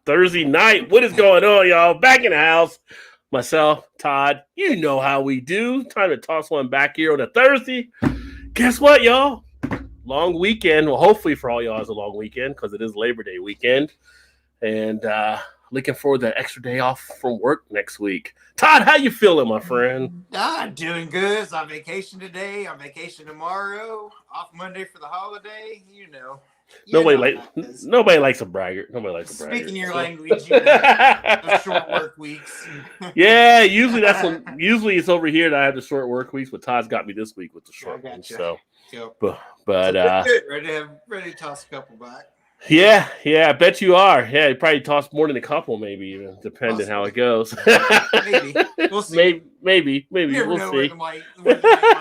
Thursday night. What is going on, y'all? Back in the house. Myself, Todd. You know how we do. Time to toss one back here on a Thursday. Guess what, y'all? Long weekend. Well, hopefully for all y'all, it's a long weekend because it is Labor Day weekend. And looking forward to that extra day off from work next week. Todd, how you feeling, my friend? I'm doing good. It's on vacation today. On vacation tomorrow. Off Monday for the holiday. You know. Nobody likes a braggart. Nobody likes a braggart. Speaking your language, you know, those short work weeks. Yeah, usually that's when. Usually it's over here that I have the short work weeks, but Todd's got me this week with the short ones. So, yep. but ready to toss a couple back. Yeah, I bet you are. Yeah, you probably toss more than a couple, maybe even depending how it goes. Maybe we'll see. Maybe you never we'll know see. where the might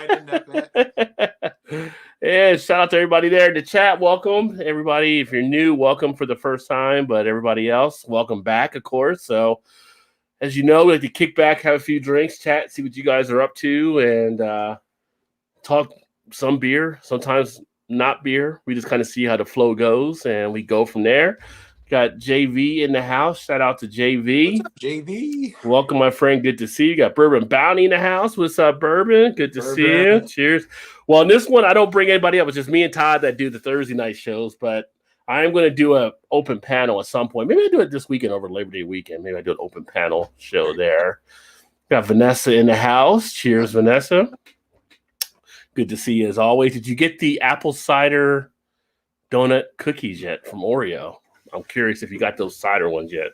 end up at. And shout out to everybody there in the chat. Welcome, everybody. If you're new, welcome for the first time. But everybody else, welcome back, of course. So, as you know, we like to kick back, have a few drinks, chat, see what you guys are up to, and talk some beer, sometimes not beer. We just kind of see how the flow goes, and we go from there. Got JV in the house. Shout out to JV. What's up, JV? Welcome, my friend. Good to see you. Got Bourbon Bounty in the house. What's up, Bourbon? Good to see you. Cheers. Well, in this one, I don't bring anybody up. It's just me and Todd that do the Thursday night shows, but I am going to do an open panel at some point. Maybe I do it this weekend over Labor Day weekend. Maybe I do an open panel show there. Got Vanessa in the house. Cheers, Vanessa. Good to see you as always. Did you get the apple cider donut cookies yet from Oreo? I'm curious if you got those cider ones yet.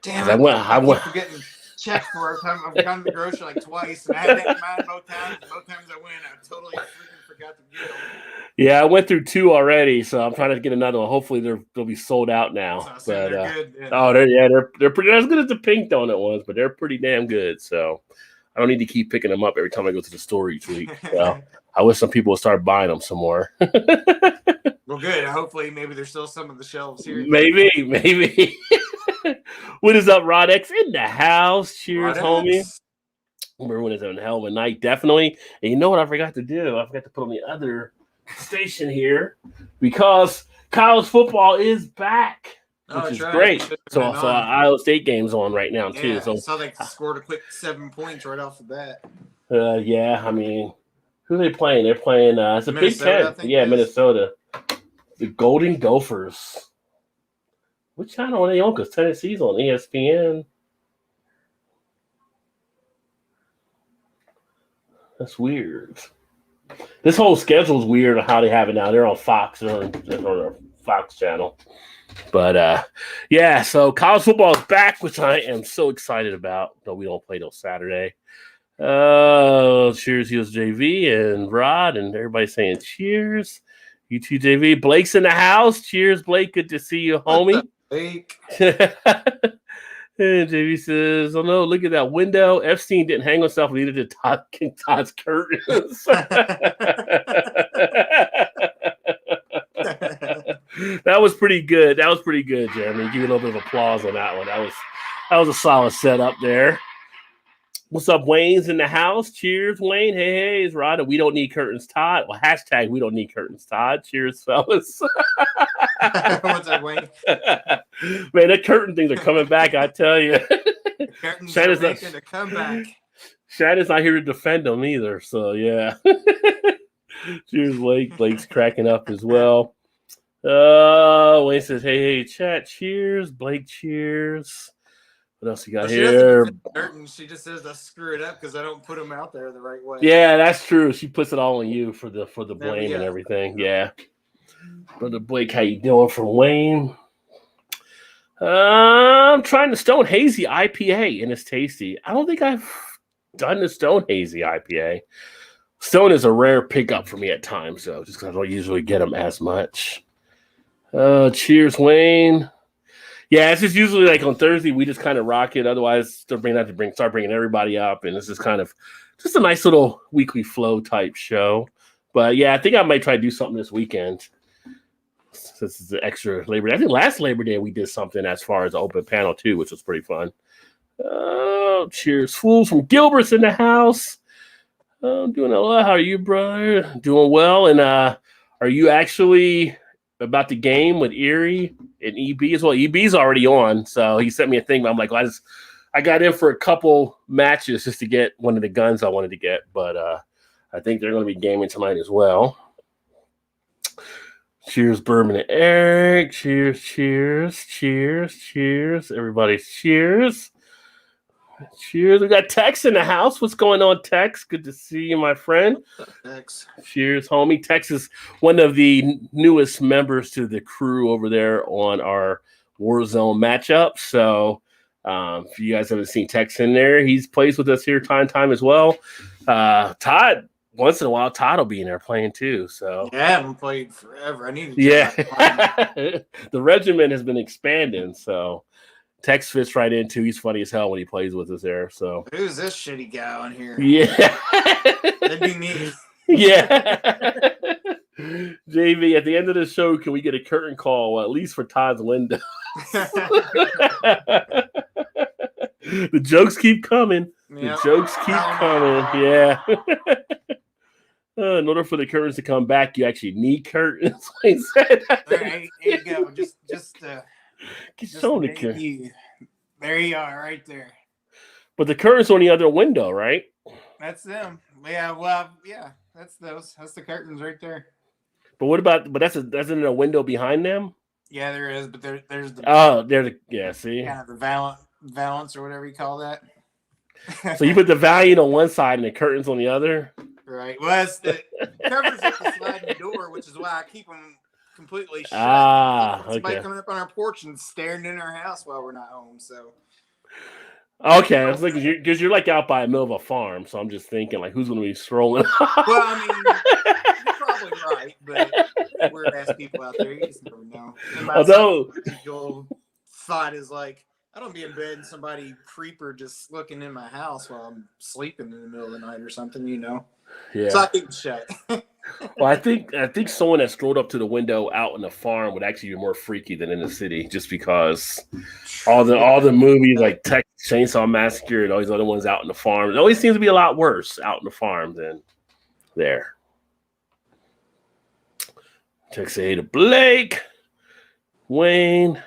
Damn it. I went forgetting check for it. I've gone to the grocery like twice, and I had that in mind both times. Both times I went, I totally freaking forgot to get them. Yeah, I went through 2 already, so I'm trying to get another one. Hopefully they'll be sold out now. So they're good. Yeah. Oh, they're pretty not as good as the pink donut ones, but they're pretty damn good. So I don't need to keep picking them up every time I go to the store each week. So I wish some people would start buying them some more. Well, good. Hopefully, maybe there's still some of the shelves here. Maybe. What is up, Rod X in the house? Cheers, homie. Everyone is having a hell of a night, definitely. And you know what I forgot to do? I forgot to put on the other station here because college football is back, which is great. So Iowa State game's on right now too. So I saw they scored a quick 7 points right off the bat. Yeah, I mean, who are they playing? They're playing. It's a Big Ten. Yeah, Minnesota. The Golden Gophers. Which channel are they on? Because Tennessee's on ESPN. That's weird. This whole schedule's weird on how they have it now. They're on Fox. They're on the Fox channel. But, yeah, so college football is back, which I am so excited about. No, we don't play till Saturday. Cheers, here's JV and Rod, and everybody saying cheers. You too, JV. Blake's in the house. Cheers, Blake. Good to see you, homie. What's up, Blake? And JV says, oh no, look at that window. Epstein didn't hang himself, neither did Todd's curtains. That was pretty good. Jeremy. Give you a little bit of applause on that one. That was a solid setup there. What's up, Wayne's in the house? Cheers, Wayne. Hey, it's Rod. We don't need curtains, Todd. Well, hashtag we don't need curtains, Todd. Cheers, fellas. What's up, Wayne? Man, the curtain things are coming back, I tell you. Curtains are making a comeback. Shannon's not here to defend them either, so yeah. Cheers, Blake. Blake's cracking up as well. Wayne says, hey, chat, cheers. Blake, cheers. What else you got here? She just says I screw it up because I don't put them out there the right way. Yeah, that's true. She puts it all on you for the blame and everything. Yeah. Brother Blake, how you doing from Wayne? I'm trying the Stone Hazy IPA, and it's tasty. I don't think I've done the Stone Hazy IPA. Stone is a rare pickup for me at times, though, just because I don't usually get them as much. Cheers, Wayne. Yeah, it's just usually like on Thursday, we just kind of rock it. Otherwise, start bringing everybody up. And this is kind of just a nice little weekly flow type show. But yeah, I think I might try to do something this weekend. This is the extra Labor Day. I think last Labor Day we did something as far as the open panel too, which was pretty fun. Cheers, fools from Gilbert's in the house. Doing a lot. How are you, brother? Doing well. And are you actually about the game with Erie and EB as well. EB's already on, so he sent me a thing. I'm like, well, I got in for a couple matches just to get one of the guns I wanted to get, but I think they're going to be gaming tonight as well. Cheers, Bourbon and Eric. Cheers, cheers, cheers, cheers. Everybody, cheers. Cheers. We got Tex in the house. What's going on, Tex? Good to see you, my friend. Tex. Cheers, homie. Tex is one of the newest members to the crew over there on our Warzone matchup. So if you guys haven't seen Tex in there, he plays with us here time as well. Todd. Once in a while, Todd will be in there playing too. So yeah, I haven't played forever. I need to. Yeah, the regiment has been expanding. So Tex fits right into. He's funny as hell when he plays with us there. So who's this shitty guy on here? Yeah, that'd be me. Yeah, JV. At the end of the show, can we get a curtain call, at least for Todd's window? The jokes keep coming. The jokes keep coming. Yeah. In order for the curtains to come back, you actually need curtains. He said. There you go. Just show the curtains. There you are, right there. But the curtains on the other window, right? That's them. Yeah. Well, yeah. That's those. That's the curtains right there. But what about? But that's in a window behind them. Yeah, there is. But there's the. Oh, there's the. Yeah. See. Kind of the valance or whatever you call that. So you put the valiant on one side and the curtains on the other. Right. Well, it's the covers up the sliding door, which is why I keep them completely shut. Somebody coming up on our porch and staring in our house while we're not home. So. Okay, it's like because you're like out by the middle of a farm, so I'm just thinking like who's going to be strolling? Well, I mean, you're probably right, but weird ass people out there, you just never know. Although thought is like. I don't be in bed and somebody creeper just looking in my house while I'm sleeping in the middle of the night or something, you know. Yeah. So I keep it shut. Well, I think someone that strolled up to the window out in the farm would actually be more freaky than in the city, just because all the movies like Texas Chainsaw Massacre and all these other ones out in the farm, it always seems to be a lot worse out in the farm than there. Text say to Blake, Wayne.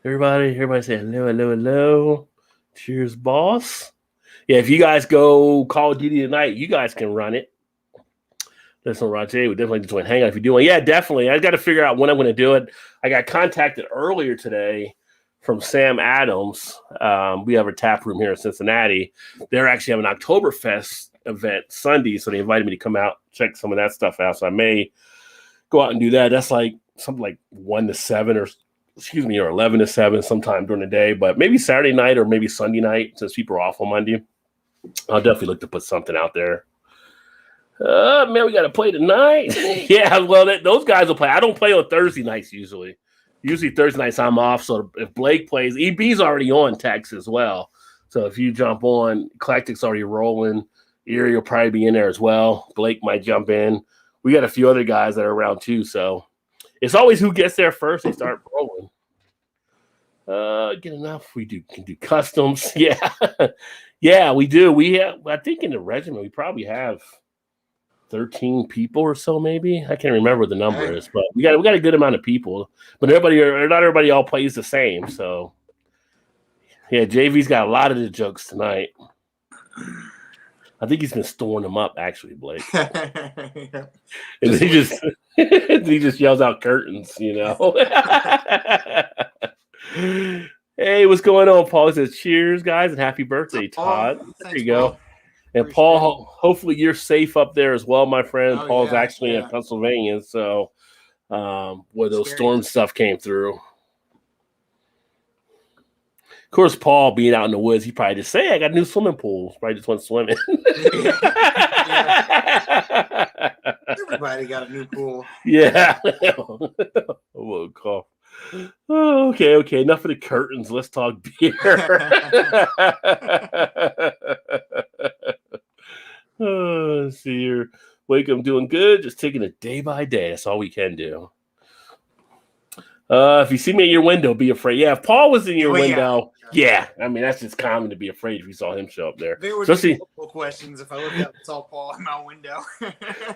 Everybody say hello. Cheers, boss. Yeah, if you guys go Call of Duty tonight, you guys can run it. Listen, Rajay, we definitely just went hang out if you're doing. Yeah, definitely. I got to figure out when I'm going to do it. I got contacted earlier today from Sam Adams. We have a tap room here in Cincinnati. They're actually having an Oktoberfest event Sunday, so they invited me to come out, check some of that stuff out. So I may go out and do that. That's like something like 1 to 7 or 11 to 7 sometime during the day, but maybe Saturday night or maybe Sunday night since people are off on Monday. I'll definitely look to put something out there. Man, we got to play tonight. Yeah, well, those guys will play. I don't play on Thursday nights usually. Usually Thursday nights I'm off, so if Blake plays, EB's already on Tex as well. So if you jump on, Eclectic's already rolling. Erie will probably be in there as well. Blake might jump in. We got a few other guys that are around too, so it's always who gets there first. They start rolling. Get enough. We can do customs. Yeah, yeah, we do. We have. I think in the regiment we probably have 13 people or so. Maybe I can't remember what the number is, but we got a good amount of people. But not everybody all plays the same. So yeah, JV's got a lot of the jokes tonight. I think he's been storing them up, actually, Blake. And he just yells out curtains, you know. Hey, what's going on, Paul? He says, cheers, guys, and happy birthday, Todd. There you go. And Paul, hopefully you're safe up there as well, my friend. Paul's actually in Pennsylvania, so where those storm stuff came through. Of course, Paul being out in the woods, he probably just say, I got a new swimming pool. Probably just went swimming. Everybody got a new pool. Yeah. Whoa, cough. Oh, okay. Enough of the curtains. Let's talk beer. Let's see here. Wake up, doing good. Just taking it day by day. That's all we can do. If you see me at your window, be afraid. Yeah, if Paul was in your window, Yeah, I mean that's just common to be afraid if you saw him show up there. There would be multiple questions if I looked out and saw Paul in my window.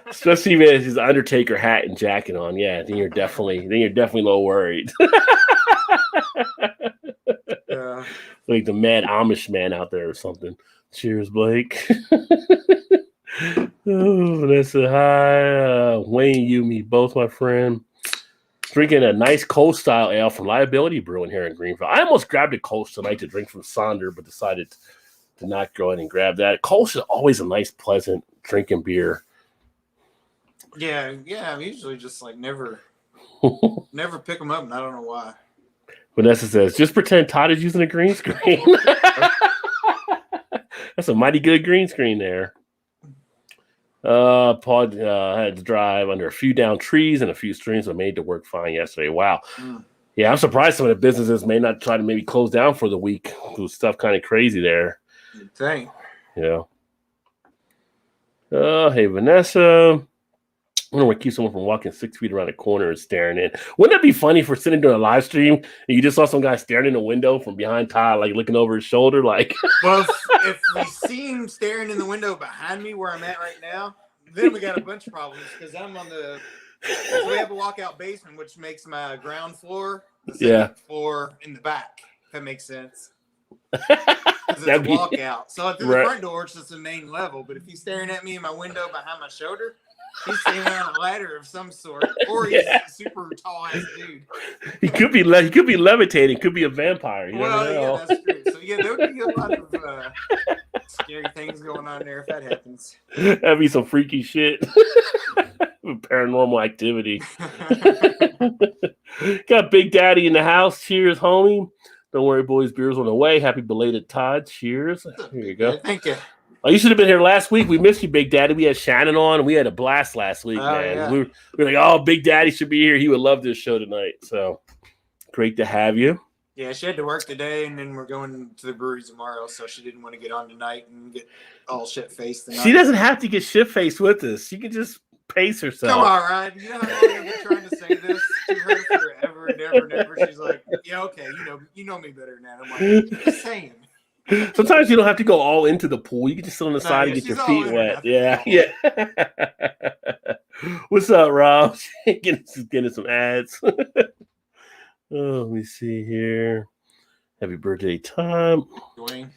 Especially if he has his Undertaker hat and jacket on. Yeah, then you're definitely a little worried. Yeah. Like the mad Amish man out there or something. Cheers, Blake. Oh, Vanessa, hi. Wayne, you, me, both, my friend. Drinking a nice Coast style ale from Liability Brewing here in Greenville. I almost grabbed a Coast tonight to drink from Sonder, but decided to not go in and grab that. Coast is always a nice, pleasant drinking beer. Yeah. I'm usually just like never pick them up, and I don't know why. Vanessa says, just pretend Todd is using a green screen. That's a mighty good green screen there. Paul had to drive under a few down trees and a few streams, but made to work fine yesterday. Wow. Yeah, I'm surprised some of the businesses may not try to maybe close down for the week. It stuff kind of crazy there. Dang. Yeah. Hey, Vanessa. I wonder what keeps someone from walking 6 feet around the corner and staring in. Wouldn't it be funny for sitting during a live stream and you just saw some guy staring in the window from behind Todd, like looking over his shoulder? Like, well, if we see him staring in the window behind me where I'm at right now, then we got a bunch of problems because I'm on the. So we have a walkout basement, which makes my ground floor the second floor in the back. If that makes sense. Because it's a walkout. So through the front door, it's just the main level. But if he's staring at me in my window behind my shoulder, he's standing on a ladder of some sort, or he's a super tall ass dude. He could be levitating. Could be a vampire. You never know. Yeah, that's true. So yeah, there would be a lot of scary things going on there if that happens. That'd be some freaky shit. Paranormal activity. Got Big Daddy in the house. Cheers, homie. Don't worry, boys. Beer's on the way. Happy belated Todd. Cheers. Here you go. Thank you. Oh, you should have been here last week. We missed you, Big Daddy. We had Shannon on, and we had a blast last week, man. Yeah. We were like, oh, Big Daddy should be here. He would love this show tonight. So great to have you. Yeah, she had to work today, and then we're going to the brewery tomorrow, so she didn't want to get on tonight and get all shit-faced tonight. She doesn't have to get shit-faced with us. She can just pace herself. Come on, Ryan. You know how long I've been trying to say this to her forever and ever and ever. She's like, yeah, okay, you know me better than that. I'm like, I'm just saying. Sometimes you don't have to go all into the pool. You can just sit on the side and get your feet wet. Yeah. What's up, Rob? getting some ads. Let me see here. Happy birthday, Tom. Dwayne.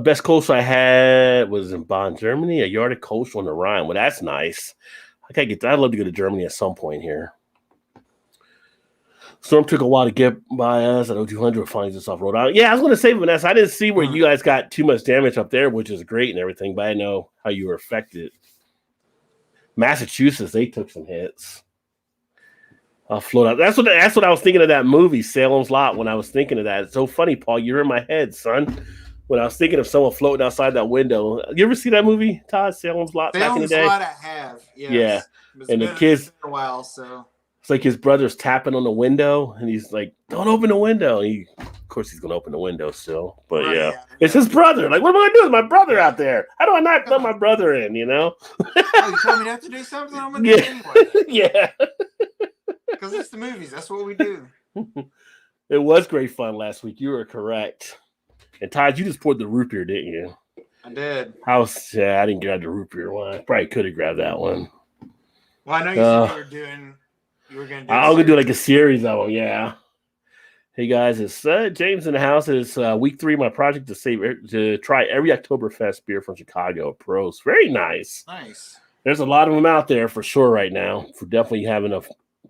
Best coast I had was in Bonn, Germany. A yard of coast on the Rhine. Well, that's nice. I'd love to go to Germany at some point here. Storm took a while to get by us at 0200 finds us off Rhode Island. Yeah, I was going to say, Vanessa, I didn't see where you guys got too much damage up there, which is great and everything, but I know how you were affected. Massachusetts, they took some hits. I'll float out. That's what I was thinking of that movie, Salem's Lot, when I was thinking of that. It's so funny, Paul. You're in my head, son. When I was thinking of someone floating outside that window. You ever see that movie, Todd? Salem's Lot back in the day? Salem's Lot I have, yes. Yeah. And the kids... a while, so... It's like his brother's tapping on the window, and he's like, don't open the window. Of course, he's going to open the window still. But, yeah. It's his brother. Like, what am I going to do with my brother out there? How do I not let my brother in, you know? Oh, you told me not to do something? I'm going to do it anyway. Yeah. Because it's the movies. That's what we do. It was great fun last week. You were correct. And, Todd, you just poured the root beer, didn't you? I did. I didn't grab the root beer one. I probably could have grabbed that one. Well, I know you said you were doing... You were going to do I'm going to do like a series of them, yeah. Hey, guys, it's James in the house. It's week 3 of my project to try every Oktoberfest beer from Chicago. Pros. Very nice. Nice. There's a lot of them out there for sure right now. For definitely having a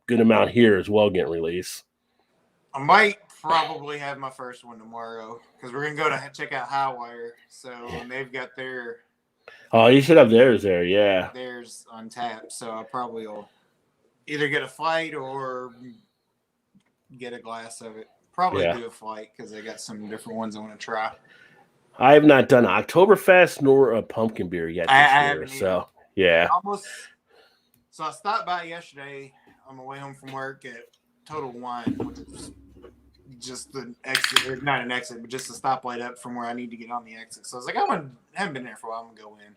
good amount here as well getting released. I might probably have my first one tomorrow because we're going to go to check out Highwire. So they've got their... Oh, you should have theirs there, yeah. Theirs on tap. So I probably will either get a flight or get a glass of it. Probably do a flight because they got some different ones I want to try. I have not done Oktoberfest nor a pumpkin beer yet this year. So, yeah. So I stopped by yesterday on my way home from work at Total Wine, which is just the exit, or not an exit, but just a stoplight up from where I need to get on the exit. So I was like, I haven't been there for a while. I'm going to go in.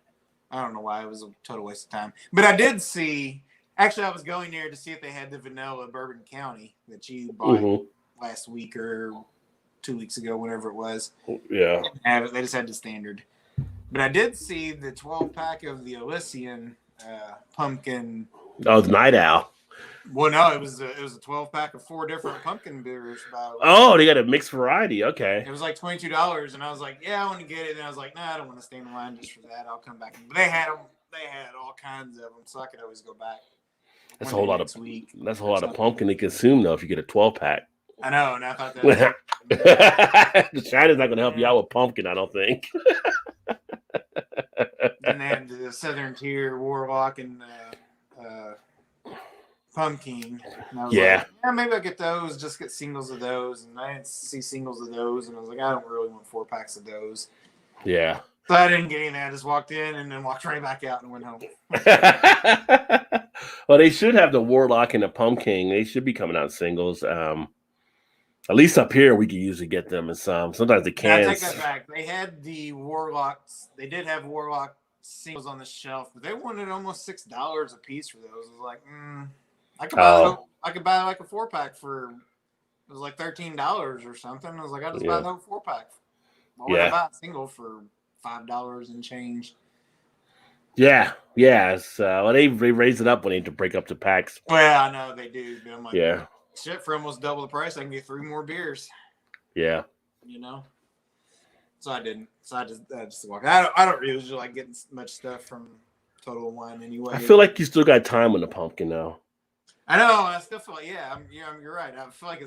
I don't know why. It was a total waste of time. But I did see... Actually, I was going there to see if they had the vanilla Bourbon County that you bought last week or 2 weeks ago, whenever it was. Yeah. Have it. They just had the standard. But I did see the 12-pack of the Elysian pumpkin. Oh, the Night Owl. Well, no, it was a 12-pack of 4 different pumpkin beers. Oh, they got a mixed variety. Okay. It was like $22, and I was like, yeah, I want to get it. And I was like, nah, I don't want to stand in line just for that. I'll come back. But they had them. They had all kinds of them, so I could always go back. That's a whole lot of week. That's a whole lot of pumpkin to consume, though. If you get a 12-pack. I know, and I thought that. The China's not going to help you out with pumpkin, I don't think. And they had the Southern Tier, Warlock, and Pumpkin. And I was like, yeah, maybe I'll get those, just get singles of those. And I didn't see singles of those, and I was like, I don't really want 4 packs of those. Yeah. So I didn't get any of that. I just walked in and then walked right back out and went home. Well, they should have the Warlock and the Pumpkin. They should be coming out singles. At least up here, we can usually get them in some. Sometimes the cans. I take that back. They had the Warlocks. They did have Warlock singles on the shelf, but they wanted almost $6 a piece for those. I was like, I could buy like a 4-pack for, it was like $13 or something. I was like, I just buy the whole 4-pack. Why would I buy a single for $5 and change? Yeah, yeah. Well, they raised it up when they had to break up the packs. Well, I know they do, but I'm like, yeah. Shit, for almost double the price, I can get 3 more beers. Yeah. You know? So I didn't. So I just walked. I don't usually like getting much stuff from Total Wine anyway. I feel like you still got time on the pumpkin though. I know. I still feel like, you're right. I feel like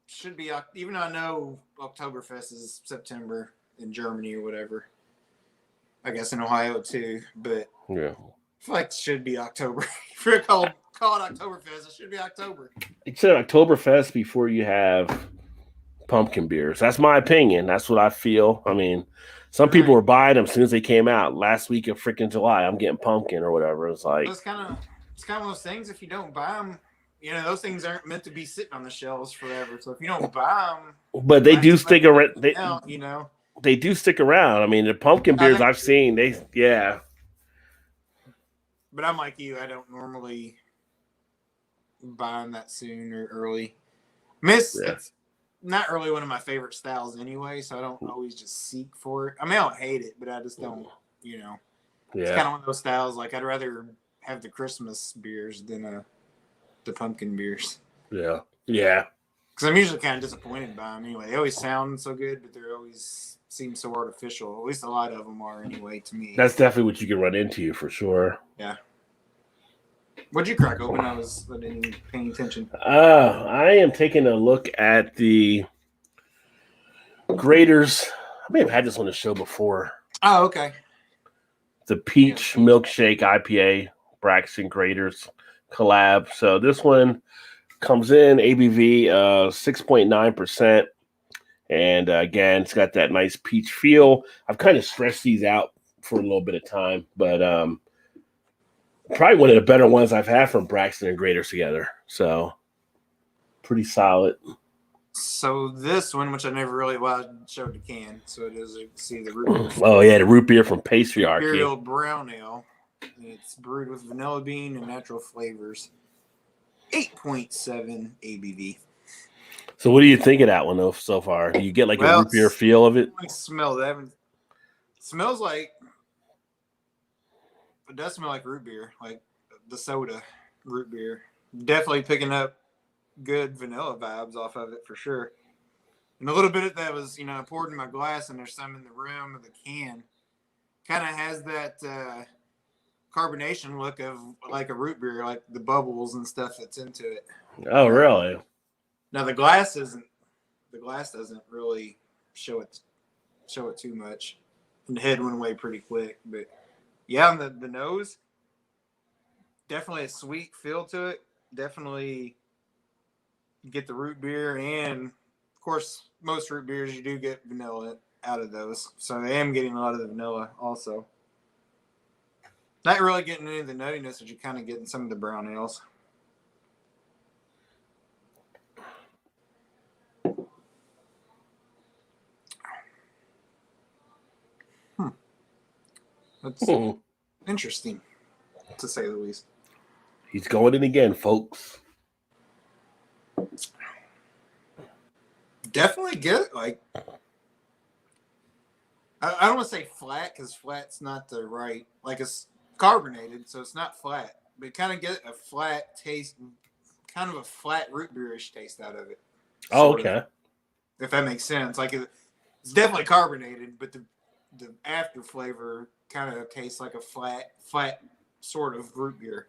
should be, even though I know Oktoberfest is September in Germany or whatever. I guess in Ohio too, but yeah. I feel like it should be October. If you're called it Oktoberfest, it should be October. It said Oktoberfest before you have pumpkin beers. That's my opinion. That's what I feel. I mean, some people were buying them as soon as they came out. Last week of freaking July, I'm getting pumpkin or whatever. It's like it's kind of one of those things. If you don't buy them, those things aren't meant to be sitting on the shelves forever. So if you don't buy them, but they do stick around. They do stick around. I mean, the pumpkin beers I've seen, But I'm like you. I don't normally buy them that soon or early. It's not really one of my favorite styles anyway, so I don't always just seek for it. I mean, I don't hate it, but I just don't, It's kind of one of those styles, like I'd rather have the Christmas beers than the pumpkin beers. Yeah. Yeah. Because I'm usually kind of disappointed by them anyway. They always sound so good, but they always seem so artificial. At least a lot of them are anyway to me. That's definitely what you can run into for sure. Yeah. What'd you crack open? I didn't even paying attention. I am taking a look at the Graders. I may have had this on the show before. Oh, okay. The Peach Milkshake IPA, Braxton Graders collab. So this one comes in ABV 6.9%. And again, it's got that nice peach feel. I've kind of stretched these out for a little bit of time, but probably one of the better ones I've had from Braxton and Graders together. So pretty solid. So this one, which I never really showed the can. So it is, you can see the root beer. Oh yeah, the root beer from Patriarchy. Imperial Brown Ale. It's brewed with vanilla bean and natural flavors. 8.7 ABV. So what do you think of that one though so far? Do you get like a root beer feel of it? I smell that. It smells like, it does smell like root beer, like the soda root beer. Definitely picking up good vanilla vibes off of it for sure. And a little bit of that was, I poured in my glass and there's some in the rim of the can. Kind of has that carbonation look of like a root beer, like the bubbles and stuff that's into it. Oh, really? Now the glass doesn't really show it too much. And the head went away pretty quick, but yeah, on the nose, definitely a sweet feel to it. Definitely get the root beer, and of course, most root beers you do get vanilla out of those. So I am getting a lot of the vanilla also. Not really getting any of the nuttiness that you kind of get in some of the brown ales. That's interesting, to say the least. He's going in again, folks. definitely get like I don't want to say flat because flat's not the right, like it's carbonated, so it's not flat, but kind of get a flat taste, kind of a flat root beerish taste out of it. Oh, okay. If that makes sense. Like it's definitely carbonated, but the after flavor kind of tastes like a flat sort of root beer.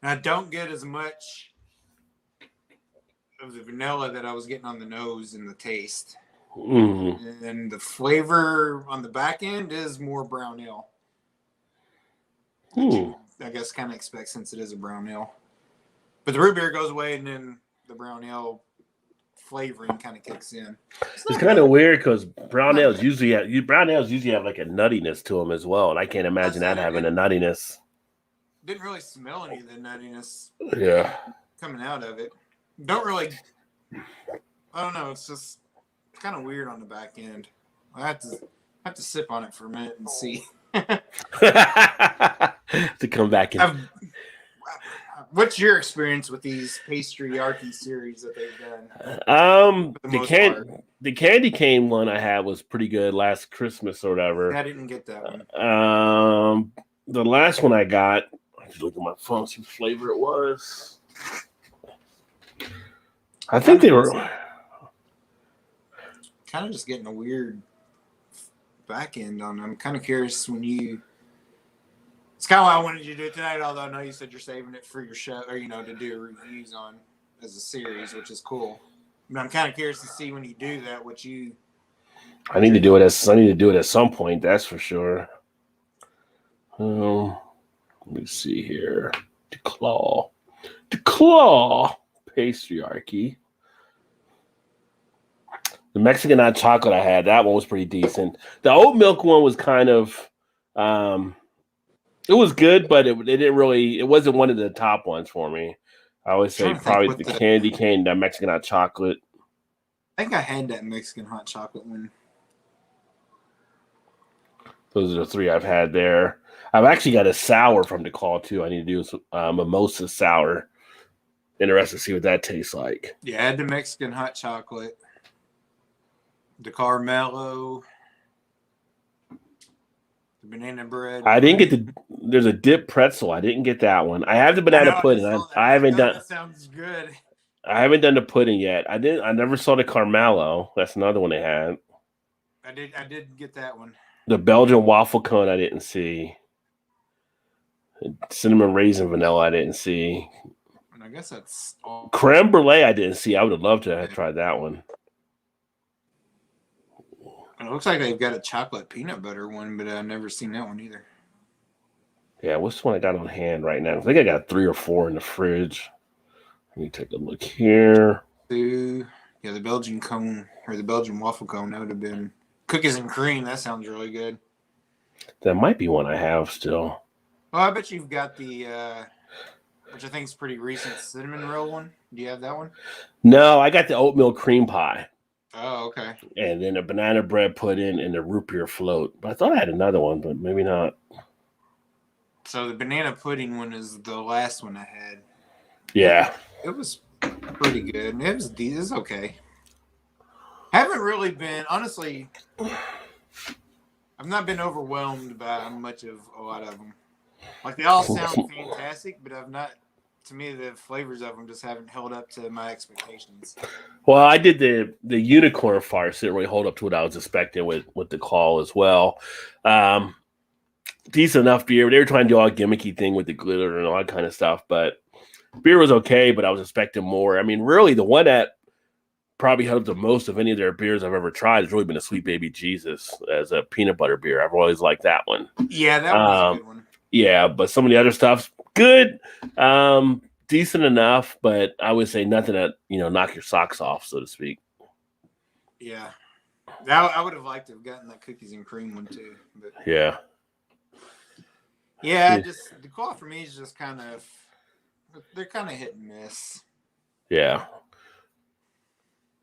And I don't get as much of the vanilla that I was getting on the nose in the taste. Mm. And the flavor on the back end is more brown ale. I guess kind of expect since it is a brown ale. But the root beer goes away and then the brown ale flavoring kind of kicks in. It's kind of weird because brown ales usually have like a nuttiness to them as well, and I can't imagine that having a nuttiness. Didn't really smell any of the nuttiness. Yeah, coming out of it. Don't really. I don't know. It's just kind of weird on the back end. I have to sip on it for a minute and see. To come back in. What's your experience with these pastry-archy series that they've done? The candy cane one I had was pretty good last Christmas or whatever. I didn't get that one. The last one I got, I just look at my phone, see what flavor it was. I think they were kind of just getting a weird back end on them. I'm kind of curious when you. It's kind of why I wanted you to do it tonight, although I know you said you're saving it for your show, or to do reviews on as a series, which is cool. But I'm kind of curious to see when you do that, what you. I need to do it at some point. That's for sure. Let me see here. DeClaw pastryarchy. The Mexican hot chocolate I had, that one was pretty decent. The oat milk one was kind of. It was good, but it wasn't one of the top ones for me. I always say probably the candy cane, that Mexican hot chocolate. I think I had that Mexican hot chocolate one. Those are the three I've had there. I've actually got a sour from DeClaw too. I need to do a mimosa sour. Interested to see what that tastes like. Yeah, I had the Mexican hot chocolate, the Carmelo. Banana bread. I didn't get there's a dip pretzel. I didn't get that one. I have the banana pudding. I haven't done. That sounds good. I haven't done the pudding yet. I never saw the Carmelo. That's another one they had. I did get that one. The Belgian waffle cone I didn't see. Cinnamon raisin vanilla I didn't see. And I guess that's all. Creme brulee I didn't see. I would have loved to have tried that one. It looks like they've got a chocolate peanut butter one, but I've never seen that one either. Yeah, what's the one I got on hand right now? I think I got 3 or 4 in the fridge. Let me take a look here. Yeah, the Belgian cone or the Belgian waffle cone, that would have been cookies and cream. That sounds really good. That might be one I have still. Well, I bet you've got the, which I think is pretty recent, cinnamon roll one. Do you have that one? No, I got the oatmeal cream pie. Oh, okay. And then a banana bread pudding and a root beer float. But I thought I had another one, but maybe not. So the banana pudding one is the last one I had. Yeah. It was pretty good. It was okay. Haven't really been, honestly, I've not been overwhelmed by much of a lot of them. Like, they all sound fantastic, but to me, the flavors of them just haven't held up to my expectations. Well, I did the unicorn farce. Didn't really hold up to what I was expecting with the call as well. Decent enough beer. They were trying to do all gimmicky thing with the glitter and all that kind of stuff, but beer was okay, but I was expecting more. I mean, really, the one that probably held up the most of any of their beers I've ever tried has really been a Sweet Baby Jesus as a peanut butter beer. I've always liked that one. Yeah, that was a good one. Yeah, but some of the other stuff's good, decent enough, but I would say nothing that, knock your socks off, so to speak. Yeah. I would have liked to have gotten that cookies and cream one too. But yeah. Yeah, just the call for me is just they're kind of hit and miss. Yeah.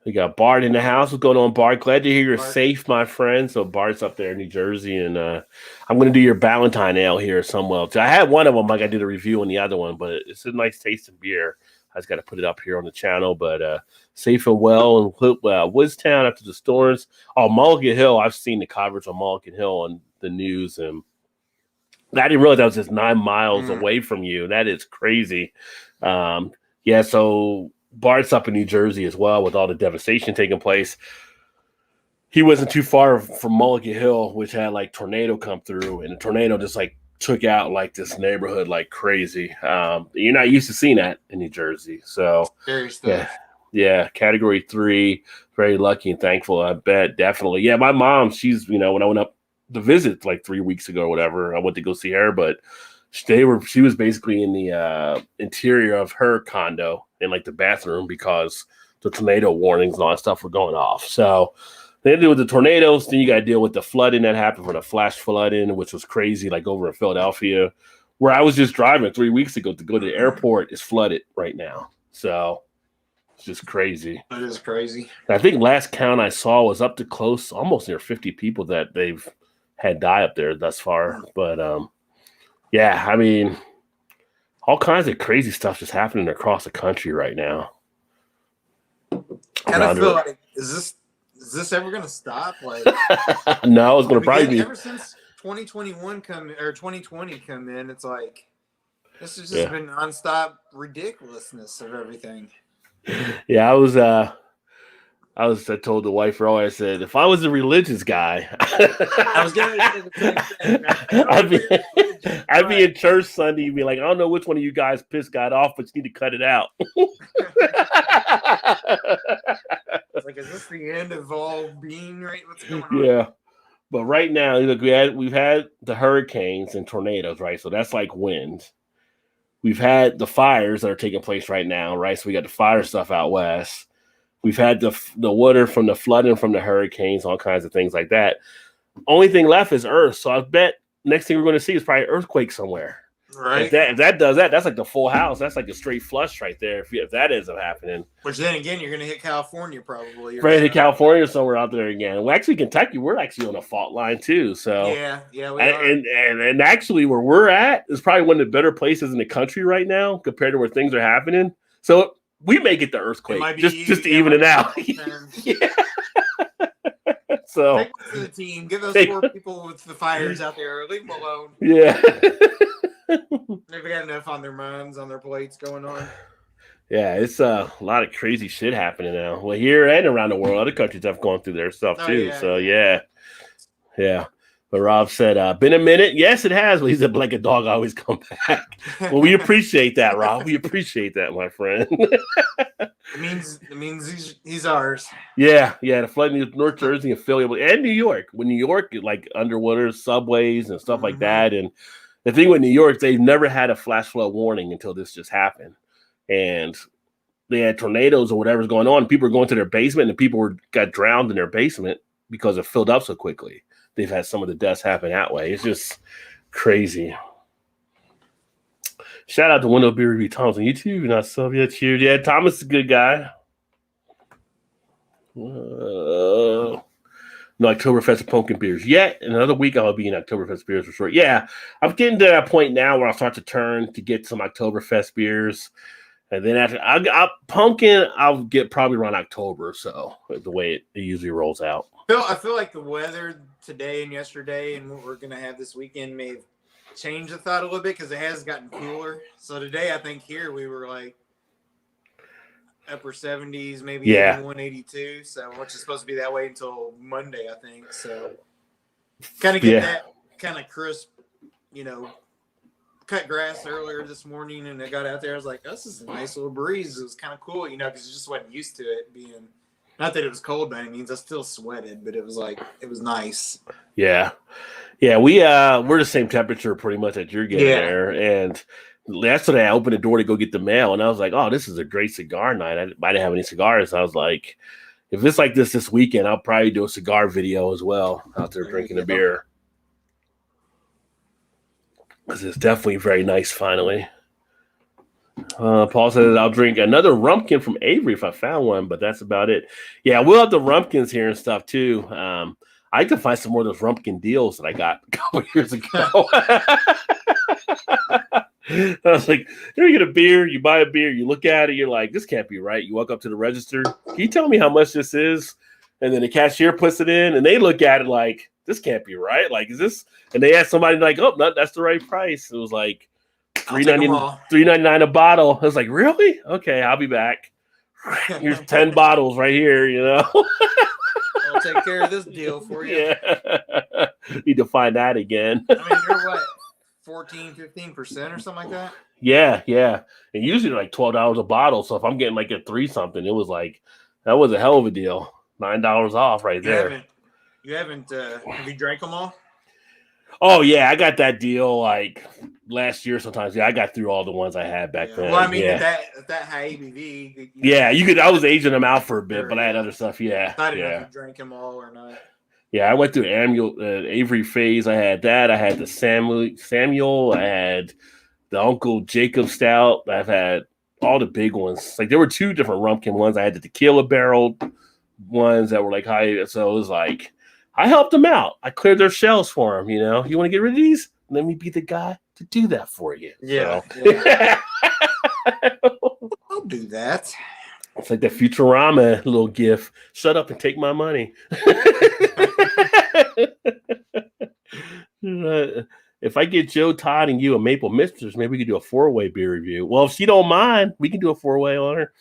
We got Bart in the house. What's going on, Bart? Glad to hear you're safe, my friend. So Bart's up there in New Jersey, and I'm going to do your Ballantine Ale here somewhere. I had one of them. I got to do the review on the other one, but it's a nice tasting beer. I just got to put it up here on the channel, but safe and well in Woodstown after the storms. Oh, Mulligan Hill. I've seen the coverage on Mulligan Hill on the news, and I didn't realize that was just 9 miles away from you. That is crazy. Yeah, so Bart's up in New Jersey as well with all the devastation taking place. He wasn't too far from Mulligan Hill, which had like tornado come through, and the tornado just like took out like this neighborhood like crazy. You're not used to seeing that in New Jersey. So yeah, category 3, very lucky and thankful. I bet definitely. Yeah, my mom, she's, when I went up to visit like 3 weeks ago or whatever, I went to go see her, but she was basically in the interior of her condo in like the bathroom because the tornado warnings and all that stuff were going off. So they had to deal with the tornadoes. Then you got to deal with the flooding that happened for the flash flooding, which was crazy, like over in Philadelphia, where I was just driving 3 weeks ago to go to the airport. It's flooded right now. So it's just crazy. It is crazy. I think last count I saw was up to close, almost near 50 people that they've had die up there thus far. But yeah, I mean, all kinds of crazy stuff just happening across the country right now. Kind of feel like, is this ever going to stop? Like, no, it's going to probably be ever since 2021 or 2020 come in. It's like this has just been nonstop ridiculousness of everything. Yeah, I told the wife earlier, I said, if I was a religious guy, I was going to say the same thing. I'd be in church Sunday and be like, I don't know which one of you guys pissed God off, but you need to cut it out. It's like, is this the end of all being, right? What's going on? Yeah. But right now, look, we've had the hurricanes and tornadoes, right? So that's like wind. We've had the fires that are taking place right now, right? So we got the fire stuff out west. We've had the water from the flooding from the hurricanes, all kinds of things like that. Only thing left is Earth. So I bet next thing we're going to see is probably an earthquake somewhere. Right. If that does that, that's like the full house. That's like a straight flush right there. If that ends up happening. Which then again, you're going to hit California probably. Right, hit California somewhere out there again. Well, actually, Kentucky, we're actually on a fault line too. So yeah, we are. And actually, where we're at is probably one of the better places in the country right now compared to where things are happening. So we may get the earthquake just to even it out. Yeah. So take it to the team. Give those poor people with the fires out there. Leave them alone. Yeah. They've got enough on their minds, on their plates going on. Yeah, it's a lot of crazy shit happening now. Well, here and around the world, other countries have gone through their stuff too. Yeah, so yeah. But Rob said, been a minute. Yes, it has. But he said, like a dog, I always come back. Well, we appreciate that, Rob. We appreciate that, my friend. It means he's ours. Yeah. The flood in North Jersey and Philly and New York. When New York, like underwater subways and stuff like that. And the thing with New York, they've never had a flash flood warning until this just happened. And they had tornadoes or whatever's going on. People were going to their basement and people got drowned in their basement because it filled up so quickly. They've had some of the deaths happen that way. It's just crazy. Shout out to Window Beer Review Thomas on YouTube. Not Sylvia. Cheers. Yeah, Thomas is a good guy. No Oktoberfest pumpkin beers yet. In another week, I'll be in Oktoberfest beers for sure. Yeah, I'm getting to that point now where I'll start to turn to get some Oktoberfest beers. And then after pumpkin, I'll get probably around October or so, the way it usually rolls out. I feel like the weather today and yesterday and what we're going to have this weekend may have changed the thought a little bit because it has gotten cooler. So today, I think here we were like upper 70s, maybe even 182. So which is supposed to be that way until Monday, I think. So kind of get that kind of crisp, cut grass earlier this morning and I got out there. I was like, this is a nice little breeze. It was kind of cool, because I just wasn't used to it being. Not that it was cold by any means. I still sweated, but it was nice. Yeah. We're the same temperature pretty much that you're getting there. And yesterday I opened the door to go get the mail, and I was like, "Oh, this is a great cigar night." I didn't have any cigars. I was like, "If it's like this weekend, I'll probably do a cigar video as well out there drinking a beer." Because it's definitely very nice. Finally. Paul said I'll drink another Rumpkin from Avery if I found one, but that's about it. Yeah, we'll have the Rumpkins here and stuff too. I can find some more of those Rumpkin deals that I got a couple years ago. I was like, here you get a beer, you buy a beer, you look at it, you're like, this can't be right. You walk up to the register, can you tell me how much this is? And then the cashier puts it in, and they look at it like, this can't be right. Like, is this? And they ask somebody like, oh, no, that's the right price. It was like $3.99 a bottle. I was like, really? Okay, I'll be back. Here's 10 bottles right here, you know. I'll take care of this deal for you. Yeah. Need to find that again. I mean, you're what, 14-15% or something like that? Yeah. And usually they're like $12 a bottle. So if I'm getting like a 3 something, it was like, that was a hell of a deal. $9 off right there. Have you drank them all? Oh yeah, I got that deal like last year sometimes. Yeah, I got through all the ones I had back then. Well, I mean, at that high ABV. You could. I was aging them out for a bit, but I had other stuff. Yeah. I didn't know if you drank them all or not. Yeah, I went through Avery phase. I had that. I had the Samuel. I had the Uncle Jacob Stout. I've had all the big ones. Like there were 2 different Rumpkin ones. I had the tequila barrel ones that were like high. So it was like I helped them out. I cleared their shelves for them. You know, you want to get rid of these? Let me be the guy to do that for you. Yeah. I'll do that. It's like the Futurama little gif. Shut up and take my money. If I get Joe, Todd, and you a Maple Mistress, maybe we could do a 4-way beer review. Well, if she don't mind, we can do a 4-way on her.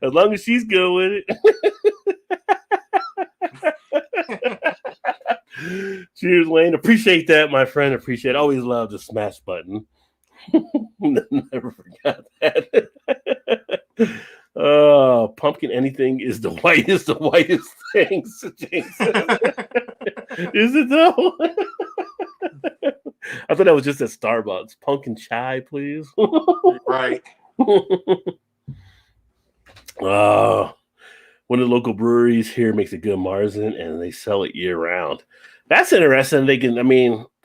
As long as she's good with it. Cheers, Lane. Appreciate that, my friend. Appreciate it. Always love the smash button. Never forgot that. Pumpkin anything is the whitest thing. Is it though? I thought that was just at Starbucks. Pumpkin chai, please. Right. One of the local breweries here makes a good Marzen, and they sell it year round. That's interesting.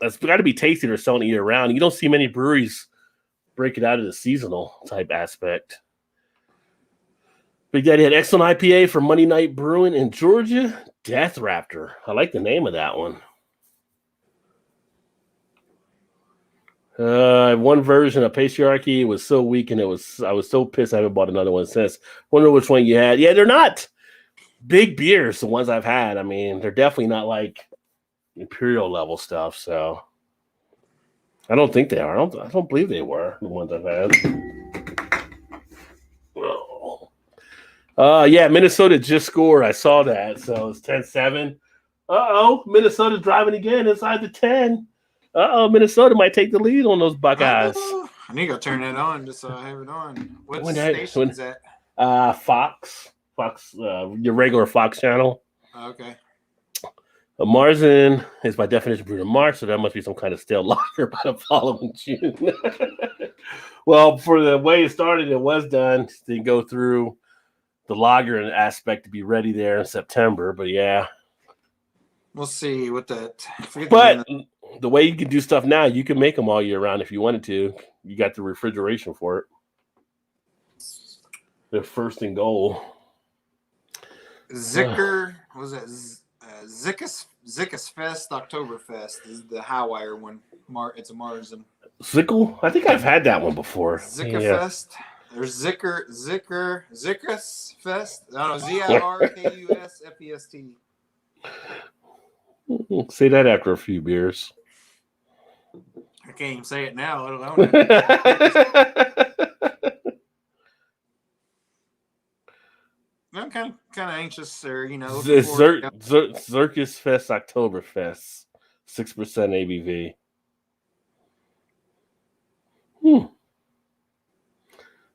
That's got to be tasty. They're selling it year round. You don't see many breweries break it out of the seasonal type aspect. Big Daddy had excellent IPA from Monday Night Brewing in Georgia. Death Raptor. I like the name of that one. One version of Patriarchy was so weak, and I was so pissed I haven't bought another one since. Wonder which one you had. Yeah, they're not big beers, the ones I've had. I mean, they're definitely not like Imperial level stuff, so I don't think they are. I don't believe they were the ones I've had. Yeah, Minnesota just scored. I saw that. So it's 10-7. Minnesota's driving again inside the 10. Minnesota might take the lead on those Buckeyes. I need to go turn that on just so I have it on. What station is that? Fox, your regular Fox channel. Okay. A Marzen is by definition brewed in March, so that must be some kind of stale lager by the following June. Well, for the way it started, it was done to go through the lager aspect to be ready there in September. But yeah, we'll see what that. But the way you can do stuff now, you can make them all year round if you wanted to. You got the refrigeration for it. The first and goal. Zicker was it? Zickus Fest Oktoberfest is the high wire one. It's a Marzen. Zickle? I think I've had that one before. Zicker Fest. There's Zickus Fest. I don't know, ZIRKUSFEST. Say that after a few beers. I can't even say it now, let alone it. I'm kind of anxious, or Zirkus Fest Oktoberfest, 6% ABV.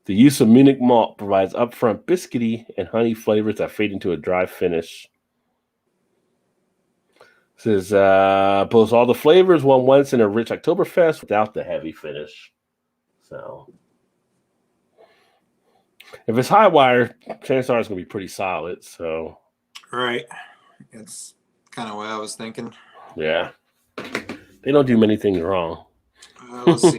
The use of Munich malt provides upfront biscuity and honey flavors that fade into a dry finish. It says boasts all the flavors one wants in a rich Oktoberfest without the heavy finish. So if it's high wire, chances are it's going to be pretty solid. So, right, that's kind of what I was thinking. Yeah, they don't do many things wrong. Let's see.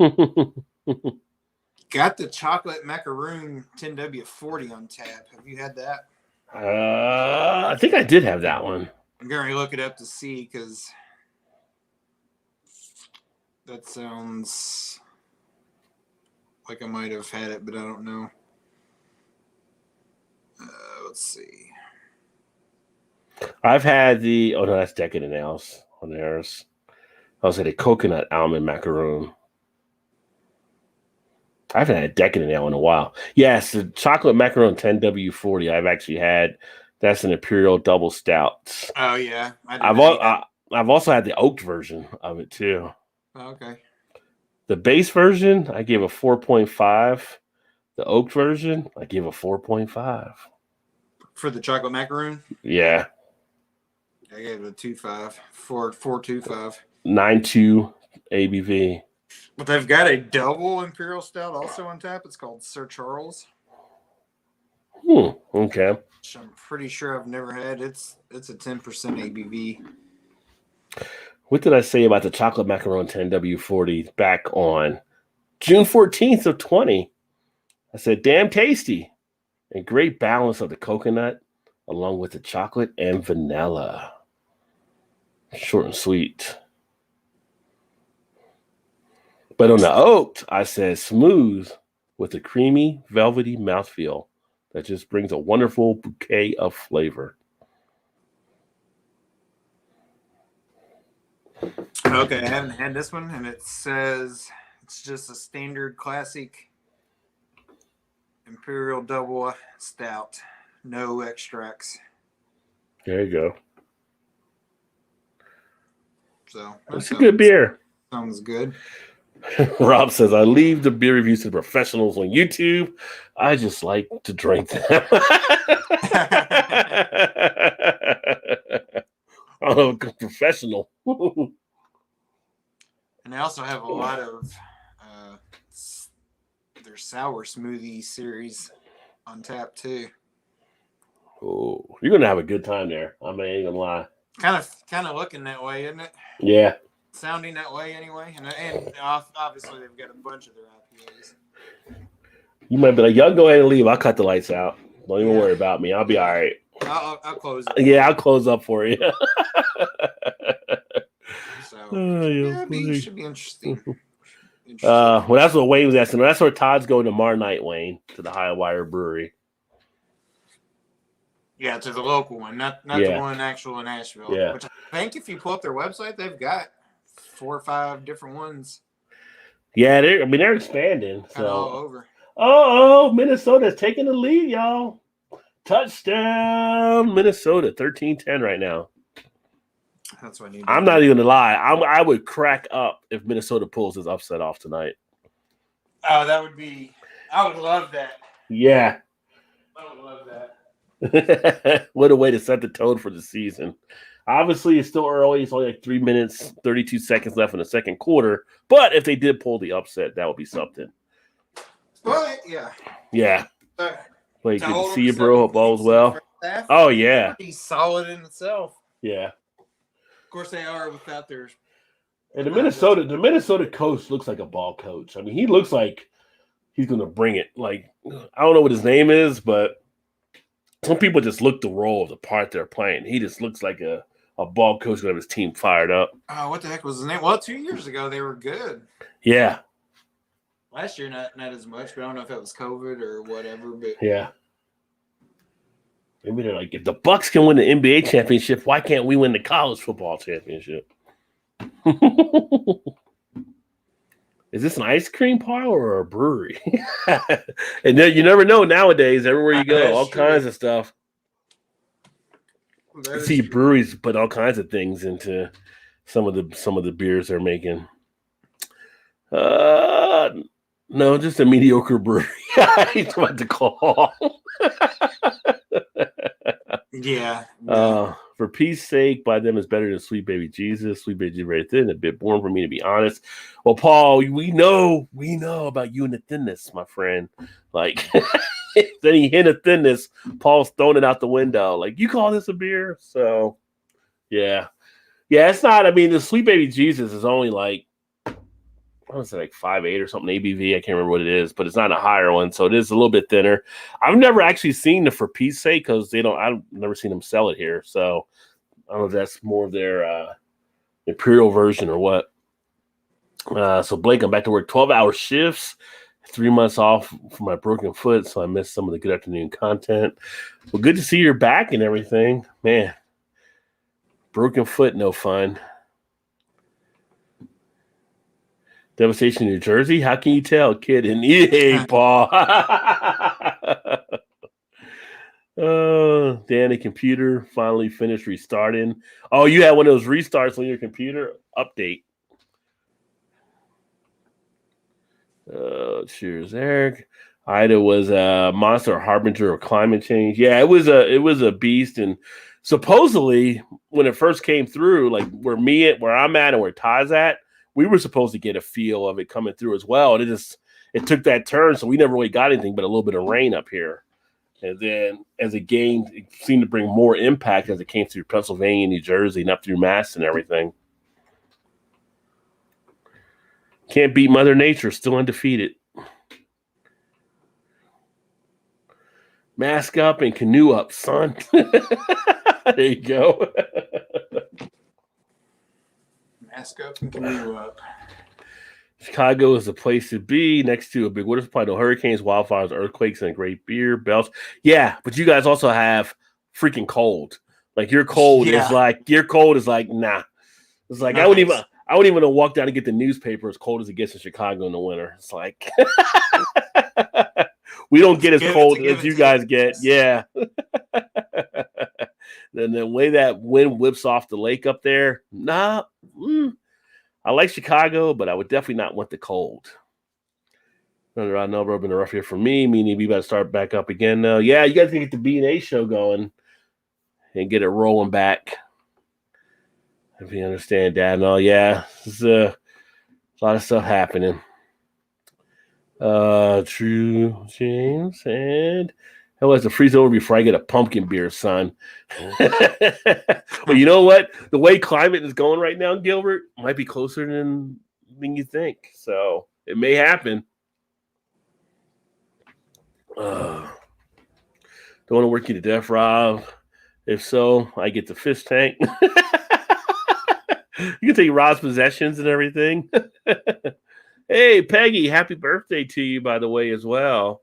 Got the chocolate macaroon 10W40 on tap. Have you had that? I think I did have that one. I'm going to look it up to see because That sounds like I might have had it, but I don't know. Let's see. I've had the oh no, that's Decadent Ales on theirs. I was at a coconut almond macaroon. I haven't had Decadent Ale in a while. Yes, the chocolate macaron 10W40 I've actually had. That's an Imperial double stout. Oh yeah, I've also had the oaked version of it too. Oh, okay. The base version, I gave a 4.5. The oaked version, I gave a 4.5. For the chocolate macaroon? Yeah. I gave it a 2.5. 4.25. 9.2 ABV. But they've got a double Imperial Stout also on tap. It's called Sir Charles. Okay. Which I'm pretty sure I've never had. It's a 10% ABV. What did I say about the chocolate macaron 10W40 back on June 14th of 20? I said, damn tasty. And great balance of the coconut along with the chocolate and vanilla. Short and sweet. But on the oaked, I said smooth with a creamy, velvety mouthfeel that just brings a wonderful bouquet of flavor. Okay, I haven't had this one, and it says it's just a standard classic Imperial Double Stout. No extracts. There you go. So it's a good beer. Sounds good. Rob says, I leave the beer reviews to professionals on YouTube. I just like to drink them. I'm a professional. And they also have a lot of their sour smoothie series on tap too. Oh, you're gonna have a good time there. I ain't gonna lie. Kind of looking that way, isn't it? Yeah. Sounding that way anyway, and obviously they've got a bunch of their IPAs. You might be like, y'all go ahead and leave. I'll cut the lights out. Don't even worry about me. I'll be all right. I'll close it. Yeah, I'll close up for you. So should be interesting. Well, that's what Wayne was asking. That's where Todd's going tomorrow night, Wayne, to the High Wire Brewery. Yeah, to the local one, not the one actual in Nashville. Yeah. Which I think if you pull up their website, they've got 4 or 5 different ones. Yeah, they're expanding. So all over. Oh, Minnesota's taking the lead, y'all. Touchdown, Minnesota, 13-10 right now. That's what I need. I'm not even gonna lie. I would crack up if Minnesota pulls this upset off tonight. Oh, that would be. I would love that. Yeah. I would love that. What a way to set the tone for the season. Obviously, it's still early. It's only like 3 minutes, 32 seconds left in the second quarter. But if they did pull the upset, that would be something. Well, yeah. Yeah. Wait, good to see you, bro. Hope all's well. Oh, yeah. He's solid in itself. Yeah. Of course, they are without their. And the Minnesota coach looks like a ball coach. I mean, he looks like he's going to bring it. Like, I don't know what his name is, but some people just look the role of the part they're playing. He just looks like a ball coach going to have his team fired up. Oh, what the heck was his name? Well, 2 years ago, they were good. Yeah. Last year, not as much, but I don't know if it was COVID or whatever. But yeah. Maybe they're like, if the Bucks can win the NBA championship, why can't we win the college football championship? Is this an ice cream parlor or a brewery? And then you never know nowadays. Everywhere you go, all kinds of stuff. You see breweries put all kinds of things into some of the beers they're making. No, just a mediocre brewery. He's about to call. Yeah. For peace sake, by them is better than Sweet Baby Jesus. Sweet Baby Jesus very thin, a bit boring for me to be honest. Well, Paul, we know about you and the thinness, my friend. Like, then he hit a thinness. Paul's throwing it out the window. Like, you call this a beer? So, yeah, it's not. I mean, the Sweet Baby Jesus is only like, I want to say like 5.8 or something ABV. I can't remember what it is, but it's not a higher one, so it is a little bit thinner. I've never actually seen the For Peace Sake because I've never seen them sell it here. So I don't know if that's more of their Imperial version or what. So Blake, I'm back to work 12-hour shifts, 3 months off for my broken foot, so I missed some of the good afternoon content. Well, good to see you're back and everything. Man, broken foot, no fun. Devastation, New Jersey? How can you tell? Kid in EA, Paul. Dan, the computer finally finished restarting. Oh, you had one of those restarts on your computer? Update. Cheers, Eric. Ida was a monster harbinger of climate change. Yeah, it was a beast, and supposedly when it first came through, like where I'm at and where Ty's at, we were supposed to get a feel of it coming through as well. And it took that turn, so we never really got anything but a little bit of rain up here. And then as it gained, it seemed to bring more impact as it came through Pennsylvania, New Jersey, and up through Mass and everything. Can't beat Mother Nature, still undefeated. Mask up and canoe up, son. There you go. Mask up and canoe up. Chicago is the place to be next to a big water supply. No hurricanes, wildfires, earthquakes, and great beer belts. Yeah, but you guys also have freaking cold. Like your cold is like nah. It's like I wouldn't even want to walk down and get the newspaper as cold as it gets in Chicago in the winter. It's like we don't get as cold as you guys get. Yeah. Then the way that wind whips off the lake up there, nah. I like Chicago, but I would definitely not want the cold. Another number been a rough year for me, meaning we better start back up again now. Yeah, you guys can get the B&A show going and get it rolling back. If you understand that and all, yeah, there's a lot of stuff happening. True, James, and hell, has to freeze over before I get a pumpkin beer, son. Well, you know what? The way climate is going right now, Gilbert, might be closer than you think. So it may happen. Don't want to work you to death, Rob. If so, I get the fish tank. You can take Rob's possessions and everything. Hey, Peggy, happy birthday to you, by the way, as well.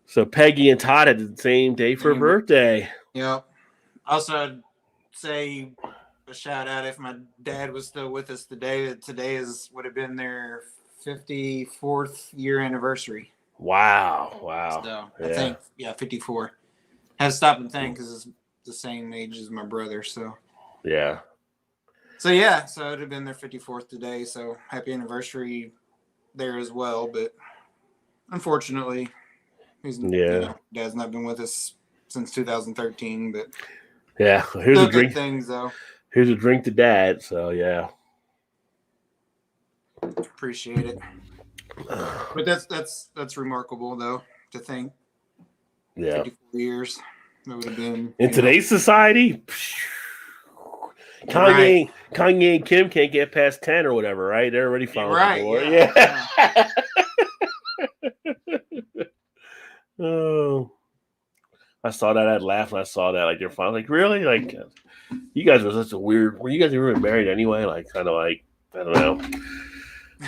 So Peggy and Todd had the same day for birthday. Yep. Also, I'd say a shout out if my dad was still with us today. That today would have been their 54th year anniversary. Wow. So I think 54. Had to stop and think because it's the same age as my brother. So yeah. So it would have been their 54th today. So happy anniversary there as well. But unfortunately, Dad's not been with us since 2013. But yeah, here's a drink. Good things though. Here's a drink to Dad. So yeah, appreciate it. But that's remarkable though to think. Yeah, 54 years. That would have been in today's society. Kanye and Kim can't get past 10 or whatever, right? They're already following the board. Yeah. Oh, I saw that. I'd laugh when I saw that. Like they're finally like, really? Like, you guys were such a weird. Were you guys even married anyway? Like, kind of like, I don't know.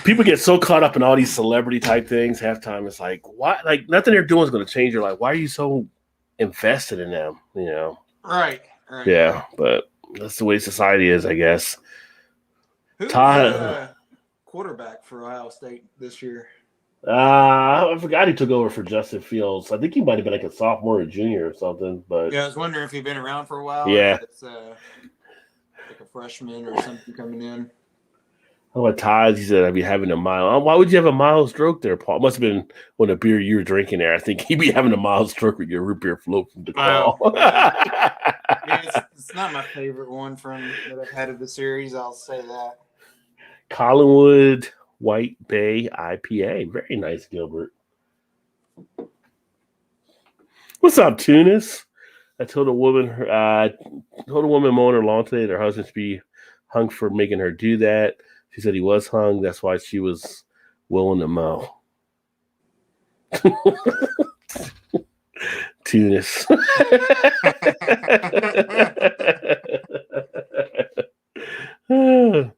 People get so caught up in all these celebrity type things. Half time, it's like, why? Like, nothing they're doing is going to change your life. Why are you so invested in them? You know? Right. Yeah, but that's the way society is, I guess. Who's the quarterback for Ohio State this year? I forgot he took over for Justin Fields. I think he might have been like a sophomore or junior or something. But yeah, I was wondering if he'd been around for a while. Yeah, or if it's like a freshman or something coming in. Oh, at Todd, he said I'd be having a mild. Why would you have a mild stroke there, Paul? It must have been when the beer you were drinking there. I think he'd be having a mild stroke with your root beer float from the call. It's not my favorite one that I've had of the series. I'll say that. Collinwood White Bay IPA, very nice, Gilbert. What's up, Tunis? I told a woman mowing her lawn today that her husband should be hung for making her do that. She said he was hung. That's why she was willing to mow. Tunis. Had to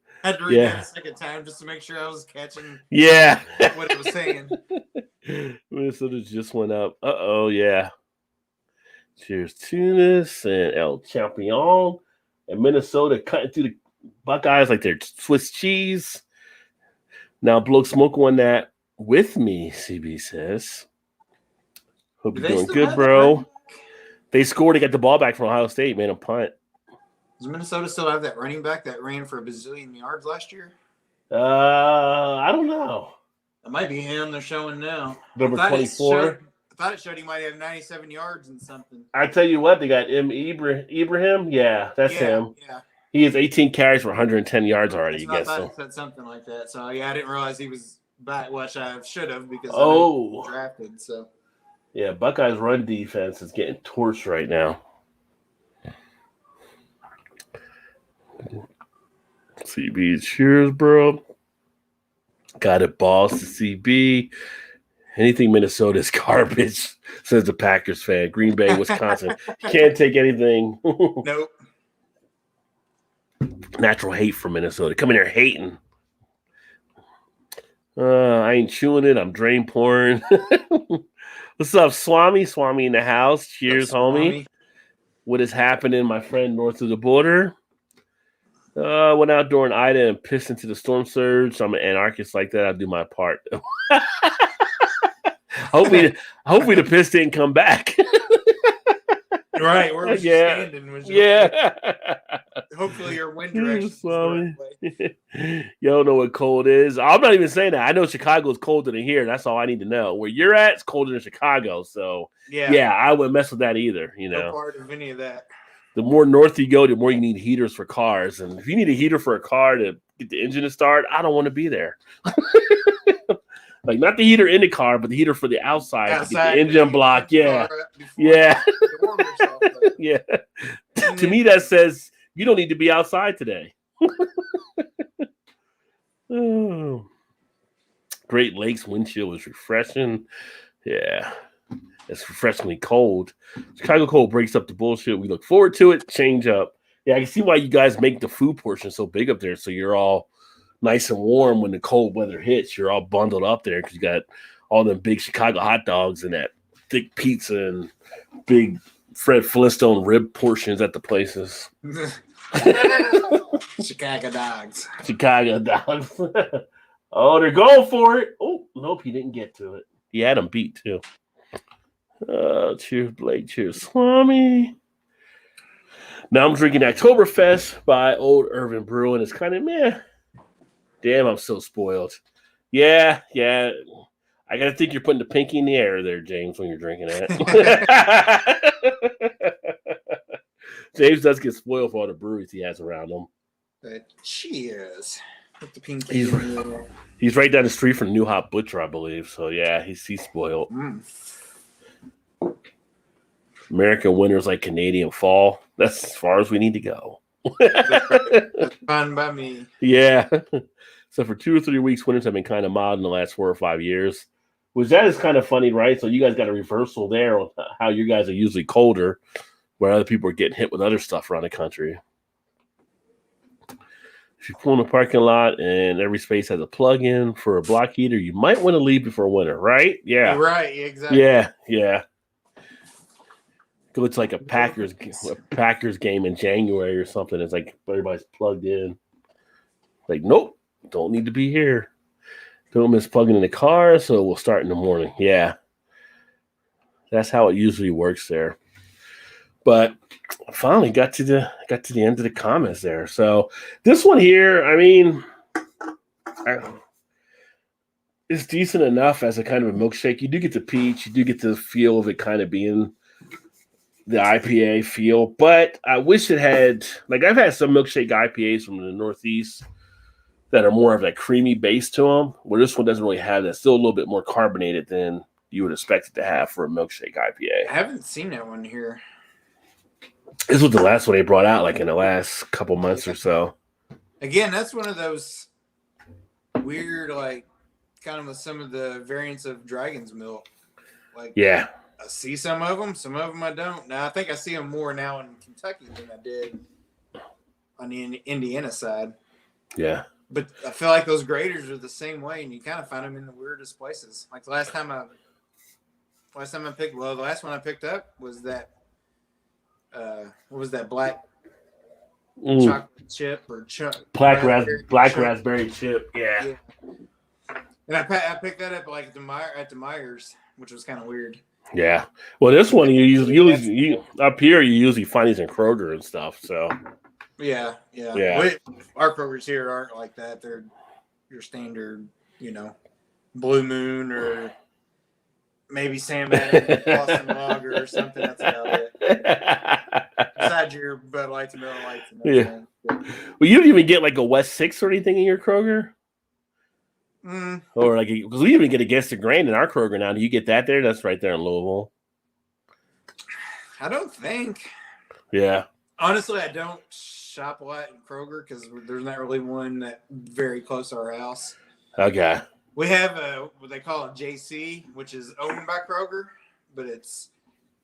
read that a second time just to make sure I was catching Yeah. what it was saying. Minnesota just went up. Yeah. Cheers to this and El Champion. And Minnesota cutting through the Buckeyes like they're Swiss cheese. Now, Bloke Smoke won that with me, CB says. Hope you're doing good, bro. They scored to get the ball back from Ohio State, made a punt. Does Minnesota still have that running back that ran for a bazillion yards last year? I don't know. It might be him they're showing now. Number 24. I thought it showed he might have 97 yards and something. I tell you what, they got Ibrahim. Yeah, that's him. Yeah. He has 18 carries for 110 yards already. I thought it said something like that. So, yeah, I didn't realize he was back, which I should have because I was drafted. So, yeah, Buckeyes' run defense is getting torched right now. CB, cheers, bro. Got it, balls to CB. Anything Minnesota is garbage, says the Packers fan. Green Bay, Wisconsin. Can't take anything. Nope. Natural hate from Minnesota. Come in here hating. I ain't chewing it. I'm drain pouring. What's up, Swami? Swami in the house. Cheers, homie. What is happening, my friend, north of the border? Went out during Ida and pissed into the storm surge. I'm an anarchist like that. I'll do my part. Hopefully the piss didn't come back. Right, where was you standing? Hopefully your wind direction. You don't know what cold is. I'm not even saying that. I know Chicago is colder than here. That's all I need to know. Where you're at, it's colder than Chicago. So yeah, I wouldn't mess with that either. No part of any of that. The more north you go, the more you need heaters for cars. And if you need a heater for a car to get the engine to start, I don't want to be there. Like, not the heater in the car, but the heater for the outside to get the engine block. Yeah. Yeah. Yeah. To me, that says you don't need to be outside today. Oh. Great Lakes windshield was refreshing. Yeah. It's refreshingly cold. Chicago cold breaks up the bullshit. We look forward to it. Change up. Yeah, I can see why you guys make the food portion so big up there. So you're all nice and warm when the cold weather hits. You're all bundled up there because you got all them big Chicago hot dogs and that thick pizza and big Fred Flintstone rib portions at the places. Chicago dogs. Chicago dogs. Oh, they're going for it. Oh, nope, he didn't get to it. He had him beat too. Cheers, Blake. Cheers, Swami. Now I'm drinking Oktoberfest by Old Irvin Brew, and it's kind of meh. Damn, I'm so spoiled. Yeah. I gotta think you're putting the pinky in the air there, James, when you're drinking it. James does get spoiled for all the breweries he has around him. Cheers. Put the pinky in the air. He's right down the street from New Hop Butcher, I believe. So yeah, he's spoiled. American winter's like Canadian fall. That's as far as we need to go. That's fine by me. Yeah. So for 2 or 3 weeks, winters have been kind of mild in the last 4 or 5 years. Which that is kind of funny, right? So you guys got a reversal there on how you guys are usually colder, where other people are getting hit with other stuff around the country. If you pull in a parking lot and every space has a plug-in for a block heater, you might want to leave before winter, right? Yeah. Right, exactly. Yeah. Go to like a Packers game in January or something. It's like everybody's plugged in. Like, nope, don't need to be here. Don't miss plugging in the car, so we'll start in the morning. Yeah. That's how it usually works there. But I finally got to the end of the comments there. So this one here, I mean, it's decent enough as a kind of a milkshake. You do get the peach, you do get the feel of it kind of being the IPA feel, but I wish it had, like, I've had some milkshake IPAs from the Northeast that are more of that creamy base to them, where this one doesn't really have that. It's still a little bit more carbonated than you would expect it to have for a milkshake IPA. I haven't seen that one here. This was the last one they brought out, like in the last couple months or so. Again, that's one of those weird, like, kind of some of the variants of Dragon's Milk. Like, yeah. I see some of them I don't. Now, I think I see them more now in Kentucky than I did on the Indiana side. Yeah. But I feel like those graders are the same way, and you kind of find them in the weirdest places. Like the last one I picked up was that what was that, black chocolate chip or black raspberry chip. Yeah. Yeah. And I picked that up like at the Myers, which was kind of weird. Yeah. Well, this one you up here you usually find these in Kroger and stuff. So. Yeah. Our Krogers here aren't like that. They're your standard, Blue Moon or maybe Sam Adams, Boston Lager or something. That's about it. Besides your Bud Lights and Miller Lights. And everything. Well, you don't even get like a West 6 or anything in your Kroger? Or like, because we even get Against the Grain in our Kroger now. Do you get that there? That's right there in Louisville. I don't think. Yeah. Honestly, I don't shop a lot in Kroger because there's not really one that very close to our house. Okay. We have what they call a JC, which is owned by Kroger, but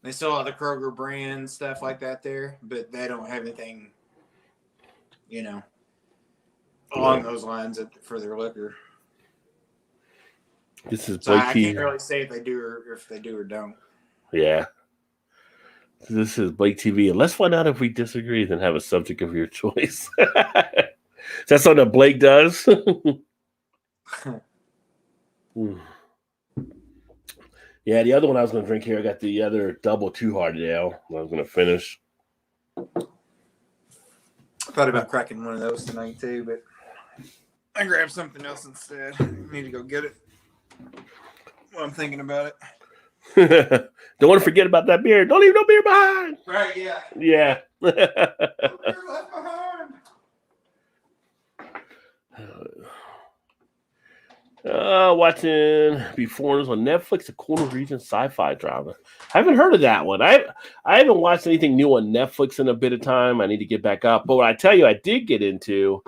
they still have the Kroger brand stuff like that there, but they don't have anything, along those lines for their liquor. This is so I can't really say if they do or don't. Yeah. This is Blake TV. And let's find out if we disagree, then have a subject of your choice. Is that something that Blake does? Yeah, the other one I was going to drink here, I got the other double 2 Hearted Ale I was going to finish. I thought about cracking one of those tonight too, but I grabbed something else instead. I need to go get it while I'm thinking about it. Don't want to forget about that beer. Don't leave no beer behind. Right, yeah. Yeah. No beer left behind. Watching Beforeigners on Netflix, a Corner Region sci-fi drama. I haven't heard of that one. I haven't watched anything new on Netflix in a bit of time. I need to get back up. But what I tell you I did get into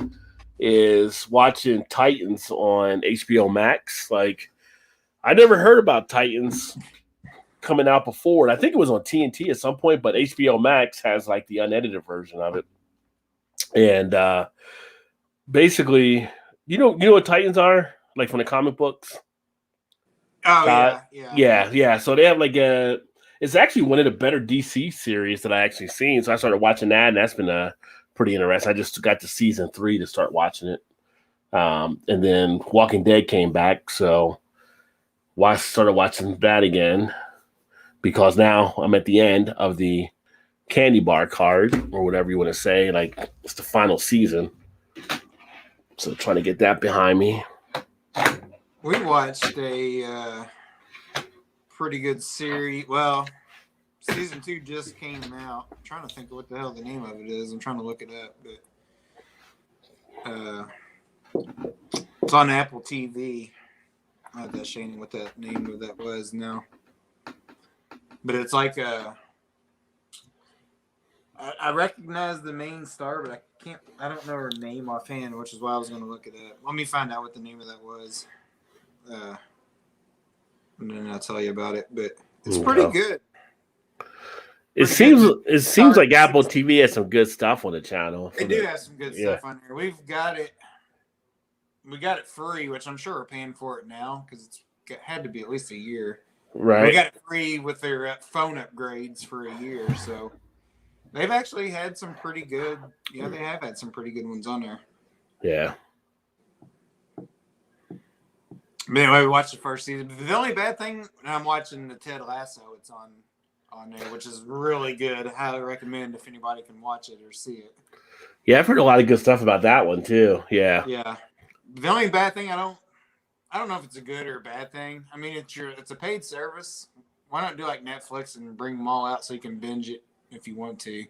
is watching Titans on HBO Max. Like, I never heard about Titans coming out before. And I think it was on TNT at some point, but HBO Max has like the unedited version of it. And basically, you know what Titans are? Like from the comic books? Oh, yeah. So they have like it's actually one of the better DC series that I actually seen. So I started watching that, and that's been pretty interesting. I just got to season 3 to start watching it. And then Walking Dead came back, so I started watching that again because now I'm at the end of the candy bar card or whatever you want to say. Like, it's the final season. So trying to get that behind me. We watched a pretty good series. Well, season 2 just came out. I'm trying to think of what the hell the name of it is. I'm trying to look it up, but it's on Apple TV. I have that shame what that name of that was now. But it's like I recognize the main star, but I don't know her name offhand, which is why I was going to look it up. Let me find out what the name of that was. And then I'll tell you about it, but it's pretty good. It seems like Apple TV has some good stuff on the channel. They do have some good stuff on there. We got it free, which I'm sure we're paying for it now because it's had to be at least a year. Right. We got it free with their phone upgrades for a year, so they've actually had some pretty good. Yeah, they have had some pretty good ones on there. Yeah. But anyway, we watched the first season. The only bad thing, I'm watching the Ted Lasso. It's on there, which is really good. I highly recommend if anybody can watch it or see it. Yeah, I've heard a lot of good stuff about that one too. Yeah. Yeah. The only bad thing, I don't know if it's a good or a bad thing. I mean, it's a paid service. Why not do like Netflix and bring them all out so you can binge it if you want to?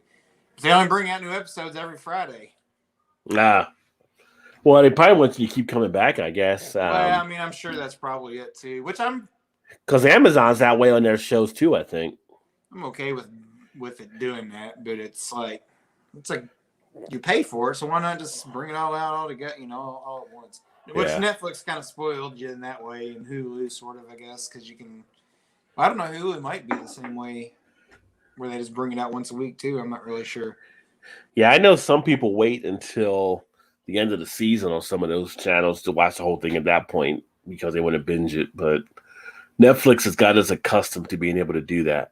They only bring out new episodes every Friday. Well, they probably want you to keep coming back, I guess. I mean, I'm sure that's probably it too. Because Amazon's that way on their shows too, I think. I'm okay with it doing that, but it's like you pay for it, so why not just bring it all out all together, all at once? Which Netflix kind of spoiled you in that way, and Hulu sort of, I guess, because you can. I don't know. Hulu might be the same way, where they just bring it out once a week too. I'm not really sure. Yeah, I know some people wait until the end of the season on some of those channels to watch the whole thing at that point because they want to binge it. But Netflix has got us accustomed to being able to do that.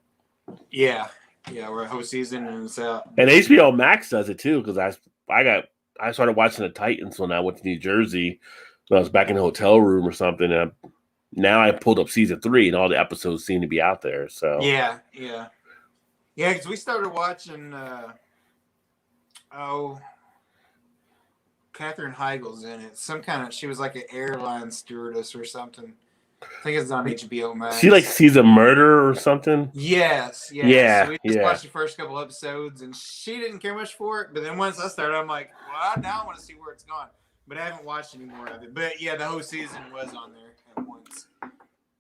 Yeah, we're a whole season and it's out. And HBO Max does it too because I started watching the Titans when I went to New Jersey when I was back in the hotel room or something. And now I pulled up season 3 and all the episodes seem to be out there. So yeah, because we started watching. Katherine Heigl's in it. She was like an airline stewardess or something. I think it's on HBO Max. She like sees a murder or something. Yes. Yeah. So we just watched the first couple episodes, and she didn't care much for it. But then once I started, I'm like, well, now I want to see where it's gone. But I haven't watched any more of it. But yeah, the whole season was on there at once.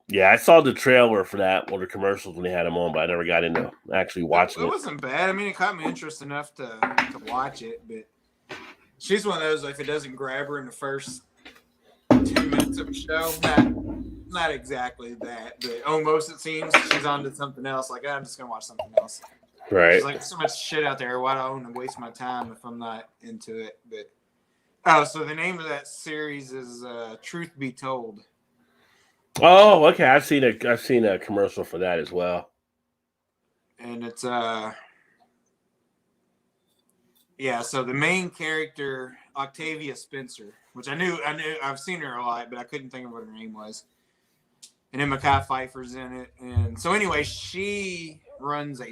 Yeah, I saw the trailer for that or the commercials when they had them on, but I never got into actually watching it. It wasn't bad. I mean, it caught me interest enough to watch it, but she's one of those, like, if it doesn't grab her in the first 2 minutes of a show, not exactly that, but almost it seems. She's on to something else. Like, I'm just going to watch something else. Right. There's like so much shit out there. Why do I want to waste my time if I'm not into it? But so the name of that series is Truth Be Told. Oh, okay. I've seen a commercial for that as well. And it's so the main character, Octavia Spencer, which I knew I've seen her a lot, but I couldn't think of what her name was. And then Mekhi Phifer's in it. And so anyway, she runs a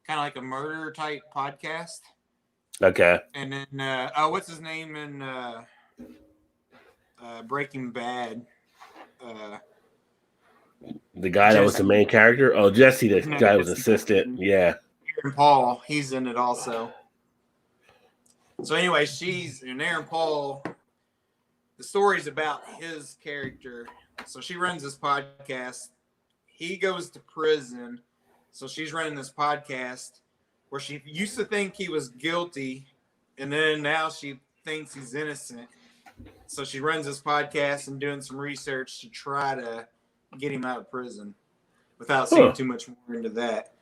kind of like a murder type podcast. Okay. And then what's his name in Breaking Bad? The guy that was the main character? Oh, Jesse, the guy was assistant. Yeah. Aaron Paul, he's in it also. So anyway, Aaron Paul, the story's about his character. So she runs this podcast. He goes to prison. So she's running this podcast where she used to think he was guilty, and then now she thinks he's innocent. So she runs this podcast and doing some research to try to get him out of prison without seeing too much more into that.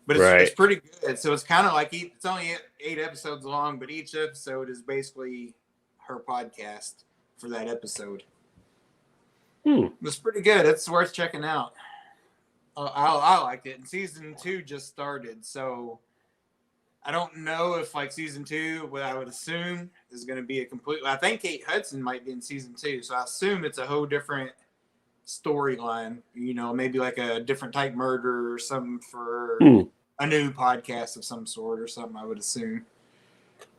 But it's pretty good. So it's kind of like it's only 8 episodes long, but each episode is basically her podcast for that episode. It's pretty good. It's worth checking out. I liked it. And season 2 just started, so I don't know if like season 2, what I would assume is going to be a complete. I think Kate Hudson might be in season 2, so I assume it's a whole different storyline. You know, maybe like a different type murder or something for a new podcast of some sort or something. I would assume.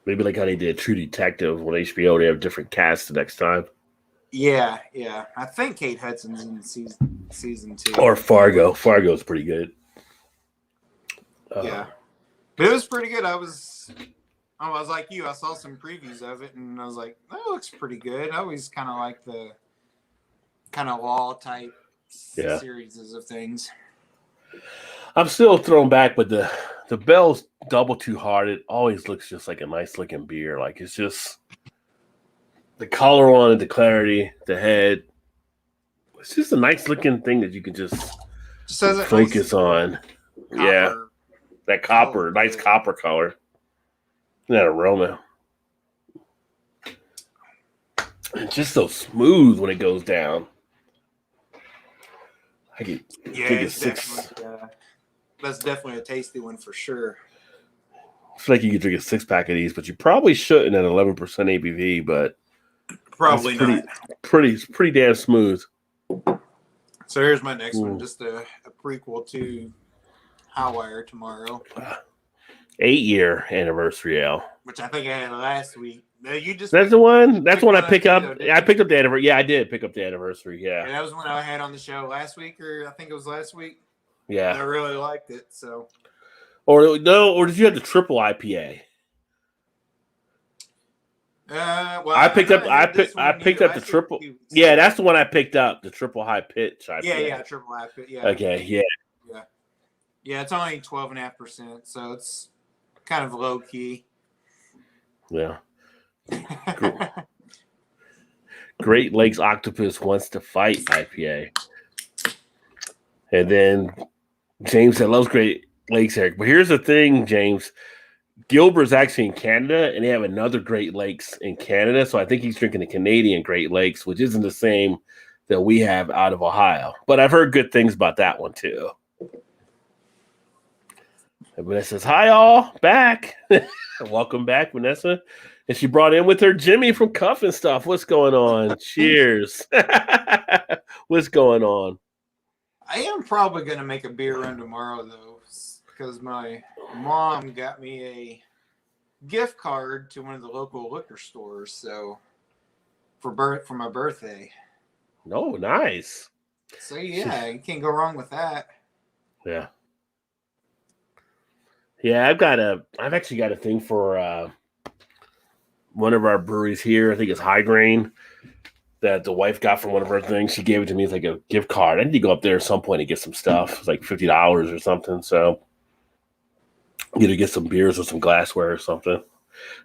Maybe like how they did True Detective on HBO. They have different casts the next time. Yeah. I think Kate Hudson's in season 2. Or Fargo. Fargo's pretty good. Yeah. But it was pretty good. I was like you. I saw some previews of it, and I was like, that looks pretty good. I always kind of like the kind of law type series of things. I'm still thrown back, but the Bell's Double Too Hard. It always looks just like a nice looking beer. Like it's just the color on it, the clarity, the head. It's just a nice looking thing that you can just focus on. Yeah. That copper, nice copper color. That aroma. It's just so smooth when it goes down. I could take a 6. That's definitely a tasty one for sure. I feel like you could drink a 6-pack of these, but you probably shouldn't at 11% ABV, but probably not. Pretty damn smooth. So here's my next one, just a prequel to Highwire tomorrow. 8-year anniversary ale. Which I think I had last week. That's the one. That's one I picked up. I picked up the anniversary. Yeah, I did pick up the anniversary. Yeah. That was one I had on the show last week, or I think it was last week. Yeah. I really liked it. So. Or did you have the triple IPA? Well, I picked up the triple. Yeah, that's the one I picked up. The triple high pitch IPA. Yeah, triple high pitch. Yeah. Okay. Yeah. Yeah, it's only 12.5%, so it's kind of low key. Yeah. Great Lakes Octopus Wants to Fight IPA. And then James that loves Great Lakes, Eric. But here's the thing, James. Gilbert's actually in Canada, and they have another Great Lakes in Canada. So I think he's drinking the Canadian Great Lakes, which isn't the same that we have out of Ohio. But I've heard good things about that one too. And Vanessa says, "Hi, all, back. Welcome back, Vanessa." And she brought in with her Jimmy from Cuff and Stuff. What's going on? Cheers. What's going on? I am probably going to make a beer run tomorrow, though, because my mom got me a gift card to one of the local liquor stores. So for my birthday. Oh, nice. So yeah, you can't go wrong with that. Yeah. Yeah, I've actually got a thing for one of our breweries here. I think it's High Grain that the wife got from one of her things. She gave it to me as like a gift card. I need to go up there at some point and get some stuff. It's like $50 or something. So either get some beers or some glassware or something.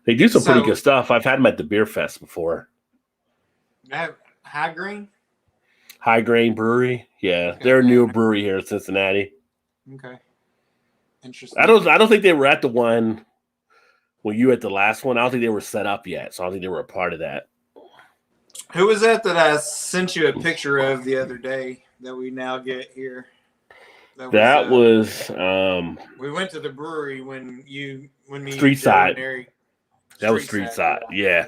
They do some pretty good stuff. I've had them at the Beer Fest before. High Grain? High Grain Brewery. Yeah, okay. They're a new brewery here in Cincinnati. Okay. Interesting. I don't think they were at the one when you were at the last one. I don't think they were set up yet, so I don't think they were a part of that. Who was that I sent you a picture of the other day that we now get here? That was we went to the brewery when me Street Side. That was Street Side. Yeah.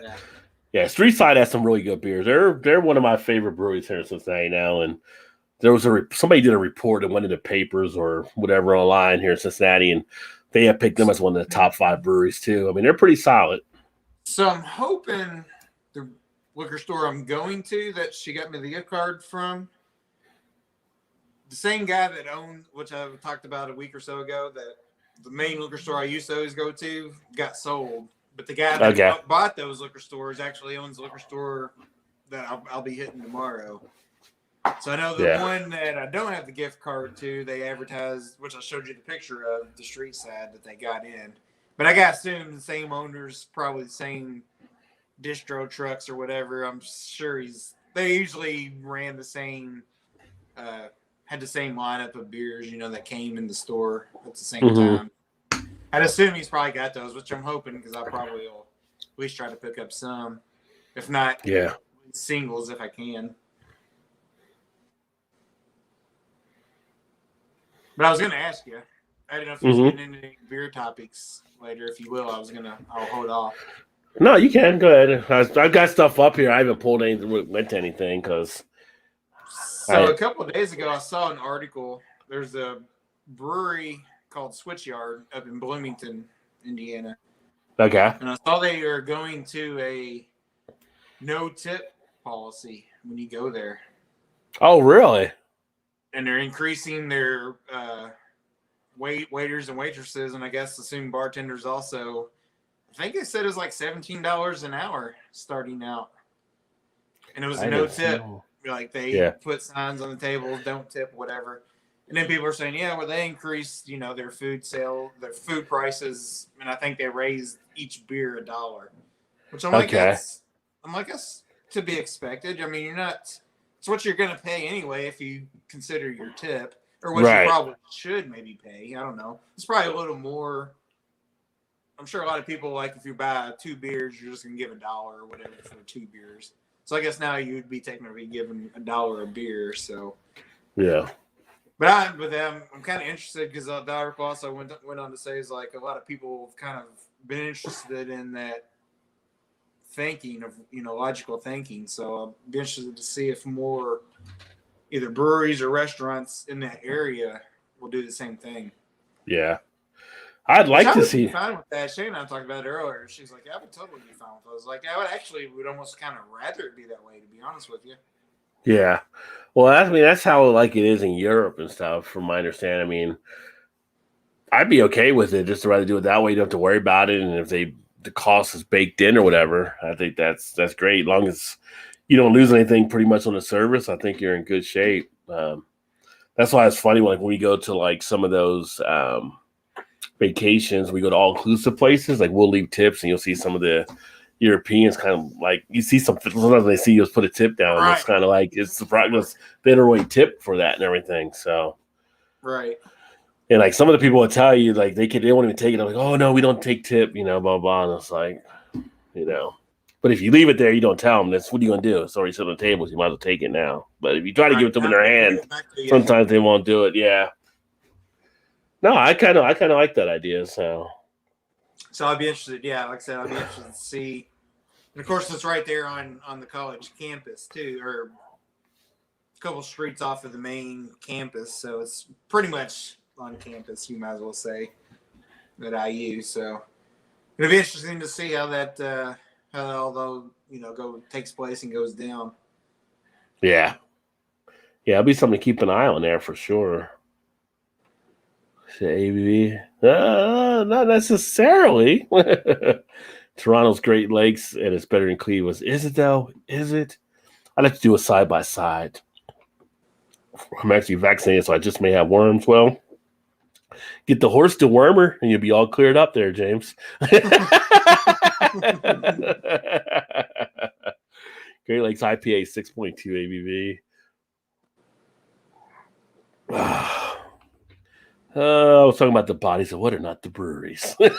Street Side has some really good beers. They're one of my favorite breweries here in Cincinnati now. And there was somebody did a report in one of the papers or whatever online here in Cincinnati, and they have picked them as one of the top 5 breweries too. I mean, they're pretty solid. So I'm hoping the liquor store I'm going to that she got me the gift card from, the same guy that owned, which I talked about a week or so ago, that the main liquor store I used to always go to got sold. But the guy that bought those liquor stores actually owns the liquor store that I'll be hitting tomorrow. So I know the one that I don't have the gift card to, they advertised, which I showed you the picture of, the Street Side that they got in. But I got to assume the same owners, probably the same distro trucks or whatever. I'm sure they usually ran the same, had the same lineup of beers, that came in the store at the same time. I'd assume he's probably got those, which I'm hoping, because I probably will at least try to pick up some. If not, singles if I can. But I was going to ask you. I didn't know if you was getting into any beer topics later. If you will, I'll hold off. No, you can. Go ahead. I've got stuff up here. I haven't pulled anything, went to anything because. So a couple of days ago, I saw an article. There's a brewery called Switchyard up in Bloomington, Indiana. Okay. And I saw they are going to a no-tip policy when you go there. Oh, really? And they're increasing their waiters and waitresses, and I guess assume bartenders also. I think they said it was like $17 an hour starting out. And it was a no-tip. Like they put signs on the tables, don't tip, whatever. And then people are saying, they increased, their food prices, and I think they raised each beer $1. Which I'm like, that's to be expected. I mean, it's what you're going to pay anyway if you consider your tip, or what you probably should maybe pay. I don't know. It's probably a little more. I'm sure a lot of people, like, if you buy 2 beers, you're just going to give $1 or whatever for 2 beers. So I guess now you'd be technically giving $1 a beer. So yeah. But I'm kind of interested because the article also went on to say is like a lot of people have kind of been interested in that thinking of logical thinking. So I'll be interested to see if more either breweries or restaurants in that area will do the same thing. Yeah, I'd like to see. Fine with that. Shane and I talked about it earlier. She's like, I would totally be fine with it. I was like, I would almost kind of rather it be that way, to be honest with you. Yeah. Well, that's how like it is in Europe and stuff, from my understanding. I mean, I'd be okay with it just to rather do it that way. You don't have to worry about it. And if the cost is baked in or whatever, I think that's great. As long as you don't lose anything pretty much on the service, I think you're in good shape. That's why it's funny when we go to like some of those vacations, we go to all inclusive places, like we'll leave tips and you'll see some of the Europeans kind of like, you see sometimes they see you put a tip down. Right. It's kind of like, it's surprising. They don't really tip for that and everything. So, right. And like some of the people will tell you, like they won't even take it. They're like, oh no, we don't take tip, blah blah. And it's like, but if you leave it there, you don't tell them. That's what are you gonna do? It's already sitting on the table. So you might as well take it now. But if you try to give it to them in their hand, sometimes they won't do it. Yeah. No, I kind of like that idea. So I'd be interested. Yeah, like I said, I'd be interested to see. And of course, it's right there on the college campus too, or a couple streets off of the main campus. So it's pretty much on campus, you might as well say, at IU. So it'll be interesting to see how that all takes place and goes down. yeah, it'll be something to keep an eye on there for sure. ABV, not necessarily. Toronto's Great Lakes and it's better than Cleveland's. Is it though? Is it? I'd like to do a side by side. I'm actually vaccinated, so I just may have worms. Well, get the horse dewormer, and you'll be all cleared up there, James. Great Lakes IPA 6.2 ABV. I was talking about the bodies of water, not the breweries. What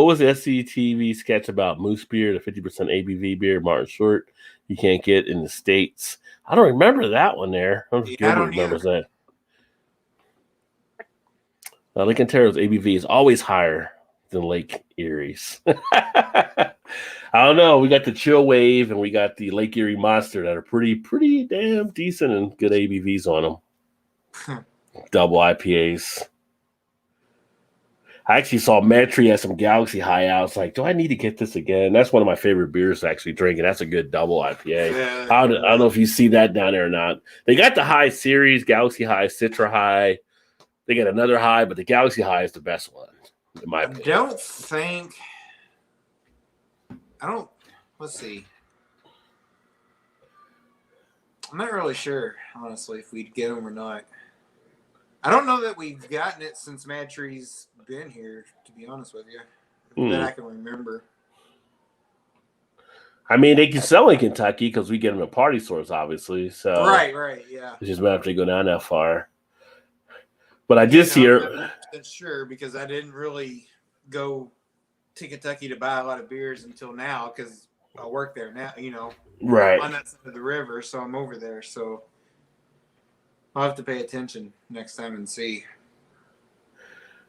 was the SCTV sketch about Moose beer, the 50% ABV beer, Martin Short, you can't get in the States? I don't remember that one there. I don't remember that. Lake Ontario's ABV is always higher than Lake Erie's. I don't know. We got the Chill Wave and we got the Lake Erie Monster that are pretty damn decent and good ABVs on them. Double IPAs. I actually saw Metry at some Galaxy High out. I was like, do I need to get this again? That's one of my favorite beers to actually drink, and that's a good double IPA. Yeah. I don't know if you see that down there or not. They got the High series, Galaxy High, Citra High. They got another High, but the Galaxy High is the best one, in my opinion. Let's see. I'm not really sure, honestly, if we'd get them or not. I don't know that we've gotten it since Matry's been here, to be honest with you. That I can remember. I mean, they can sell in Kentucky because we get them at party stores, obviously. So right, yeah. It's just matter if they go down that far. But I did see her. That's sure, because I didn't really go to Kentucky to buy a lot of beers until now, because I work there now, right on that side of the river, so I'm over there. So I'll have to pay attention next time and see.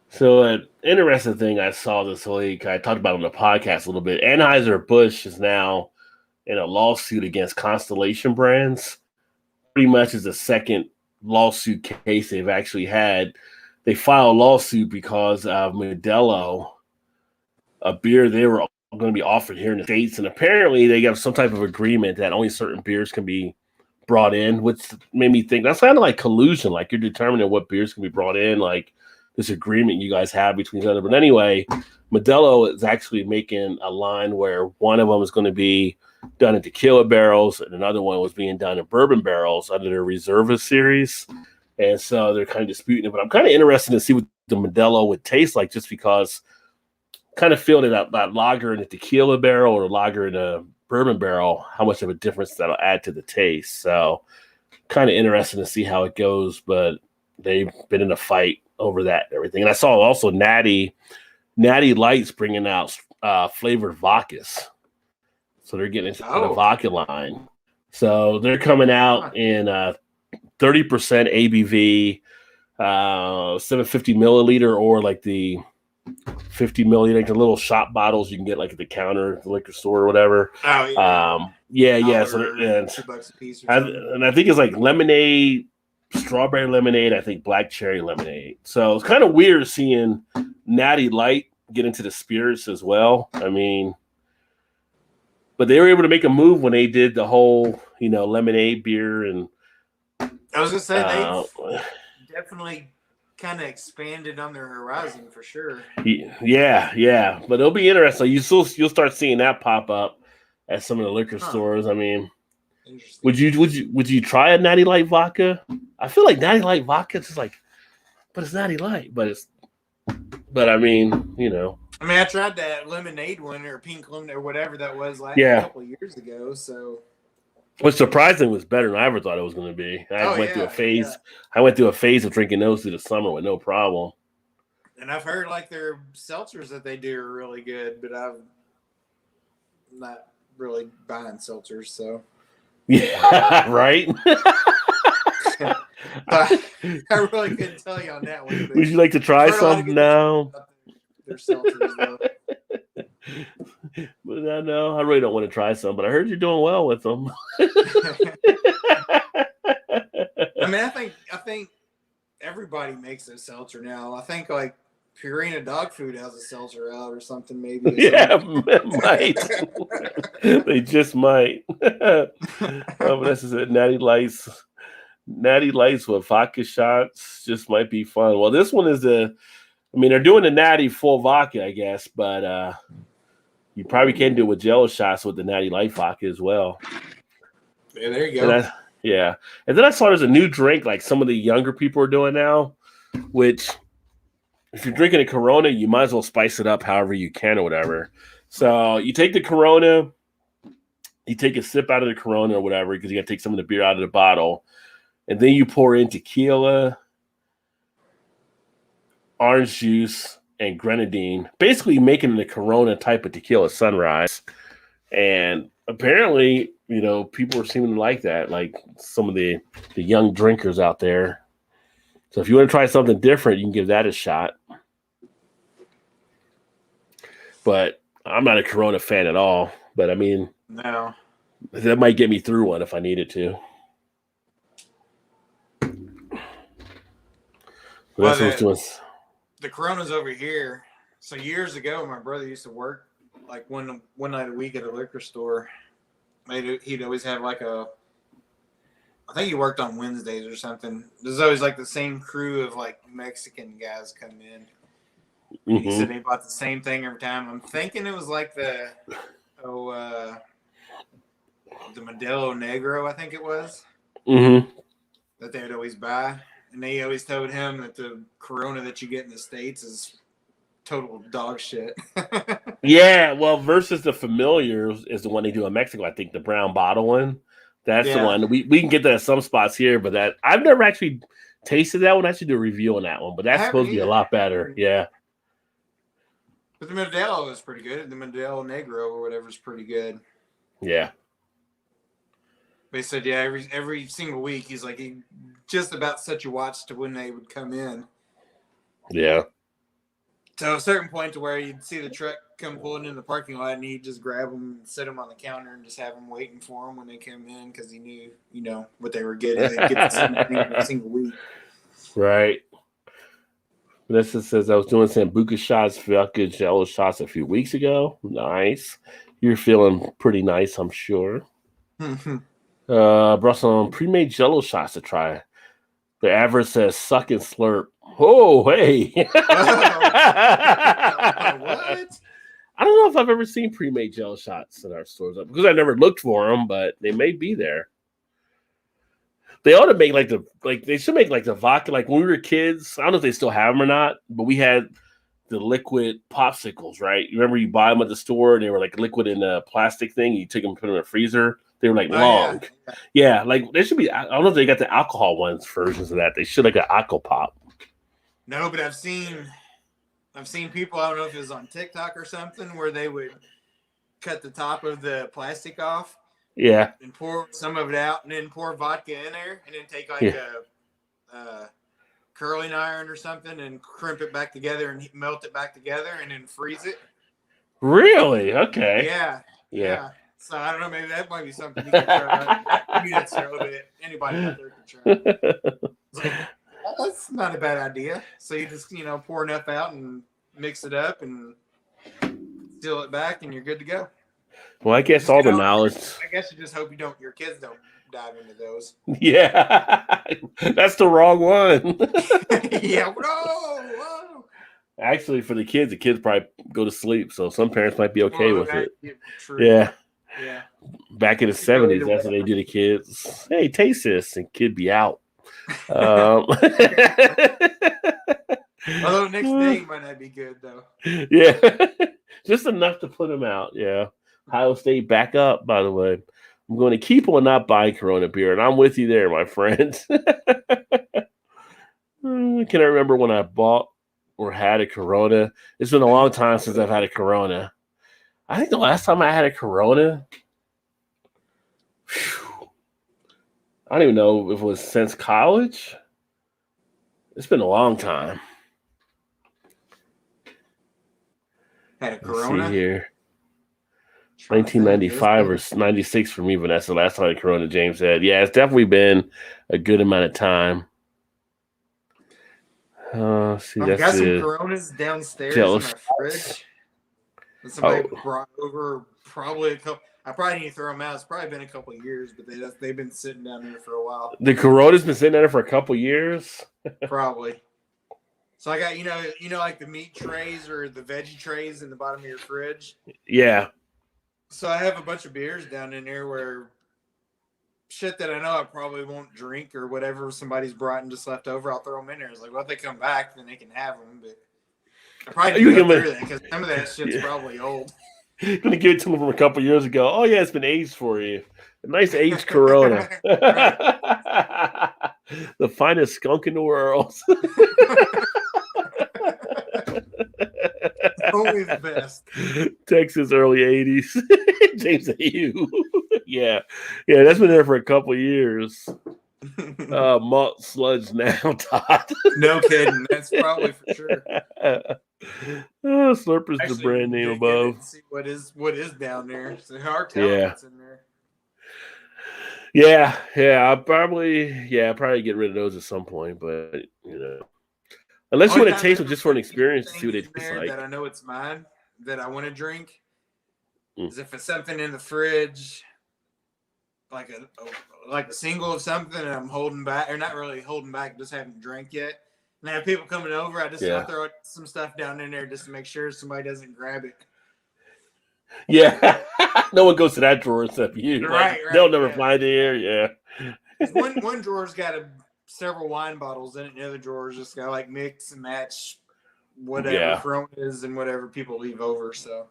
So an interesting thing I saw this week, I talked about on the podcast a little bit. Anheuser-Busch is now in a lawsuit against Constellation Brands. Pretty much is the second lawsuit case they've actually had. They filed a lawsuit because of Modelo, a beer they were going to be offered here in the States. And apparently they have some type of agreement that only certain beers can be brought in, which made me think that's kind of like collusion. Like you're determining what beers can be brought in, like this agreement you guys have between each other. But anyway, Modelo is actually making a line where one of them is going to be done in tequila barrels and another one was being done in bourbon barrels under their Reserva series. And so they're kind of disputing it. But I'm kind of interested to see what the Modelo would taste like, just because I kind of feel that lager in a tequila barrel or lager in a bourbon barrel, how much of a difference that'll add to the taste. So kind of interesting to see how it goes, but they've been in a fight over that and everything. And I saw also Natty Light's bringing out flavored vodkas. So they're getting into the vodka line. So they're coming out in 30% ABV, 750 milliliter, or like the 50 milliliter, the little shot bottles you can get like at the counter at the liquor store or whatever. Oh yeah. Yeah. So $2 a piece and I think it's like lemonade, strawberry lemonade, I think black cherry lemonade. So it's kind of weird seeing Natty Light get into the spirits as well. I mean, but they were able to make a move when they did the whole, lemonade beer. And I was gonna say they definitely kind of expanded on their horizon for sure. Yeah. But it'll be interesting. You'll start seeing that pop up at some of the liquor stores. I mean, would you try a Natty Light vodka? I feel like Natty Light vodka is like, but it's Natty Light, but I mean, I tried that lemonade one or pink lemonade or whatever that was a couple of years ago. So Which surprisingly was better than I ever thought it was going to be. I went through a phase. Yeah. I went through a phase of drinking those through the summer with no problem. And I've heard like their seltzers that they do are really good, but I'm not really buying seltzers, so. Yeah, right. I really couldn't tell you on that one. Would you like to try some now? Their seltzers, though. But I know I really don't want to try some, but I heard you're doing well with them. I mean, I think everybody makes a seltzer now. I think like Purina Dog Food has a seltzer out or something, maybe. Yeah, might. They just might. But this is it. Natty Lights with vodka shots just might be fun. Well, this one is they're doing the Natty full vodka, I guess, but you probably can do it with Jello shots with the Natty Light vodka as well. Yeah, there you go. And then I saw there's a new drink like some of the younger people are doing now, which if you're drinking a Corona, you might as well spice it up however you can or whatever. So you take the Corona, you take a sip out of the Corona or whatever because you got to take some of the beer out of the bottle, and then you pour in tequila, orange juice, and grenadine, basically making the Corona type of tequila sunrise. And apparently, people are seeming to like that, like some of the young drinkers out there. So if you want to try something different, you can give that a shot. But I'm not a Corona fan at all. But I mean, no, that might get me through one if I needed to. Well, the Corona's over here. So years ago, my brother used to work like one night a week at a liquor store. He'd always have like I think he worked on Wednesdays or something. There's always like the same crew of like Mexican guys come in. Mm-hmm. He said they bought the same thing every time. I'm thinking it was like the Modelo Negro, I think it was. Mm-hmm. That they would always buy. And they always told him that the Corona that you get in the States is total dog shit. Yeah, well, versus the Familiar is the one they do in Mexico. I think the brown bottle one. That's the one. We can get that at some spots here, but that I've never actually tasted that one. I should do a review on that one, but that's supposed to be a lot better. Yeah. But the Modelo is pretty good. The Modelo Negro or whatever is pretty good. Yeah. They said, yeah, every single week he's like he just about set your watch to when they would come in. Yeah. To a certain point to where you'd see the truck come pulling in the parking lot and he'd just grab them and set them on the counter and just have them waiting for them when they come in because he knew, what they were getting. They'd get the same thing every single week. Right. Vanessa says, I was doing Sambuca shots, vodka Jello shots a few weeks ago. Nice. You're feeling pretty nice, I'm sure. Brought some pre-made Jello shots to try. The average says suck and slurp. Oh, hey. What? I don't know if I've ever seen pre-made Jello shots in our stores because I never looked for them, but they may be there. They ought to make they should make like the vodka. Like when we were kids, I don't know if they still have them or not, but we had the liquid popsicles, right? You remember you buy them at the store and they were like liquid in a plastic thing. You take them and put them in a freezer. They were like long. Yeah, like they should be. I don't know if they got the alcohol versions of that. They should like an Aqua Pop. No, but I've seen people, I don't know if it was on TikTok or something, where they would cut the top of the plastic off. Yeah. And pour some of it out and then pour vodka in there and then take like a curling iron or something and crimp it back together and melt it back together and then freeze it. Really? Okay. Yeah. So I don't know, maybe that might be something you can try. Maybe that's anybody out there can try. That's not a bad idea. So you just, pour enough out and mix it up and seal it back and you're good to go. Well, I guess all the knowledge. I guess you just hope your kids don't dive into those. Yeah. That's the wrong one. Yeah. Whoa. Actually, for the kids probably go to sleep. So some parents might be okay with it. True. Yeah. Yeah. Back in the 70s, that's what they do to kids. Hey, taste this, and kid be out. Although next day might not be good though. Yeah, just enough to put him out. Yeah, Ohio State back up. By the way, I'm going to keep on not buying Corona beer, and I'm with you there, my friend. Can I remember when I bought or had a Corona? It's been a long time since I've had a Corona. I think the last time I had a Corona, I don't even know if it was since college. It's been a long time. Had a Let's Corona. see here. Trying to think. 1995 or 96 for me, Vanessa. The last time I Corona, James said. Yeah, it's definitely been a good amount of time. See, I've that's got some the Coronas downstairs jealous in my fridge shots. that somebody brought over. Probably a couple. I probably need to throw them out. It's probably been a couple of years, but they've been sitting down there for a while. The Corona's been sitting there for a couple years. Probably. So I got like the meat trays or the veggie trays in the bottom of your fridge. Yeah. So I have a bunch of beers down in there where shit that I know I probably won't drink or whatever somebody's brought and just left over, I'll throw them in there. It's like, well, if they come back, then they can have them. But I probably do go through that because some of that shit's probably old. You're gonna give it to them from a couple years ago. Oh yeah, it's been aged for you. A nice aged Corona. The finest skunk in the world. Only the best. Texas early 80s. James you. Yeah. That's been there for a couple years. Malt sludge now, Todd. No kidding. That's probably for sure. Slurper's the brand name above. See what is down there. So hard telling what's in there. I'll probably get rid of those at some point, but unless you want to taste them just for an experience to see what it tastes like. That I know it's mine that I want to drink is if it's something in the fridge, like a single of something, and I'm holding back, or not really holding back, just haven't drank yet. And I have people coming over. I throw some stuff down in there just to make sure somebody doesn't grab it. Yeah, no one goes to that drawer except you. Right. They'll never find it here. Yeah. One drawer's got several wine bottles in it. And the other drawer's just got like mix and match whatever Coronas and whatever people leave over. So,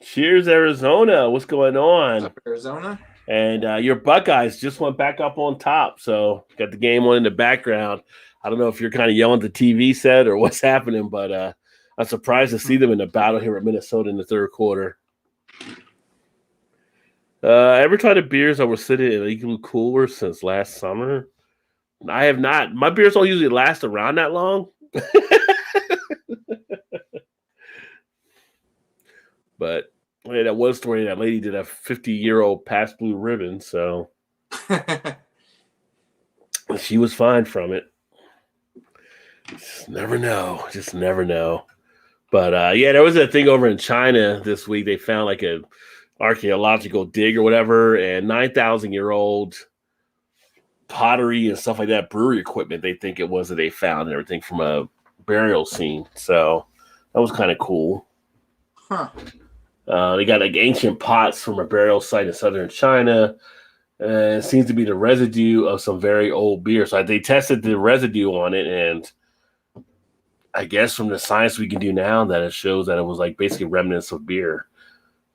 cheers, Arizona. What's going on? What's up, Arizona? And your Buckeyes just went back up on top. So got the game on in the background. I don't know if you're kind of yelling at the TV set or what's happening, but I'm surprised to see them in a battle here at Minnesota in the third quarter. Ever tried the beers that were sitting in Igloo cooler since last summer? I have not. My beers don't usually last around that long. But that one story, that lady did a 50-year-old past blue ribbon, so she was fine from it. Just never know. But there was a thing over in China this week. They found like a archaeological dig or whatever, and 9,000-year-old pottery and stuff like that, brewery equipment. They think it was that they found and everything from a burial scene. So that was kind of cool. Huh. They got like ancient pots from a burial site in southern China. It seems to be the residue of some very old beer. So they tested the residue on it, and I guess from the science we can do now, that it shows that it was like basically remnants of beer.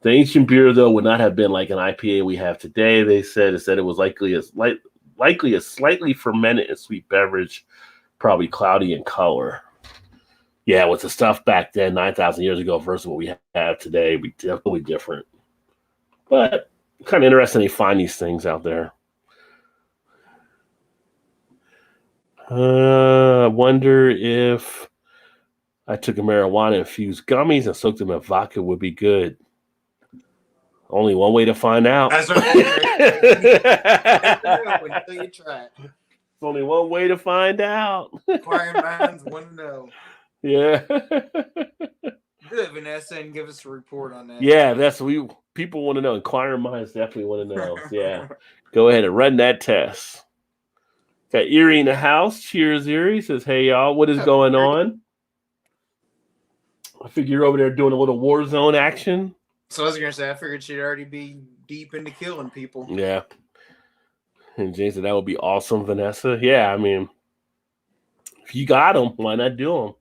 The ancient beer, though, would not have been like an IPA we have today. They said it was likely a slightly fermented and sweet beverage, probably cloudy in color. Yeah, with the stuff back then, 9,000 years ago versus what we have today, we definitely different. But kind of interesting they find these things out there. I wonder if I took a marijuana-infused gummies and soaked them in vodka would be good. Only one way to find out. That's what until you try it. It's only one way to find out. Inquiring minds want to know. Yeah. Do it, Vanessa, and give us a report on that. Yeah, people want to know. Inquiring minds definitely want to know. Yeah. Go ahead and run that test. Got Erie in the house. Cheers, Erie. Says, hey, y'all, what is going on? I figure you're over there doing a little war zone action. So I was going to say, I figured she'd already be deep into killing people. Yeah. And Jane said, that would be awesome, Vanessa. Yeah, I mean, if you got them, why not do them?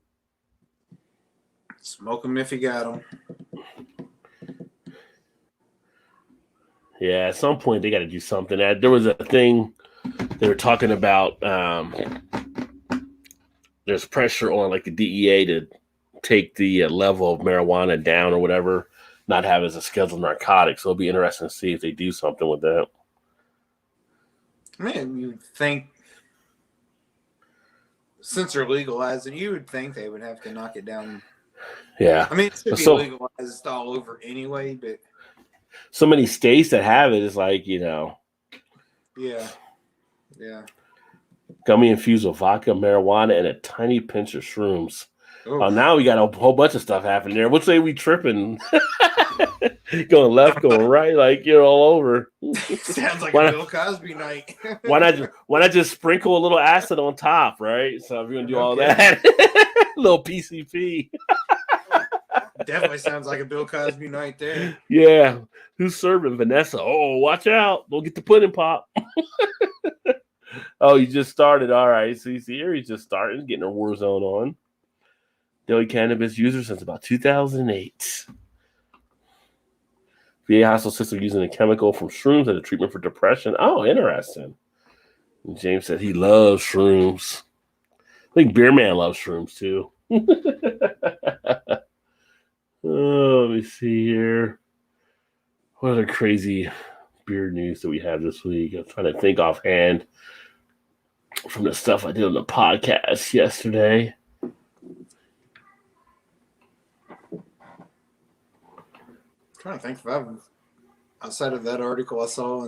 Smoke them if you got them. Yeah, at some point they got to do something. There was a thing they were talking about. There's pressure on like the DEA to take the level of marijuana down or whatever, not have it as a scheduled narcotic. So it'll be interesting to see if they do something with that. Man, you'd think since they're legalizing, you would think they would have to knock it down. Yeah. I mean, it should be legalized all over anyway, but so many states that have it is like, Yeah. Gummy infused with vodka, marijuana, and a tiny pinch of shrooms. Oh, now we got a whole bunch of stuff happening there. Let's say we tripping, going left, going right, like you're all over. Sounds like a Bill Cosby night. why not just sprinkle a little acid on top, right? So if you're gonna do all that, little PCP. Definitely sounds like a Bill Cosby night there. Yeah, who's serving Vanessa? Oh, watch out! Don't get the pudding pop. Oh, you just started. All right, so you see here, he's just starting, getting her war zone on. Daily cannabis user since about 2008. VA hospital system using a chemical from shrooms as a treatment for depression. Oh, interesting. And James said he loves shrooms. I think Beer Man loves shrooms too. Oh, let me see here. What other crazy beer news that we have this week? I'm trying to think offhand from the stuff I did on the podcast yesterday. Trying to think if I've outside of that article I saw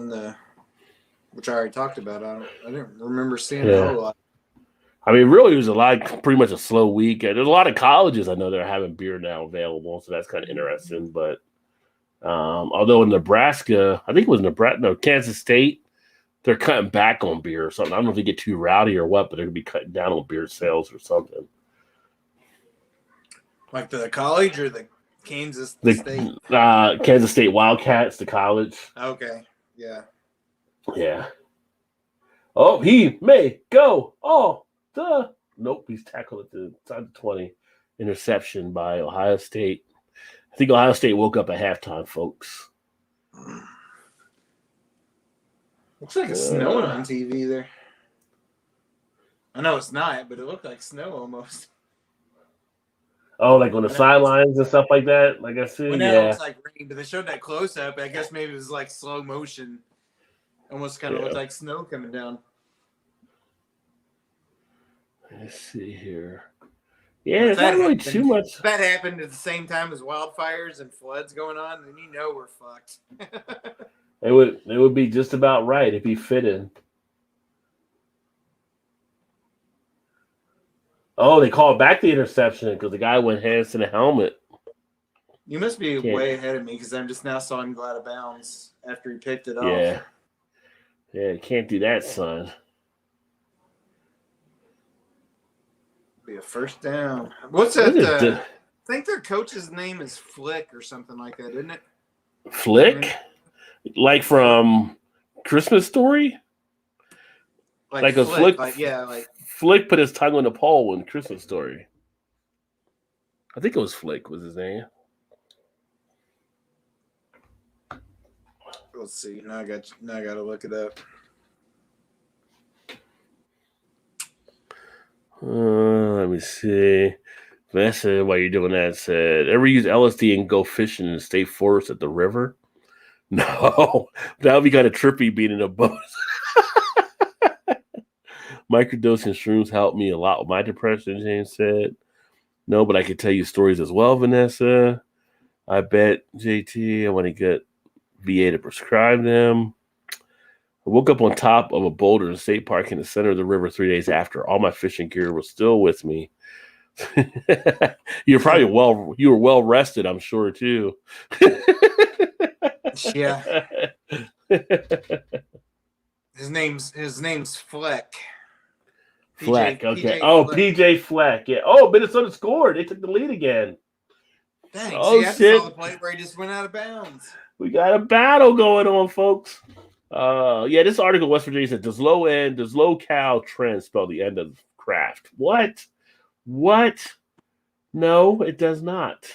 which I already talked about. I didn't remember seeing a whole lot. I mean, really, it was pretty much a slow week. There's a lot of colleges I know that are having beer now available, so that's kind of interesting. But although in Nebraska, I think it was Kansas State, they're cutting back on beer or something. I don't know if they get too rowdy or what, but they're gonna be cutting down on beer sales or something. Like the college or the Kansas State? Kansas State Wildcats, the college. Okay, yeah. Yeah. Oh, he may go. Oh, nope, he's tackled at the side of the 20. Interception by Ohio State. I think Ohio State woke up at halftime, folks. Looks like it's snowing on TV there. I know it's not, but it looked like snow almost. Oh, like on the sidelines and stuff like that? Like I said, it looks like rain, but they showed that close-up. I guess maybe it was like slow motion. Almost kind of looked like snow coming down. Let's see here. Yeah, there's not really too much. If that happened at the same time as wildfires and floods going on, then we're fucked. It would be just about right. It'd be fitting. Oh, they called back the interception because the guy went hands to the helmet. You must be way ahead of me because I'm just now saw him go out of bounds after he picked it off. Yeah, you can't do that, son. Be a first down. What's that? I think their coach's name is Flick or something like that, isn't it? Flick? Like from Christmas Story? Like a Flick? Flick put his tongue on the pole in Christmas Story. I think it was Flick was his name. Let's see. Now I got to look it up. Let me see. Vanessa, while you're doing that, said, ever use LSD and go fishing in the state forest at the river? No, that would be kind of trippy being in a boat. Microdosing shrooms helped me a lot with my depression, James said. No, but I could tell you stories as well, Vanessa. I bet, JT, I want to get VA to prescribe them. I woke up on top of a boulder in a state park in the center of the river 3 days after. All my fishing gear was still with me. You were well rested, I'm sure, too. Yeah. His name's Fleck. Fleck, okay. PJ Fleck. Yeah. Oh, Minnesota scored. They took the lead again. Dang, I saw the play where he just went out of bounds. We got a battle going on, folks. This article, West Virginia said, does low-cal trend spell the end of craft? What? No, it does not.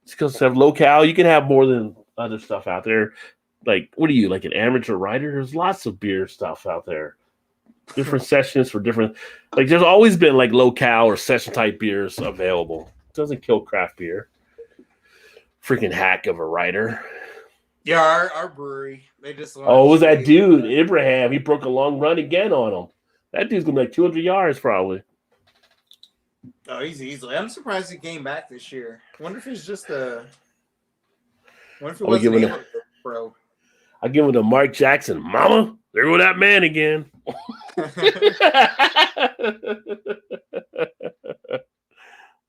It's because of low-cal. You can have more than other stuff out there. like, what are you, like an amateur writer? There's lots of beer stuff out there. Different sessions for different, like, there's always been like low-cal or session type beers available. It doesn't kill craft beer. Freaking hack of a writer. Yeah, our brewery, they just Oh, it was that launched dude, Abraham. He broke a long run again on him. That dude's gonna be like 200 yards probably. Oh, he's easily. I'm surprised he came back this year. I wonder if he's just a. Wonder if he wasn't able to go pro. I give him to Mark Jackson. Mama, there go that man again.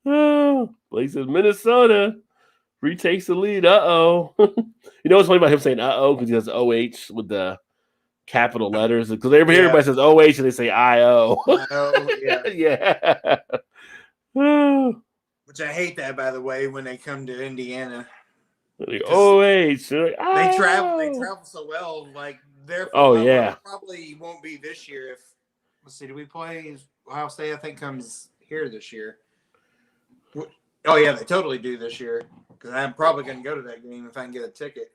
Oh, Blake says Minnesota retakes the lead. Uh-oh. You know what's funny about him saying uh-oh? Because he has OH with the capital letters. Because everybody says OH and they say I-O. Yeah. Yeah. Which I hate that, by the way, when they come to Indiana. Like, OH. Like, they travel so well. Like, their probably won't be this year. If let's see, do we play Ohio State? I think comes here this year. Oh yeah, they totally do this year. Because I'm probably going to go to that game if I can get a ticket.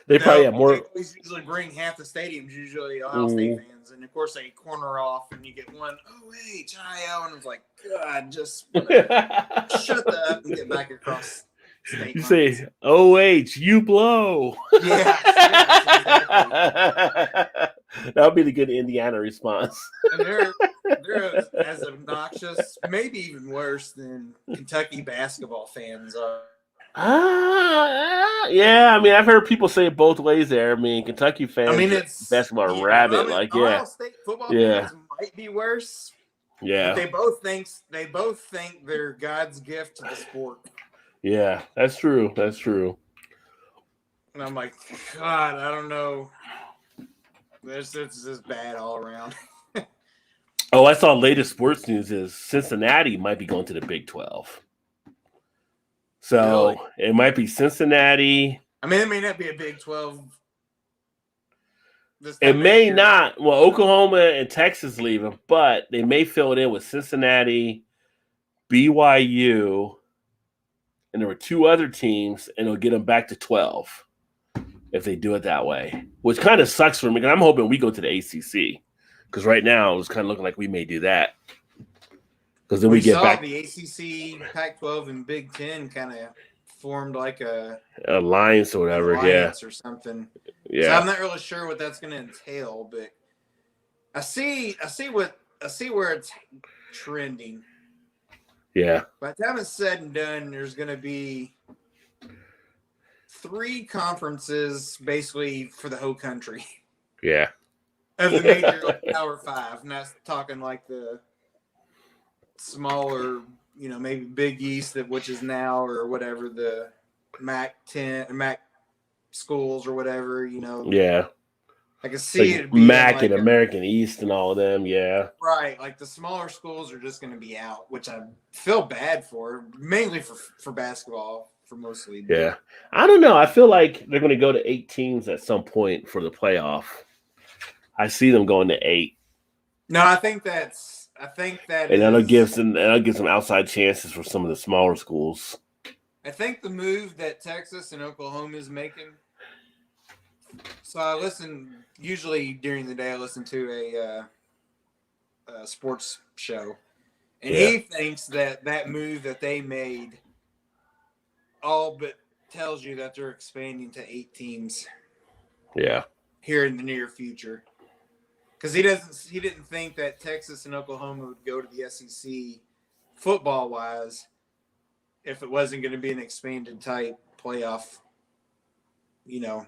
They probably have more. They always usually bring half the stadiums, usually Ohio State fans, and of course they corner off, and you get one OHIO, and it's like, God, just shut up and get back across. State You lines. say OH, you blow. Yes, That would be the good Indiana response. And they're as obnoxious, maybe even worse than Kentucky basketball fans are. Yeah. I mean, I've heard people say it both ways there. I mean, Kentucky fans, It's basketball rabbit, Ohio State football fans might be worse. Yeah, but they both think they're God's gift to the sport. Yeah, that's true. That's true. And I'm like, God, I don't know. This is bad all around. Oh, I saw latest sports news is Cincinnati might be going to the Big 12. So Really? It might be Cincinnati. I mean, it may not be a Big 12. It may not. Well, Oklahoma and Texas leaving, but they may fill it in with Cincinnati, BYU, and there were two other teams, and it'll get them back to 12 if they do it that way, which kind of sucks for me because I'm hoping we go to the ACC because right now it's kind of looking like we may do that because then we get back. The ACC, Pac-12, and Big Ten kind of formed like a alliance or whatever, or something. Yeah, so I'm not really sure what that's going to entail, but I see where it's trending. Yeah. By the time it's said and done, there's going to be 3 conferences basically for the whole country. Yeah. Of the major Power 5. Not talking like the smaller, maybe Big East, which is now, or whatever, the Mac 10, Mac schools or whatever, Yeah. I can see like it being Mac like and American East and all of them, yeah. Right, like the smaller schools are just going to be out, which I feel bad for, mainly for basketball, for mostly. Yeah. I don't know. I feel like they're going to go to 8 teams at some point for the playoff. I see them going to 8. No, I think that and that'll give some outside chances for some of the smaller schools. I think the move that Texas and Oklahoma is making. So I usually during the day I listen to a sports show, and he thinks that move that they made all but tells you that they're expanding to 8 teams. Yeah. Here in the near future. Because he didn't think that Texas and Oklahoma would go to the SEC football wise if it wasn't going to be an expanded type playoff.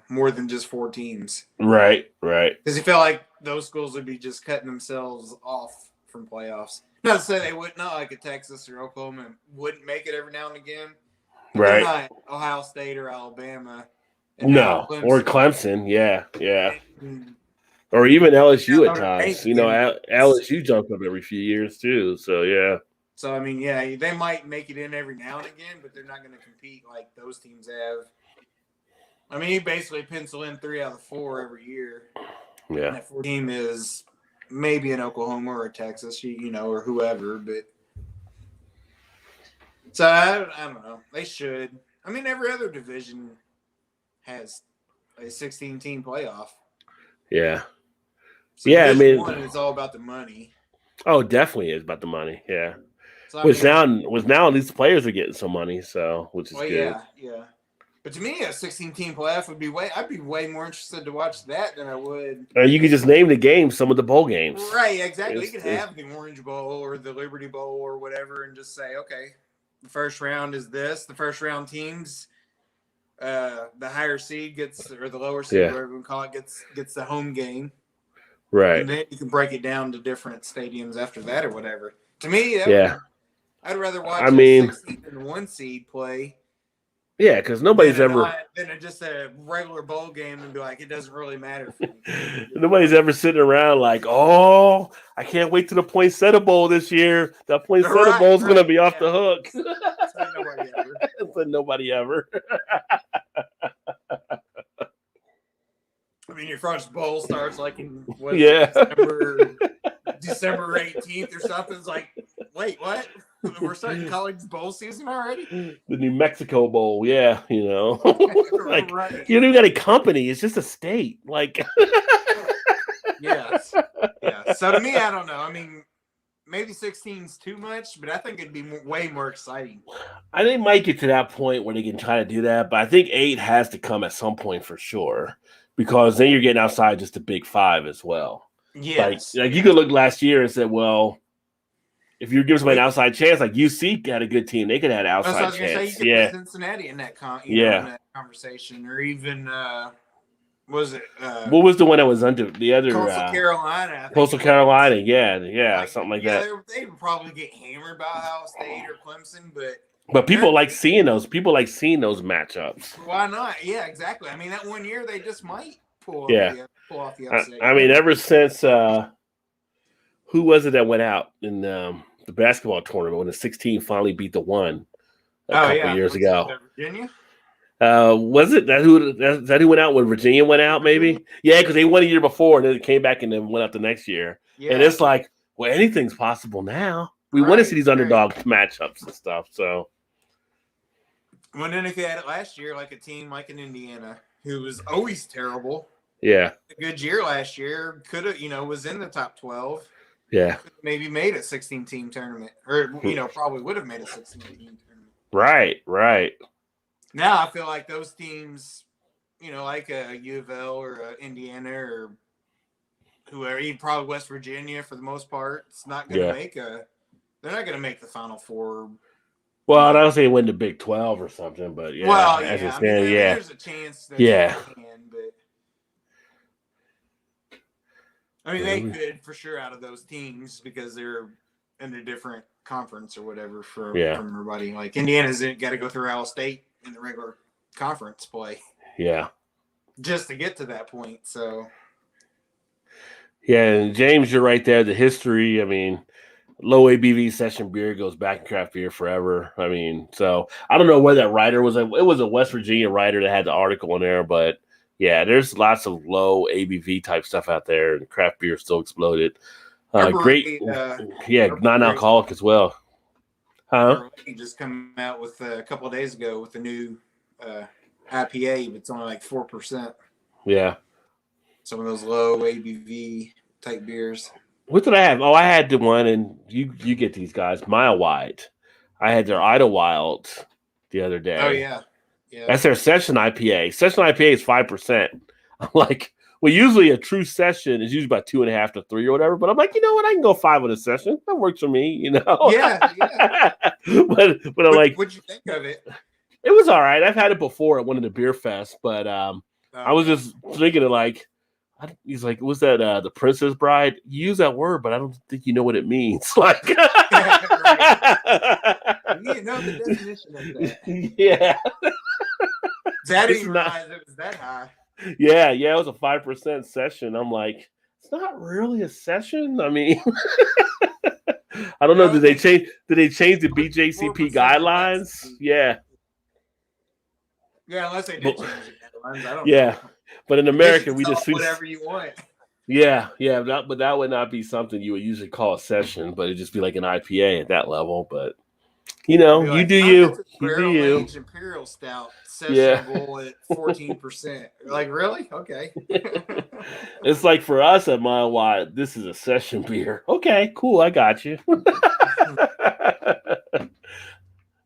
More than just 4 teams. Right. Because he felt like those schools would be just cutting themselves off from playoffs. Not to say they wouldn't, not like a Texas or Oklahoma wouldn't make it every now and again. Right. Not Ohio State or Alabama. No, or Clemson. Yeah. Or even LSU at times. LSU jumps up every few years too. So, yeah. So, I mean, yeah, they might make it in every now and again, but they're not going to compete like those teams have. I mean, you basically pencil in 3 out of 4 every year. Yeah. And that 4 team is maybe in Oklahoma or Texas, or whoever. But so I don't know. They should. I mean, every other division has a 16-team playoff. Yeah. So Yeah, I Division mean, One is all about the money. oh, definitely is about the money. Yeah. So I Which mean, now these players are getting some money, so which is well, good. yeah. But to me, a 16-team playoff would be I'd be way more interested to watch that than I would. You could just name the games, some of the bowl games. Right, exactly. You could have the Orange Bowl or the Liberty Bowl or whatever, and just say, okay, the first round is this. The first round teams, the higher seed gets, or the lower seed, whatever we call it, gets the home game. Right. And then you can break it down to different stadiums after that or whatever. To me, I'd rather watch a 16 and 1 seed play. Yeah, because nobody's ever than just a regular bowl game and be like, it doesn't really matter for me. Nobody's ever sitting around like, oh, I can't wait to the Poinsettia Bowl this year. That Poinsettia Bowl is going to be off the hook. Nobody ever. I mean, your first bowl starts like in December 18th or something. It's like, wait, what? We're starting college bowl season already? The New Mexico Bowl, yeah, you know. Like, right. You don't even got a company. It's just a state. Like, yes. Yeah. So to me, I don't know. I mean, maybe 16 is too much, but I think it'd be way more exciting. I think it might get to that point where they can try to do that, but I think 8 has to come at some point for sure, because then you're getting outside just the Big 5 as well. Yes. Like you could look last year and said, well, if you give somebody an outside chance, like UC had a good team, they could have an outside chance. Say, you could put Cincinnati in that in that conversation, or even was it? What was the one that was under the other? Coastal Carolina. Coastal Carolina, yeah, something like that. They would probably get hammered by Ohio State or Clemson, but people like seeing those. People like seeing those matchups. Why not? Yeah, exactly. I mean, that one year they just might pull off the upset. I mean, ever since who was it that went out in the basketball tournament when the 16 finally beat the 1 a couple years ago? Virginia. Was it that who went out when Virginia went out? Maybe, yeah, because they won a year before and then it came back and then went out the next year. Yeah. And it's like, well, anything's possible now. We want to see these underdog matchups and stuff. So, well, then if you had it last year, like a team like in Indiana, who was always terrible. Yeah, a good year last year, could have was in the top 12. Yeah, maybe made a 16-team tournament, or probably would have made a 16-team tournament. Right. Now I feel like those teams, like a U of L or a Indiana or whoever, even probably West Virginia for the most part, it's not going to make they're not going to make the Final Four. Well, I don't say win the Big 12 or something, but yeah. Well, yeah, there's a chance that they can, but I mean, they could for sure out of those teams because they're in a different conference or whatever from everybody. Like Indiana's got to go through Ohio State in the regular conference play. Yeah. Just to get to that point. So. Yeah, and James, you're right there. The history, I mean, low ABV session beer goes back in craft beer forever. I mean, so I don't know where that writer was. It was a West Virginia writer that had the article in there, but yeah, there's lots of low ABV type stuff out there, and craft beer still exploded. Great, non-alcoholic as well. Huh? He just come out with a couple of days ago with a new IPA, but it's only like 4%. Yeah. Some of those low ABV type beers. What did I have? Oh, I had the one, and you get these guys, Mile Wide. I had their Idlewild the other day. Oh, yeah. That's their session IPA. Session IPA is 5%. I'm like, well, usually a true session is usually about 2.5 to 3 or whatever. But I'm like, you know what? I can go 5 on a session. That works for me, Yeah. but I'm like, what'd you think of it? It was all right. I've had it before at one of the beer fests, but I was just thinking of like, he's like, was that the Princess Bride? You use that word, but I don't think you know what it means. Like, you know the definition of that. Yeah. That didn't realize it was that high. Yeah, it was a 5% session. I'm like, it's not really a session. I mean, I don't know. Did they change the BJCP guidelines? Yeah. Yeah, unless they did change the guidelines. I don't know. But in America, we just whatever you want. Yeah, but that would not be something you would usually call a session, but it'd just be like an IPA at that level. But You I'd know, be you like, do oh, that's you. a You do barrel you. aged imperial stout Yeah. sessionable at 14%. Like, really? Okay. It's like for us at Mile Wide, this is a session beer. Okay, cool. I got you.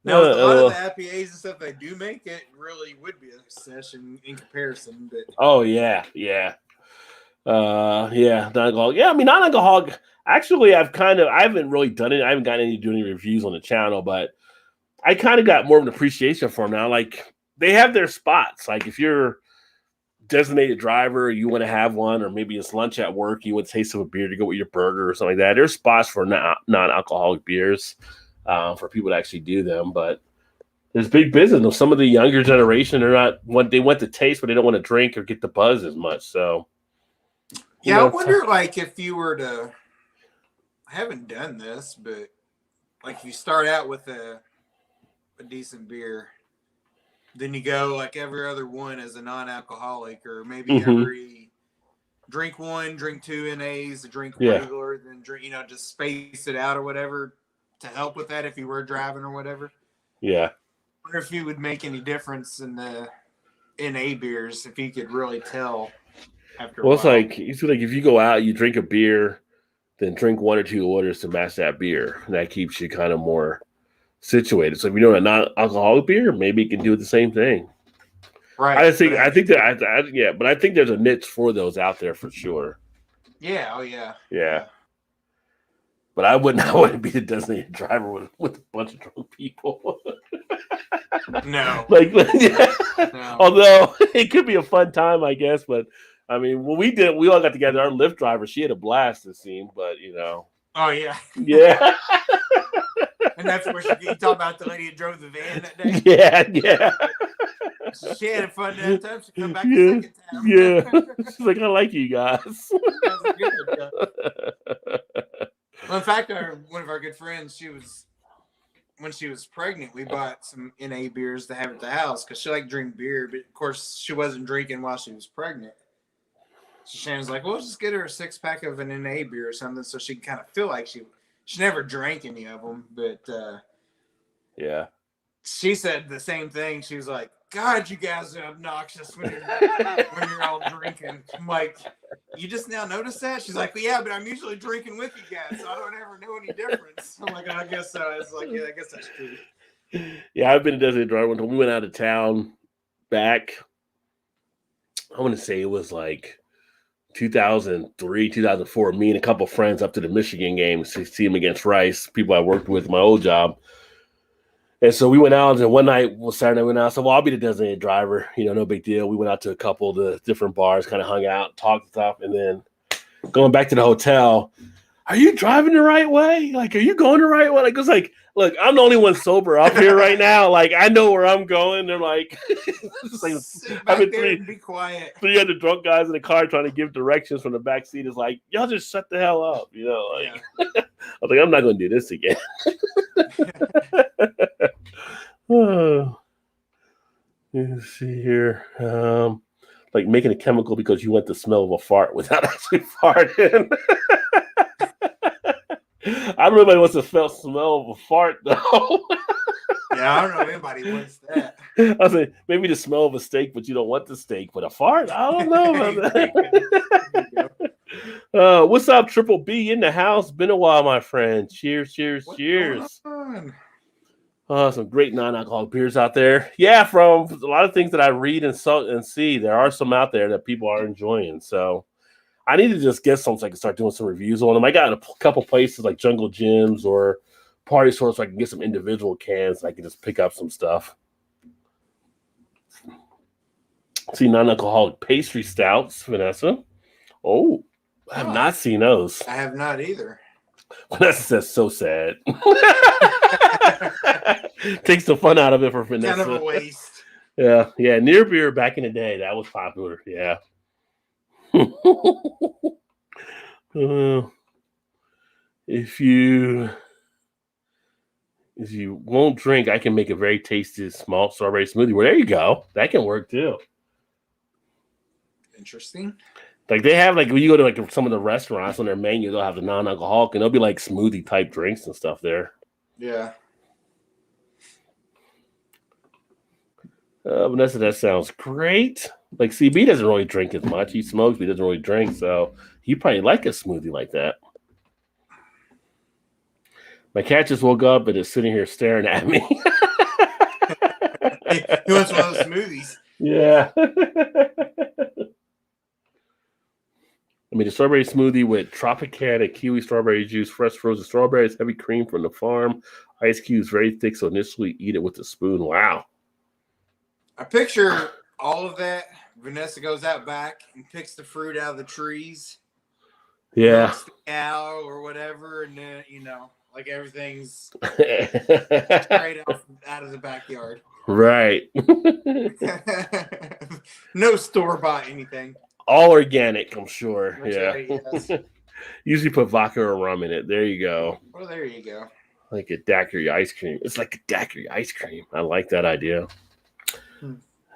Now, with a lot of the Uh, IPAs and stuff they do make, it really would be a session in comparison. But oh yeah, yeah. Yeah, non-alcoholic. Yeah, I mean non-alcoholic. Actually, I haven't really done it. I haven't gotten any do any reviews on the channel, but I kind of got more of an appreciation for them now. Like they have their spots. Like if you're designated driver, you want to have one, or maybe it's lunch at work, you want to taste of a beer to go with your burger or something like that. There's spots for non-alcoholic beers for people to actually do them, but there's big business. Some of the younger generation are not what they want to taste, but they don't want to drink or get the buzz as much. So, yeah, I wonder, like, if you were to, I haven't done this, but like, if you start out with a decent beer, then you go like every other one as a non-alcoholic, or maybe every drink one, drink two NAs, drink regular, then drink, just space it out or whatever to help with that if you were driving or whatever. Yeah. I wonder if you would make any difference in the NA beers if you could really tell after a while. It's like if you go out, you drink a beer, then drink one or two orders to match that beer. And that keeps you kind of more situated. So if you know a non-alcoholic beer, maybe you can do the same thing. Right. I think but I think there's a niche for those out there for sure. Yeah. Oh yeah. Yeah. But I wouldn't be the designated driver with a bunch of drunk people. No. No. Although it could be a fun time, I guess. But I mean, when we all got together. Our Lyft driver, she had a blast, it seemed. But Oh yeah. Yeah. And that's where you talk about the lady who drove the van that day. Yeah. She had a fun time. She come back a second time. Yeah. She's like, I like you guys. Well, in fact, one of our good friends, when she was pregnant, we bought some NA beers to have at the house because she liked to drink beer, but of course she wasn't drinking while she was pregnant. So Shannon's like, well, just get her a 6-pack of an NA beer or something so she can kind of feel like she never drank any of them, but yeah. She said the same thing. She was like, God, you guys are obnoxious when you're all drinking. I'm like, you just now notice that? She's like, well, yeah, but I'm usually drinking with you guys, so I don't ever know any difference. I'm like, I guess so. I was like, yeah, I guess that's true. Yeah, I've been a designated driver when we went out of town back. I want to say it was like 2003, 2004. Me and a couple of friends up to the Michigan game to see them against Rice, people I worked with my old job. And so we went out, and one night, Saturday, we went out. So, well, I'll be the designated driver. No big deal. We went out to a couple of the different bars, kind of hung out, talked and stuff. And then going back to the hotel, are you driving the right way? Like, are you going the right way? Like, it's like, look, I'm the only one sober up here right now. Like, I know where I'm going. They're like, sit back there and be quiet. 3 other drunk guys in the car trying to give directions from the back seat. Is like, y'all just shut the hell up. Yeah. I was like, I'm not going to do this again. Let's see here. Like making a chemical because you want the smell of a fart without actually farting. I don't know if anybody wants to smell of a fart though. Yeah, I don't know if anybody wants that. I was like, maybe the smell of a steak, but you don't want the steak, but a fart? I don't know about that. What's up, Triple B in the house? Been a while, my friend. Cheers, cheers, cheers. Some great non-alcoholic beers out there. Yeah, from a lot of things that I read and see, there are some out there that people are enjoying. So I need to just get some so I can start doing some reviews on them. I got a couple places like Jungle Gyms or Party Store so I can get some individual cans and I can just pick up some stuff. See non-alcoholic pastry stouts, Vanessa. Oh, I have not seen those. I have not either. That's so sad. Takes the fun out of it for Vanessa. Kind of a waste. Yeah. Near beer back in the day, that was popular. Yeah. If you won't drink, I can make a very tasty small strawberry smoothie. Well, there you go. That can work too. Interesting. Like they have when you go to like some of the restaurants on their menu, they'll have the non-alcoholic and they'll be like smoothie type drinks and stuff there. Yeah. Vanessa, that sounds great. Like CB doesn't really drink as much. He smokes, but he doesn't really drink, so he probably like a smoothie like that. My cat just woke up and is sitting here staring at me. He wants one of those smoothies. Yeah. I mean, the strawberry smoothie with Tropicana kiwi strawberry juice, fresh frozen strawberries, heavy cream from the farm, ice cubes very thick, so initially eat it with a spoon. Wow. I picture all of that. Vanessa goes out back and picks the fruit out of the trees. Yeah. Milks the cow or whatever, and then, like everything's straight out of the backyard. Right. No store-bought anything. All organic, I'm sure. That's yeah. right, yes. Usually put vodka or rum in it. There you go. Well, there you go. Like a daiquiri ice cream. It's like a daiquiri ice cream. I like that idea.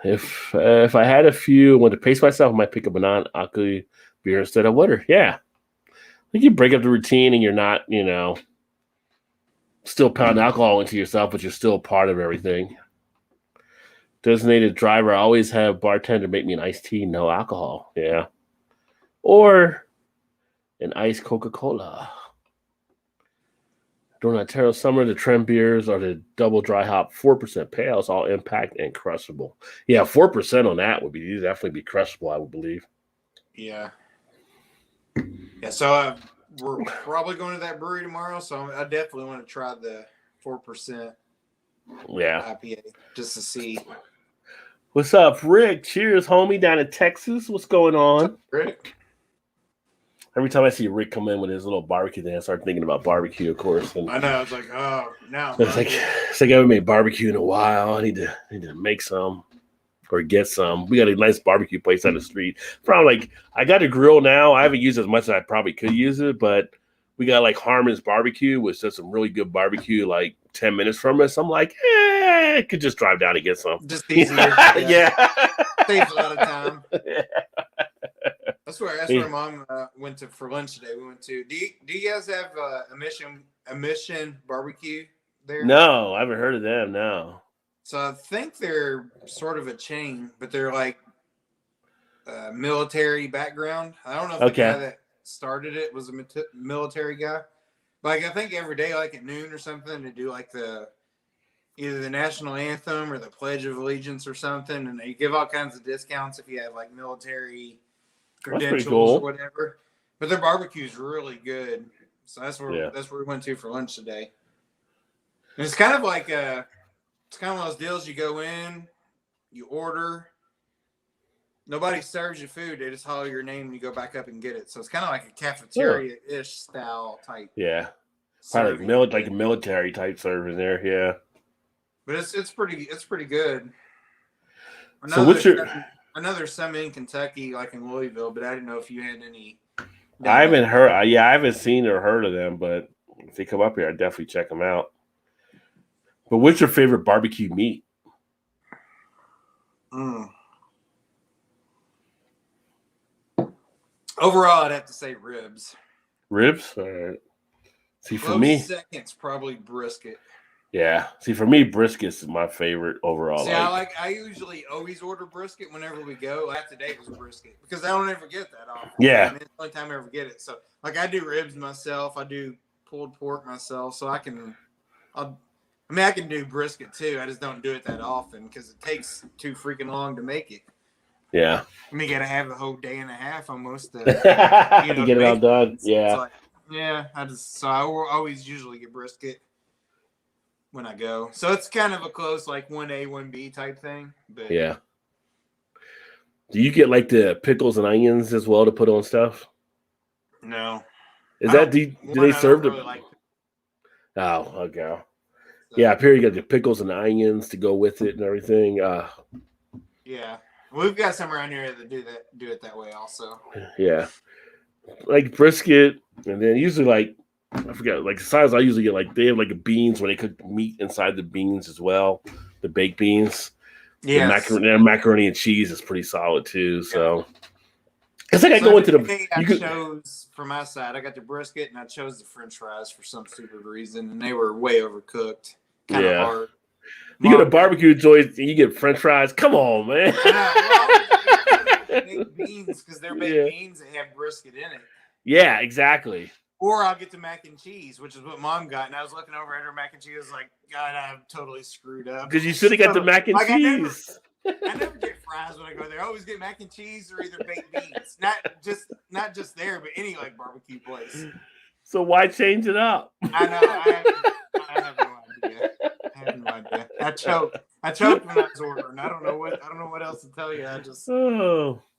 If I had a few, want to pace myself, I might pick up a non-alcoholic beer instead of water. Yeah. Like you break up the routine and you're not, still pounding alcohol into yourself, but you're still part of everything. Designated driver, I always have bartender make me an iced tea, no alcohol. Yeah. Or an iced Coca-Cola. During Ontario summer, the trend beers are the double dry hop 4% pales, all impact and crushable. Yeah, 4% on that would definitely be crushable, I would believe. Yeah. Yeah, so we're probably going to that brewery tomorrow, so I definitely want to try the 4% IPA just to see. What's up, Rick? Cheers, homie, down in Texas. What's going on? Rick? Every time I see Rick come in with his little barbecue thing, I start thinking about barbecue, of course. And I know. It's like, oh, no. It's like I haven't made barbecue in a while. I need to make some or get some. We got a nice barbecue place on the street. Probably I got a grill now. I haven't used it as much as I probably could use it, but we got Harmon's Barbecue, which does some really good barbecue 10 minutes from us. I'm like, I could just drive down and get some. Just easier. Yeah. Saves a lot of time. Yeah. That's where Mom went to for lunch today. We went to. Do you guys have a mission barbecue there? No, I haven't heard of them. No. So I think they're sort of a chain, but they're military background. I don't know if the guy that started it was a military guy. But I think every day, at noon or something, they do either the national anthem or the Pledge of Allegiance or something, and they give all kinds of discounts if you have military credentials or whatever. But their barbecue is really good, so that's where we went to for lunch today. And it's kind of one of those deals. You go in, you order, nobody serves you food. They just holler your name and you go back up and get it. So it's kind of like a cafeteria-ish style type. Yeah, probably like a military type service there. Yeah, but it's pretty good. So what's I know there's some in Kentucky, in Louisville, but I didn't know if you had any. I haven't heard. I haven't seen or heard of them, but if they come up here, I'd definitely check them out. But what's your favorite barbecue meat? Overall, I'd have to say ribs. Ribs? All right. See, for Close me, second's probably brisket. Yeah. See, for me, brisket's my favorite overall. See, I usually always order brisket whenever we go. Today was brisket because I don't ever get that often. Yeah. It's the only time I ever get it. So, I do ribs myself. I do pulled pork myself. So I can do brisket too. I just don't do it that often because it takes too freaking long to make it. Yeah. You got to have a whole day and a half almost to get it all done. Yeah. I always usually get brisket when I go. So it's kind of a close 1A, 1B type thing. But yeah. Do you get the pickles and onions as well to put on stuff? No. Is that do they serve them? Really oh, okay. So, yeah, up here you got the pickles and the onions to go with it and everything. Yeah. We've got some around here that do it that way also. Yeah. Brisket, and then usually I forgot, the size I usually get, they have beans when they cook meat inside the beans as well, the baked beans. Yeah, macaroni and cheese is pretty solid too. So it's I go into the. I chose for my side. I got the brisket and I chose the French fries for some stupid reason, and they were way overcooked. Kind of hard. You go to barbecue joints and you get French fries. Come on, man. I know. Baked beans because they're baked beans that have brisket in it. Yeah, exactly. Or I'll get the mac and cheese, which is what Mom got. And I was looking over at her mac and cheese. I was like, God, I'm totally screwed up. Because you should have got the mac and cheese. I never get fries when I go there. I always get mac and cheese or either baked beans. Not just there, but any like barbecue place. So why change it up? I know. I have no idea. I choked when I was ordering. I don't know what else to tell you.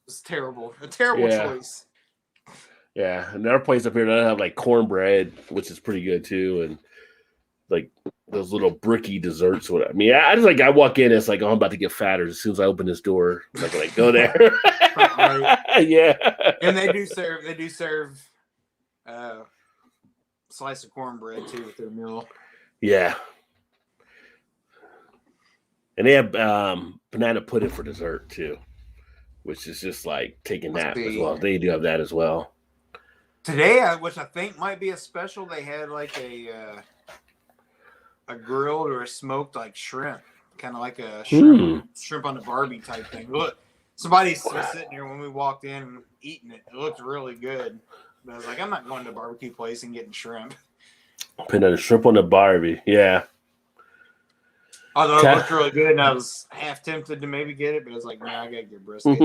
It's terrible. A terrible choice. Yeah, another place up here that I have like cornbread, which is pretty good too, and like those little bricky desserts. I mean, I walk in, it's like, oh, I'm about to get fatter as soon as I open this door. I'm like, when I go there. Right. Yeah. And they do serve slice of cornbread too with their meal. Yeah. And they have banana pudding for dessert too, which is just like taking that as well. They do have that as well. Today, which I think might be a special, they had like a grilled or a smoked like shrimp, kind of like a shrimp on the Barbie type thing. Look, somebody was sitting there when we walked in and eating it. It looked really good. But I was like, I'm not going to a barbecue place and getting shrimp. Putting a shrimp on the Barbie, yeah. Although it looked really good, and I was half tempted to maybe get it, but I was like, no, I gotta get brisket.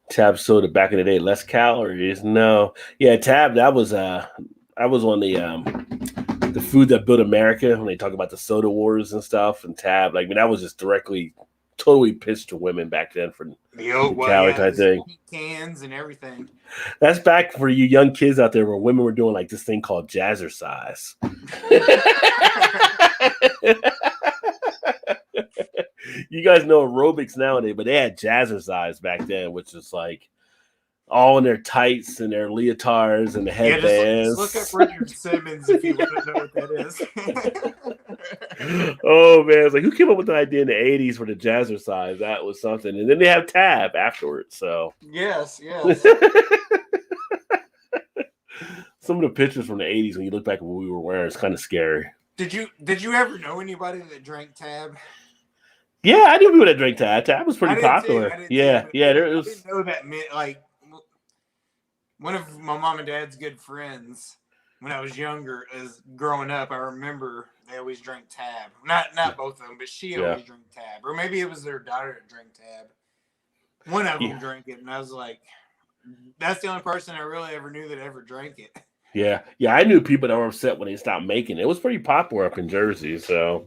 Tab soda back in the day, less calories. No, yeah, Tab. That was on the food that built America when they talk about the soda wars and stuff. And Tab, like, I mean, that was just totally pitched to women back then for the calorie type thing. Cans and everything. That's back for you young kids out there where women were doing like this thing called jazzercise. You guys know aerobics nowadays, but they had jazzercise back then, which is like all in their tights and their leotards and the headbands. Just look up Richard Simmons if you want to know what that is. Oh man, it's like, who came up with the idea in the 80s for the jazzercise? That was something. And then they have Tab afterwards. So yes. Some of the pictures from the 80s when you look back at what we were wearing, it's kind of scary. Did you ever know anybody that drank Tab? Yeah, I knew people that drank Tab. Tab was pretty popular. I didn't know that meant like one of my mom and dad's good friends when I was younger, as growing up, I remember they always drank Tab. Not both of them, but she always drank Tab, or maybe it was their daughter that drank Tab. One of them drank it, and I was like, that's the only person I really ever knew that ever drank it. Yeah. I knew people that were upset when they stopped making it. It was pretty popular up in Jersey, so.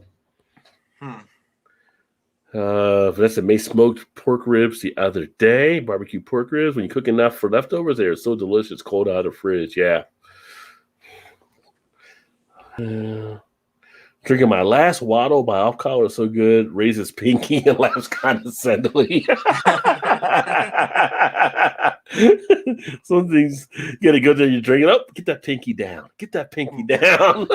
Vanessa made smoked pork ribs the other day. Barbecue pork ribs. When you cook enough for leftovers, they are so delicious, cold out of the fridge. Yeah. Drinking my last waddle by off collar is so good. Raises pinky and laughs condescendingly. Some things you gotta go there. You're drinking up. Get that pinky down. Get that pinky down.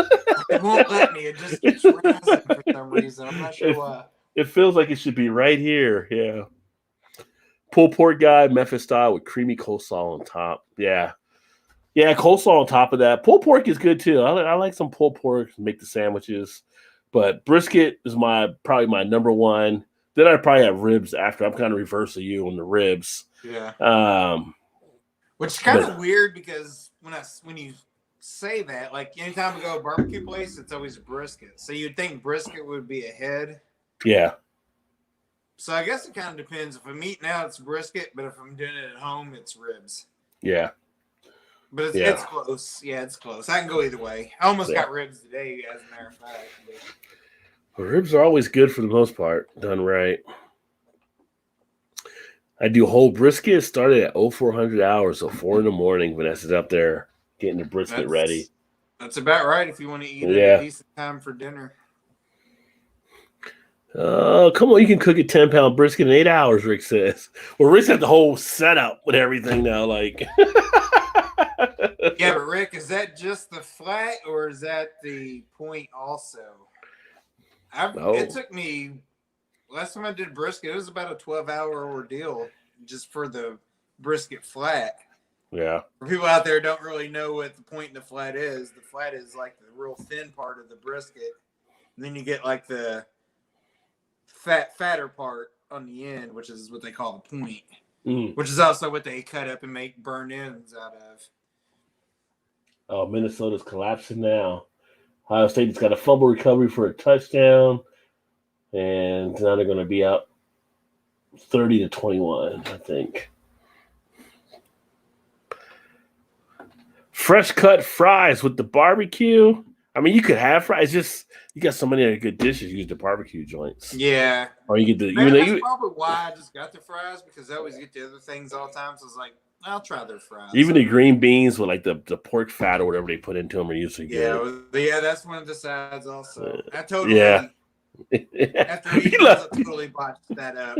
It won't let me. It just keeps rising for some reason. I'm not sure why. It feels like it should be right here. Yeah. Pulled pork guy, Memphis style with creamy coleslaw on top. Yeah. Yeah, coleslaw on top of that. Pulled pork is good too. I like some pulled pork to make the sandwiches. But brisket is probably my number one. Then I'd probably have ribs after. I'm kind of reverse of you on the ribs. Yeah. Which is kind of weird because when you say that, like anytime we go to a barbecue place, it's always brisket. So you'd think brisket would be ahead. Yeah. So I guess it kind of depends. If I'm eating out, it's brisket, but if I'm doing it at home, it's ribs. Yeah. But it's close. Yeah, it's close. I can go either way. I almost got ribs today, as a matter of fact. Well, ribs are always good for the most part, done right. I do whole brisket. Started at 0400 hours, so 4 a.m. Vanessa's up there getting the brisket ready. That's about right if you want to eat it at a decent time for dinner. Come on, you can cook a 10-pound brisket in 8 hours, Rick says. Well, Rick's got the whole setup with everything now, like. Yeah, but Rick, is that just the flat or is that the point also? It took me, last time I did brisket, it was about a 12-hour ordeal just for the brisket flat. Yeah. For people out there who don't really know what the point in the flat is like the real thin part of the brisket. And then you get like the fatter part on the end, which is what they call the point, which is also what they cut up and make burnt ends out of. Oh, Minnesota's collapsing now. Ohio State's got a fumble recovery for a touchdown, and now they're going to be up 30-21, I think. Fresh cut fries with the barbecue. I mean, you could have fries. Just you got so many other good dishes. Use the barbecue joints. Yeah. Or you get the. That's probably why I just got the fries, because I always get the other things all the time. So I was like, I'll try their fries. Even the green beans with like the pork fat or whatever they put into them are usually good. Yeah, that's one of the sides also. I totally. Yeah. After we totally botched that up.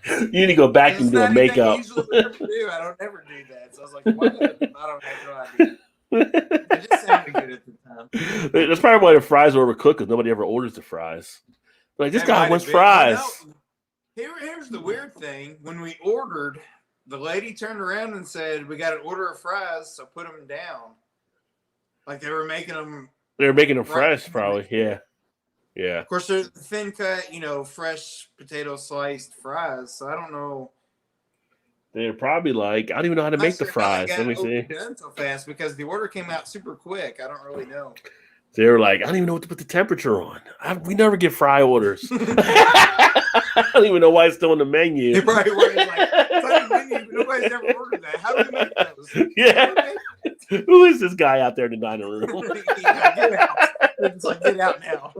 You need to go back and do a makeup. I usually would never do. I don't ever do that. So I was like, what? I don't have no idea. It just sounded good at the time. That's probably why the fries are overcooked, because nobody ever orders the fries. Like, this guy wants fries. Here's the weird thing. When we ordered, the lady turned around and said, we got an order of fries, so put them down. Like they were making them. They were making them fresh, probably. Yeah. Yeah. Of course, there's thin cut, fresh potato sliced fries. So I don't know. They're probably like, I don't even know how to make the fries. Let me see. Done so fast because the order came out super quick. I don't really know. They were like, I don't even know what to put the temperature on. We never get fry orders. I don't even know why it's still on the menu. They probably were like, it's on the menu, but nobody's ever ordered that. How do we make those? Yeah. Who is this guy out there in the dining room? Get out. It's like, get out now.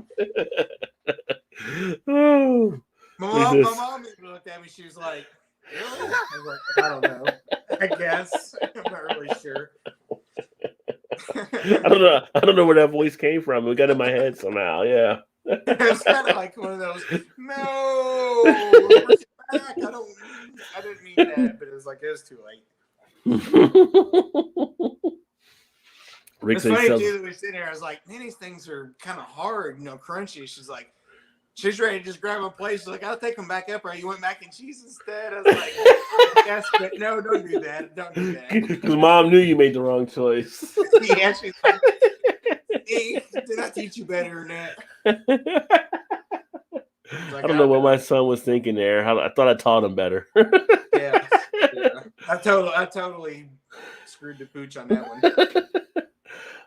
Oh. My mom even looked at me. She was like, really? I was like, I don't know. I guess. I'm not really sure. I don't know where that voice came from. It got in my head somehow. Yeah. It's kind of like one of those. No, bring it back. I didn't mean that, but it was was too late. It's funny too that we sit here. I was like, man, these things are kind of hard, crunchy. She's like, she's ready to just grab a plate. She's like, I'll take them back up. Or you want mac and cheese instead? I was like, yes, but no, don't do that. Don't do that. Because mom knew you made the wrong choice. Yeah, she's like, hey, did I teach you better than that? Like, I don't know what my son was thinking there. I thought I taught him better. Yeah. I totally screwed the pooch on that one.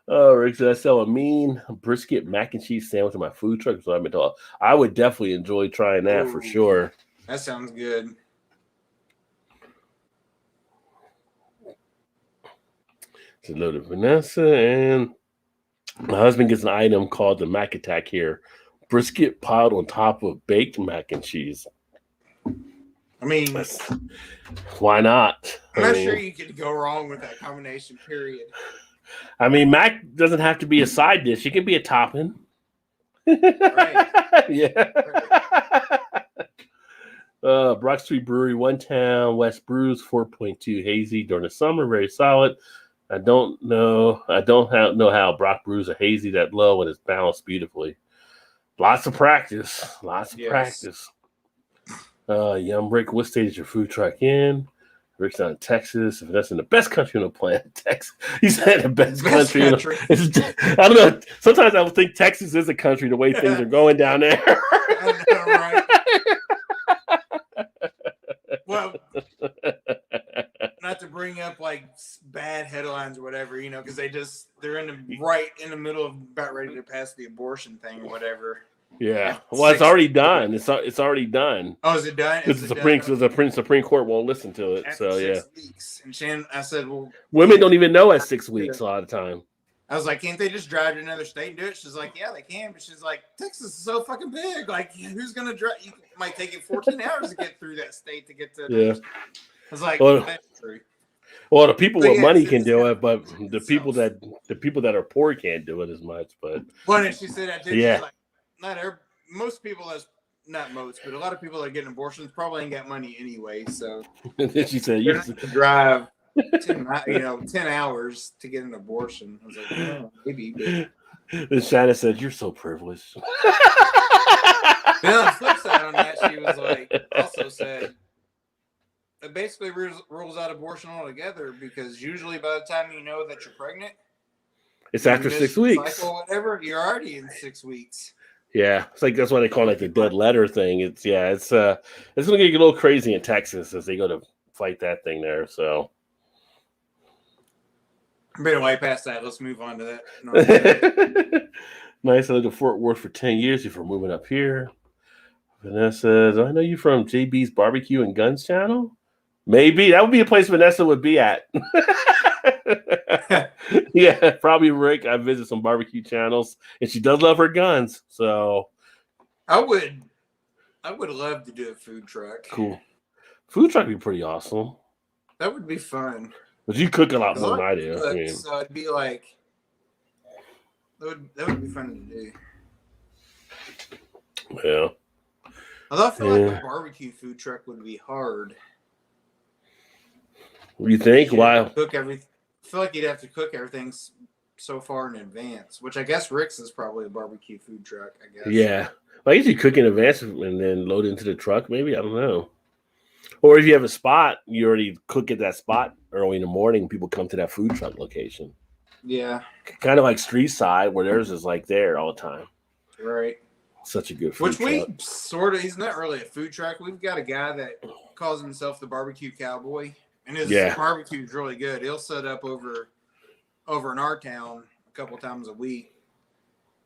Oh, Rick said I sell a mean brisket mac and cheese sandwich in my food truck. So I've been told I would definitely enjoy trying that for sure. That sounds good. It's a load of Vanessa, and my husband gets an item called the Mac Attack here. Brisket piled on top of baked mac and cheese. I mean, why not? I'm not sure you could go wrong with that combination, period. I mean, mac doesn't have to be a side dish. It can be a topping. Right. Yeah. Brock Street Brewery, One Town, West Brews, 4.2 hazy during the summer, very solid. I don't know how Brock brews a hazy that low and it's balanced beautifully. Lots of practice. Practice. Young Rick, what state is your food truck in? Rick's down in Texas. If that's in the best country on the planet, Texas. He said the best country. I don't know. Sometimes I would think Texas is a country the way things are going down there. I know, right? Well, not to bring up like bad headlines or whatever, because they're right in the middle of about ready to pass the abortion thing or whatever. Yeah. Well, it's already done. It's already done. Oh, is it done? Because the Supreme Court won't listen to it. After so 6 weeks. And Shannon, I said, well, women don't even know at 6 weeks a lot of the time. I was like, can't they just drive to another state and do it? She's like, yeah, they can. But she's like, Texas is so fucking big. Like, who's going to drive? It might take you 14 hours to get through that state to get to. Yeah. I was like, that's true. Well, the people with money can do it, but the people that are poor can't do it as much. But and she said that too. Yeah. Like, most people not most, but a lot of people that are getting abortions probably ain't got money anyway. So then she said, you have to drive 10 hours to get an abortion. I was like, oh, maybe. Then Shannon said, you're so privileged. Then on the flip side on that, she was like, also said, it basically rules out abortion altogether, because usually by the time you know that you're pregnant, it's after 6 weeks. Cycle, whatever, you're already in 6 weeks. Yeah, it's like that's why they call it like the dead letter thing. It's gonna get a little crazy in Texas as they go to fight that thing there. So Been way past that. Let's move on to that. No, nice. I lived in Fort Worth for 10 years before moving up here. Vanessa says, I know you from JB's Barbecue and Guns channel. Maybe that would be a place Vanessa would be at. Yeah, probably Rick. I visit some barbecue channels, and she does love her guns. So I would love to do a food truck. cool. Food truck would be pretty awesome. That would be fun. But you cook a lot more than I do. Cook, so it'd be like that would be fun to do. Yeah. Although I feel like a barbecue food truck would be hard. You think? Why? Cook everything. I feel like you'd have to cook everything so far in advance, which I guess Rick's is probably a barbecue food truck. I guess. Yeah. I guess you cook in advance and then load into the truck. Maybe I don't know. Or if you have a spot, you already cook at that spot early in the morning. People come to that food truck location. Yeah. Kind of like Street Side, where theirs is like there all the time. Right. Such a good food truck. He's not really a food truck. We've got a guy that calls himself the Barbecue Cowboy, and his barbecue is really good. He'll set up over in our town a couple times a week,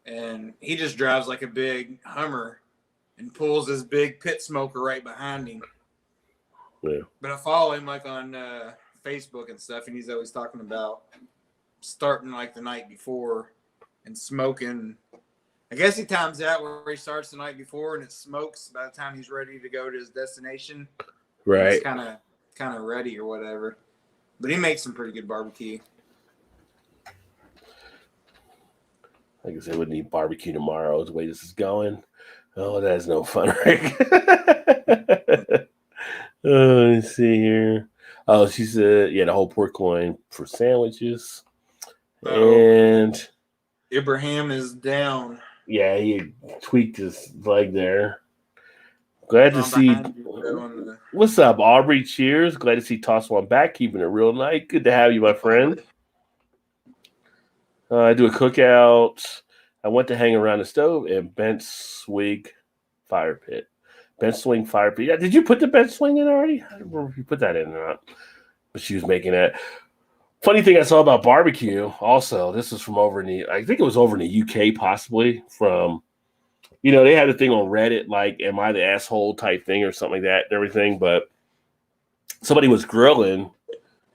and he just drives like a big Hummer and pulls his big pit smoker right behind him. Yeah. But I follow him like on Facebook and stuff, and he's always talking about starting like the night before and smoking. I guess he times out where he starts the night before and it smokes by the time he's ready to go to his destination. Right. It's kind of ready or whatever. But he makes some pretty good barbecue. I guess I wouldn't eat barbecue tomorrow the way this is going. Oh, that's no fun, Rick. Let me see here. Oh, she said, the whole pork loin for sandwiches. And Ibrahim is down. Yeah, he tweaked his leg there. Glad to see. What's up, Aubrey? Cheers. Glad to see Toss One back, keeping it real night. Good to have you, my friend. I do a cookout. I went to hang around the stove and bench swing fire pit. Bench swing fire pit. Yeah, did you put the bench swing in already? I don't remember if you put that in or not. But she was making that. Funny thing I saw about barbecue, also, this was from I think it was over in the UK, possibly, from, they had a thing on Reddit, like, am I the asshole type thing or something like that and everything, but somebody was grilling,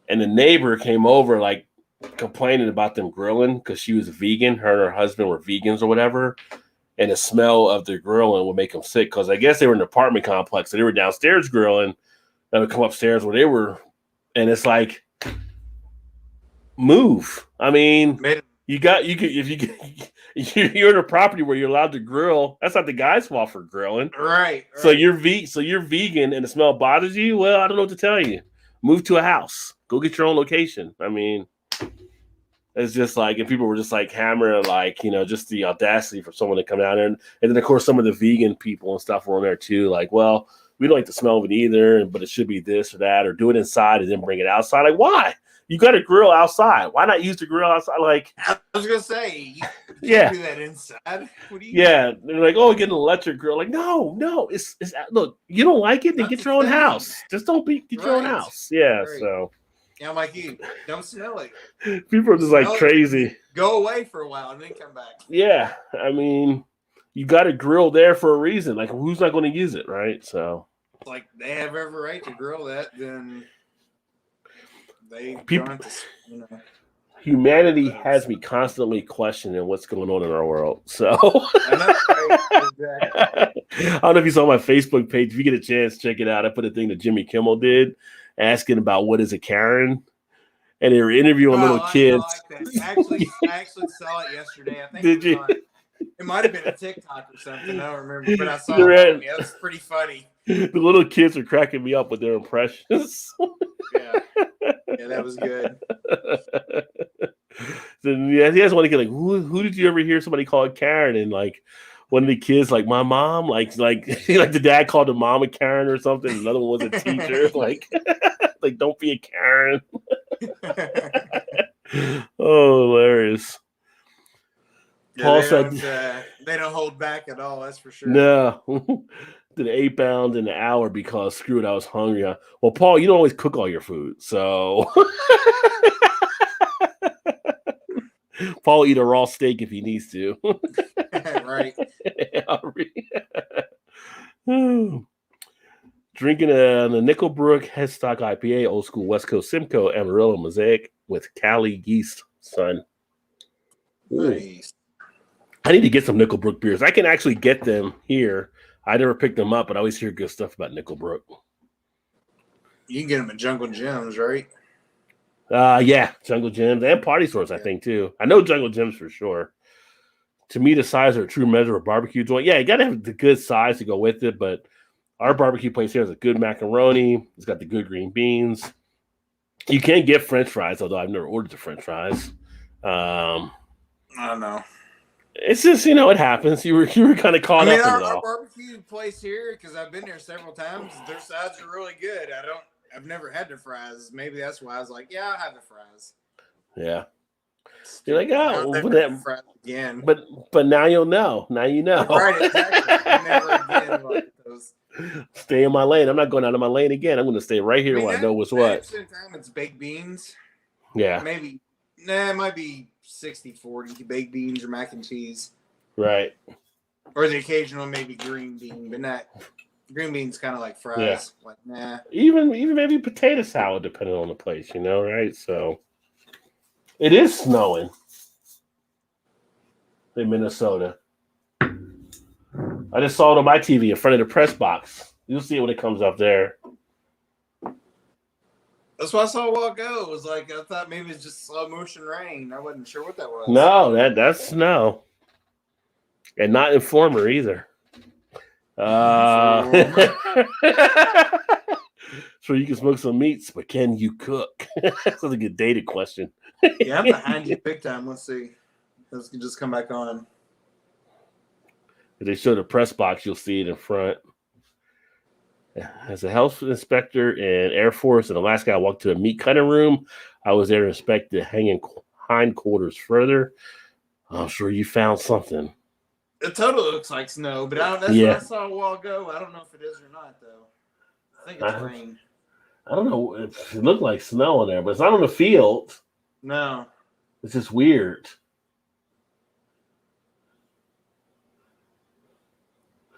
and the neighbor came over, like, complaining about them grilling because she was a vegan, her and her husband were vegans or whatever, and the smell of the grilling would make them sick, because I guess they were in an apartment complex, so they were downstairs grilling, and would come upstairs where they were, and it's like, move. I mean, you're in a property where you're allowed to grill. That's not the guy's fault for grilling. Right. So you're vegan and the smell bothers you. Well, I don't know what to tell you. Move to a house. Go get your own location. I mean, it's just like, if people were just like hammering, like, just the audacity for someone to come down there. And then of course some of the vegan people and stuff were on there too. Like, well, we don't like the smell of it either, but it should be this or that, or do it inside and then bring it outside. Like, why? You got to grill outside. Why not use the grill outside? Like, I was gonna say, you do that inside. What do you? Yeah, they're like, oh, get an electric grill. Like, no, it's look, you don't like it, then get your own house. Just don't get your own house. Yeah, right. So. Yeah, I'm like you. Don't smell it. People are just like crazy. Go away for a while and then come back. Yeah, I mean, you got to grill there for a reason. Like, who's not going to use it, right? So. Like, they have every right to grill that, then. Humanity has me constantly questioning what's going on in our world. So I don't know if you saw my Facebook page. If you get a chance, check it out. I put a thing that Jimmy Kimmel did asking about what is a Karen, and they were interviewing little kids. I actually saw it yesterday. I think did you? It might have been a TikTok or something. I don't remember, but I saw it. Yeah, it was pretty funny. The little kids are cracking me up with their impressions. Yeah, that was good. So, yeah, he has one to get like, who did you ever hear somebody call Karen? And like one of the kids, like my mom, like the dad called the mom a Karen or something. Another one was a teacher. like don't be a Karen. Oh, hilarious. Yeah, Paul said They don't hold back at all. That's for sure. No. Did 8 pounds in an hour because screw it, I was hungry. Well, Paul, you don't always cook all your food, so Paul eat a raw steak if he needs to. Right. Drinking the Nickelbrook Headstock IPA, old school West Coast Simcoe Amarillo Mosaic with Cali yeast, son. Nice. I need to get some Nickelbrook beers. I can actually get them here. I never picked them up, but I always hear good stuff about Nickelbrook. You can get them at Jungle Gyms, right? Yeah, Jungle Gyms and party stores, I think, too. I know Jungle Gyms for sure. To me, the size are a true measure of barbecue joint. Yeah, you got to have the good size to go with it, but our barbecue place here has a good macaroni. It's got the good green beans. You can get French fries, although I've never ordered the French fries. I don't know. It's just, it happens. You were kind of caught up in it all. Our barbecue place here, because I've been there several times, their sides are really good. I've never had the fries. Maybe that's why I was like, yeah, I'll have the fries. Yeah. You're like, oh, fries again. But now you'll know. Now you know. Right, exactly. Never again like those. Stay in my lane. I'm not going out of my lane again. I'm going to stay right here where I know what's what. Same time, it's baked beans. Yeah. It might be 60-40 baked beans or mac and cheese. Right. Or the occasional maybe green bean, but not green beans kind of like fries. Yeah. Like, nah. Even maybe potato salad, depending on the place, right? So it is snowing in Minnesota. I just saw it on my TV in front of the press box. You'll see it when it comes up there. That's what I saw a while ago. It was like, I thought maybe it's just slow motion rain. I wasn't sure what that was. No, that's snow. And not Informer either. So you can smoke some meats, but can you cook? That's a good dated question. Yeah, I'm behind you big time. Let's see. Let's just come back on. If they show the press box, you'll see it in front. As a health inspector in Air Force in Alaska, I walked to a meat cutting room. I was there to inspect the hanging hindquarters further. I'm sure you found something. It totally looks like snow, but that's what I saw a while ago. I don't know if it is or not, though. I think it's rain. I don't know. It looked like snow in there, but it's not on the field. No. It's just weird.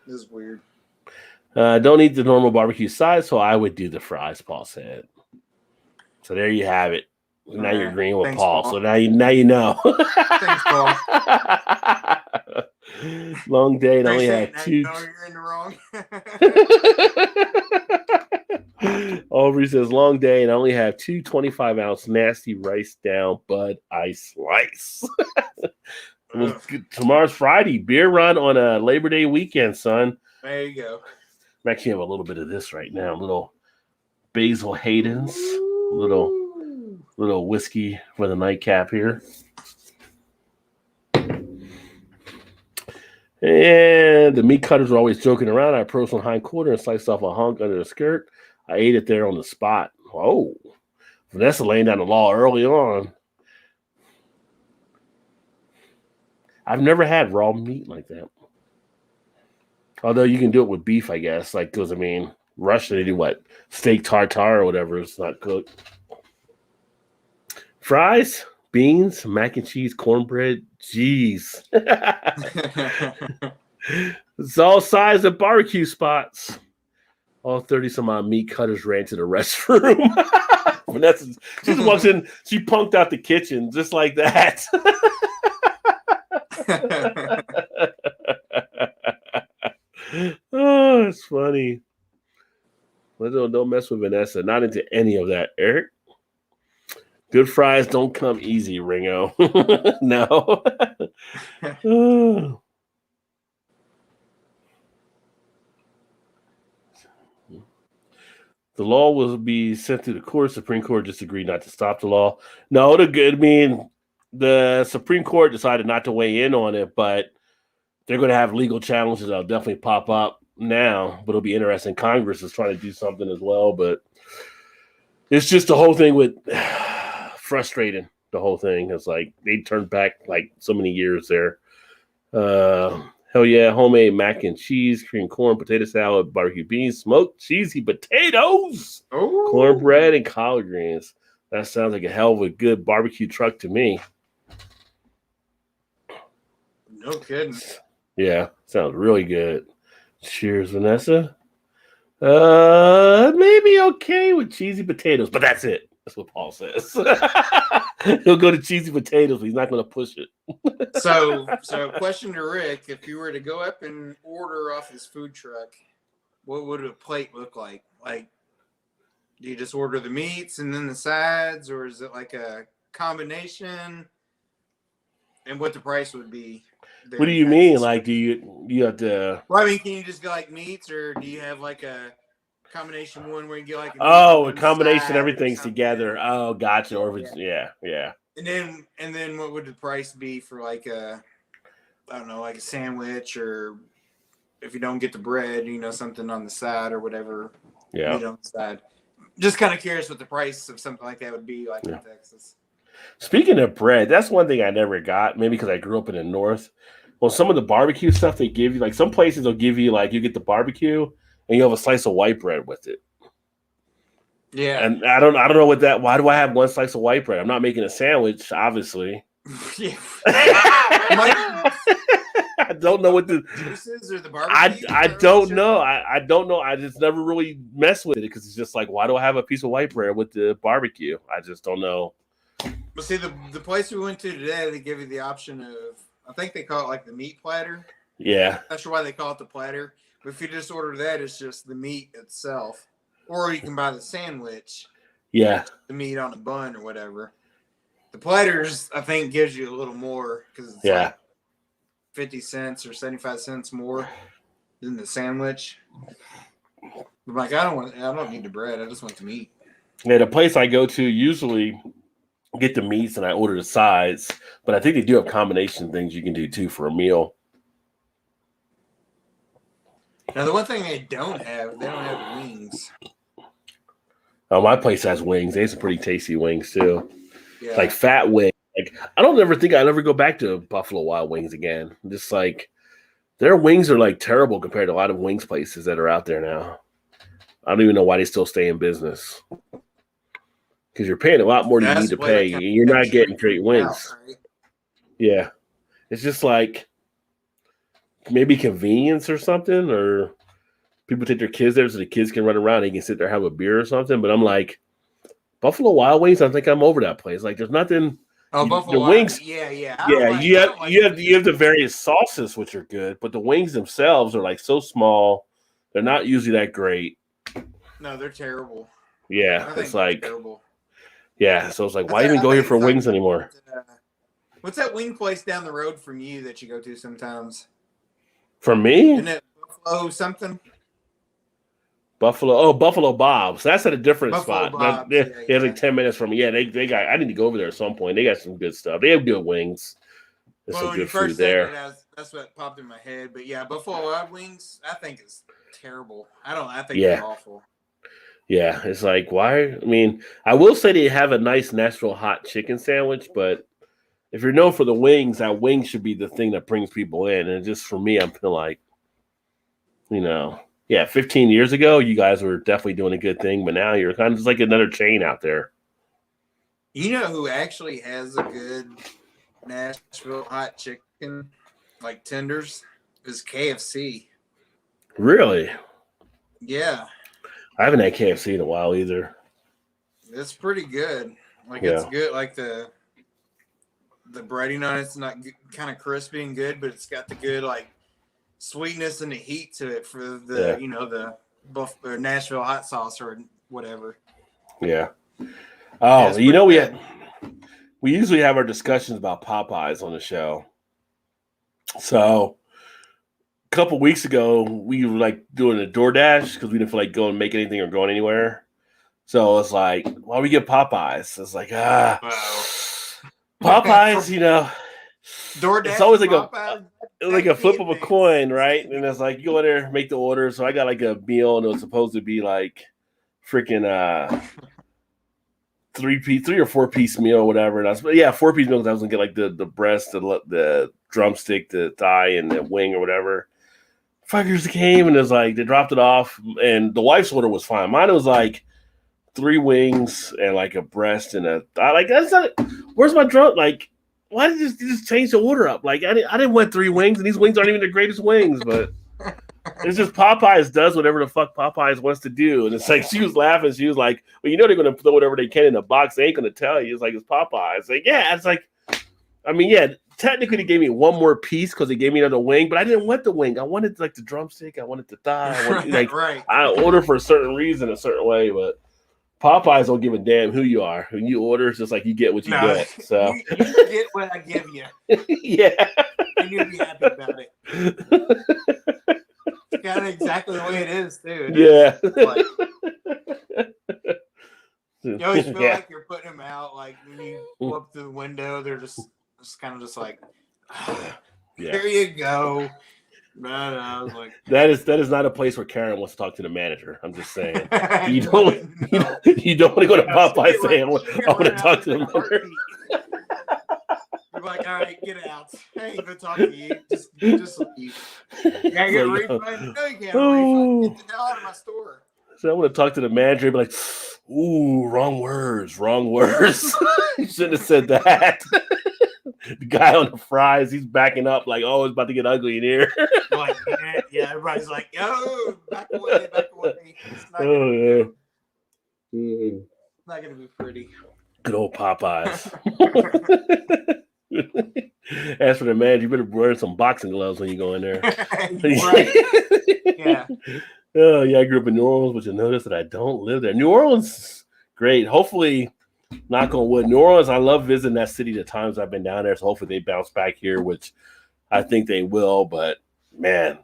This is weird. Don't eat the normal barbecue size, so I would do the fries, Paul said. So there you have it. Now you're agreeing with Paul. So now you know. Thanks, Paul. Long day and only had two. You're in the wrong. Aubrey says, long day and I only have 2 25-ounce nasty rice down Bud Ice slice. Tomorrow's Friday. Beer run on a Labor Day weekend, son. There you go. I'm actually have a little bit of this right now. A little Basil Hayden's. Little whiskey for the nightcap here. And the meat cutters were always joking around. I approached one hind quarter and sliced off a hunk under the skirt. I ate it there on the spot. Whoa. Vanessa laying down the law early on. I've never had raw meat like that. Although you can do it with beef, I guess. Because, Russian, they do what? Steak tartare or whatever. It's not cooked. Fries, beans, mac and cheese, cornbread. Jeez. It's all size of barbecue spots. All 30-some-odd meat cutters ran to the restroom. Vanessa, she just walks in. She punked out the kitchen just like that. Oh, it's funny. Don't mess with Vanessa. Not into any of that, Eric. Good fries don't come easy, Ringo. No. Oh. The law will be sent to the court. Supreme Court just agreed not to stop the law. No, the Supreme Court decided not to weigh in on it, but they're going to have legal challenges that'll definitely pop up now. But it'll be interesting. Congress is trying to do something as well, but it's just the whole thing with the whole thing is like they turned back like so many years there. Hell yeah, homemade mac and cheese, cream corn, potato salad, barbecue beans, smoked cheesy potatoes, cornbread, and collard greens. That sounds like a hell of a good barbecue truck to me. No kidding. Yeah, sounds really good. Cheers, Vanessa. Maybe okay with cheesy potatoes, but that's it. That's what Paul says. He'll go to cheesy potatoes, but he's not going to push it. So question to Rick: if you were to go up and order off his food truck, what would a plate look like? Like, do you just order the meats and then the sides, or is it like a combination? And what the price would be? What do you mean? Like, do you have to? Well, I mean, can you just get like meats, or do you have like a combination one where you get like a combination, everything's together? Oh, gotcha. Or yeah. And then what would the price be for like a, I don't know, like a sandwich, or if you don't get the bread, something on the side or whatever. Yeah. Meat on the side. Just kind of curious what the price of something like that would be like in Texas. Speaking of bread, that's one thing I never got, maybe because I grew up in the North. Well, some of the barbecue stuff they give you, like some places they'll give you, like you get the barbecue and you have a slice of white bread with it. Yeah. And I don't know what that. Why do I have one slice of white bread? I'm not making a sandwich, obviously. Yeah. I don't know what the juices or the barbecue. I don't know. I don't know. I just never really mess with it because it's just like, why do I have a piece of white bread with the barbecue? I just don't know. But see, the place we went to today, they give you the option of, I think they call it like the meat platter. Yeah. Not sure why they call it the platter, but if you just order that, it's just the meat itself. Or you can buy the sandwich. Yeah. The meat on a bun or whatever. The platters, I think, gives you a little more because it's like 50 cents or 75 cents more than the sandwich. I'm like, I don't need the bread. I just want the meat. Yeah, the place I go to usually get the meats and I order the sides, but I think they do have combination things you can do too for a meal. Now, the one thing they don't have wings. Oh, my place has wings. They have some pretty tasty wings too. Yeah. Like fat wings. Like I don't ever think I'd ever go back to Buffalo Wild Wings again. Just like their wings are like terrible compared to a lot of wings places that are out there now. I don't even know why they still stay in business. Because you're paying a lot more than you need to pay. You're not getting great wings. Right? Yeah. It's just like maybe convenience or something, or people take their kids there so the kids can run around and they can sit there and have a beer or something. But I'm like, Buffalo Wild Wings, I think I'm over that place. Like there's nothing. Oh, Buffalo the wings. Yeah. You have the various sauces, which are good, but the wings themselves are like so small. They're not usually that great. No, they're terrible. Yeah. It's like terrible. Yeah, so it's like, why even go here for wings anymore? What's that wing place down the road from you that you go to sometimes? For me? Isn't it Buffalo something? Buffalo Bob's. That's at a different Buffalo spot. Bob's, yeah, like 10 minutes from me. Yeah, they got. I need to go over there at some point. They got some good stuff. They have good wings. There's some good food there. That's what popped in my head. But yeah, Buffalo Wild Wings, I think is terrible. I think they're awful. Yeah, it's like, why? I mean, I will say they have a nice Nashville hot chicken sandwich, but if you're known for the wings, that wing should be the thing that brings people in. And just for me, I'm feeling like, 15 years ago, you guys were definitely doing a good thing, but now you're kind of just like another chain out there. You know who actually has a good Nashville hot chicken, like tenders, is KFC. Really? Yeah. I haven't had KFC in a while either. It's pretty good. Like it's good. Like the breading on it's not kind of crispy and good, but it's got the good like sweetness and the heat to it for the the Nashville hot sauce or whatever. Yeah. Oh, we usually have our discussions about Popeyes on the show. So a couple weeks ago, we were like doing a DoorDash because we didn't feel like going and make anything or going anywhere. So it's like, why don't we get Popeyes? It's like, Popeyes, DoorDash. It's always like a flip of a coin, right? And it's like you go in there, make the order. So I got like a meal, and it was supposed to be like freaking 3 or 4 piece meal or whatever. And 4-piece meal because I was gonna get like the breast, the drumstick, the thigh, and the wing or whatever. Fuckers came and it was like they dropped it off, and the wife's order was fine. Mine was like 3 wings and like a breast and a thigh. Like that's not. Where's my drum? Like, why did you just change the order up? Like I didn't want 3 wings, and these wings aren't even the greatest wings, but. It's just Popeyes does whatever the fuck Popeyes wants to do. And it's like, she was laughing. She was like, well, you know, they're going to throw whatever they can in the box. They ain't going to tell you. It's like, it's Popeyes. It's like, yeah. It's like, I mean, yeah, technically they gave me one more piece because they gave me another wing, but I didn't want the wing. I wanted like the drumstick. I wanted the thigh. I wanted, like, Right. I order for a certain reason, a certain way, but Popeyes don't give a damn who you are. When you order, it's just like you get what you get. So you get what I give you. Yeah. And you'll be happy about it. It's kind of exactly the way it is, too. Yeah. Like, you always feel like you're putting them out. Like when you go up to the window, they're just kind of just like, here you go. But I was like, that is not a place where Karen wants to talk to the manager. I'm just saying. You don't want to go to Popeye saying I want to talk to the manager. You're like, all right, get out. I ain't gonna talk to you. Just leave. You gotta get a refund. No, you can't have a refund. Get the hell out of my store. So I want to talk to the manager and be like, ooh, wrong words. You shouldn't have said that. The guy on the fries, he's backing up like, oh, it's about to get ugly in here. Like, yeah, everybody's like, yo, back away. It's not not gonna be pretty. Good old Popeyes. As for the manager, you better wear some boxing gloves when you go in there. Right. Yeah. Oh, yeah, I grew up in New Orleans, but you'll notice that I don't live there. New Orleans, great. Hopefully, knock on wood. New Orleans, I love visiting that city the times I've been down there, so hopefully they bounce back here, which I think they will. But, man,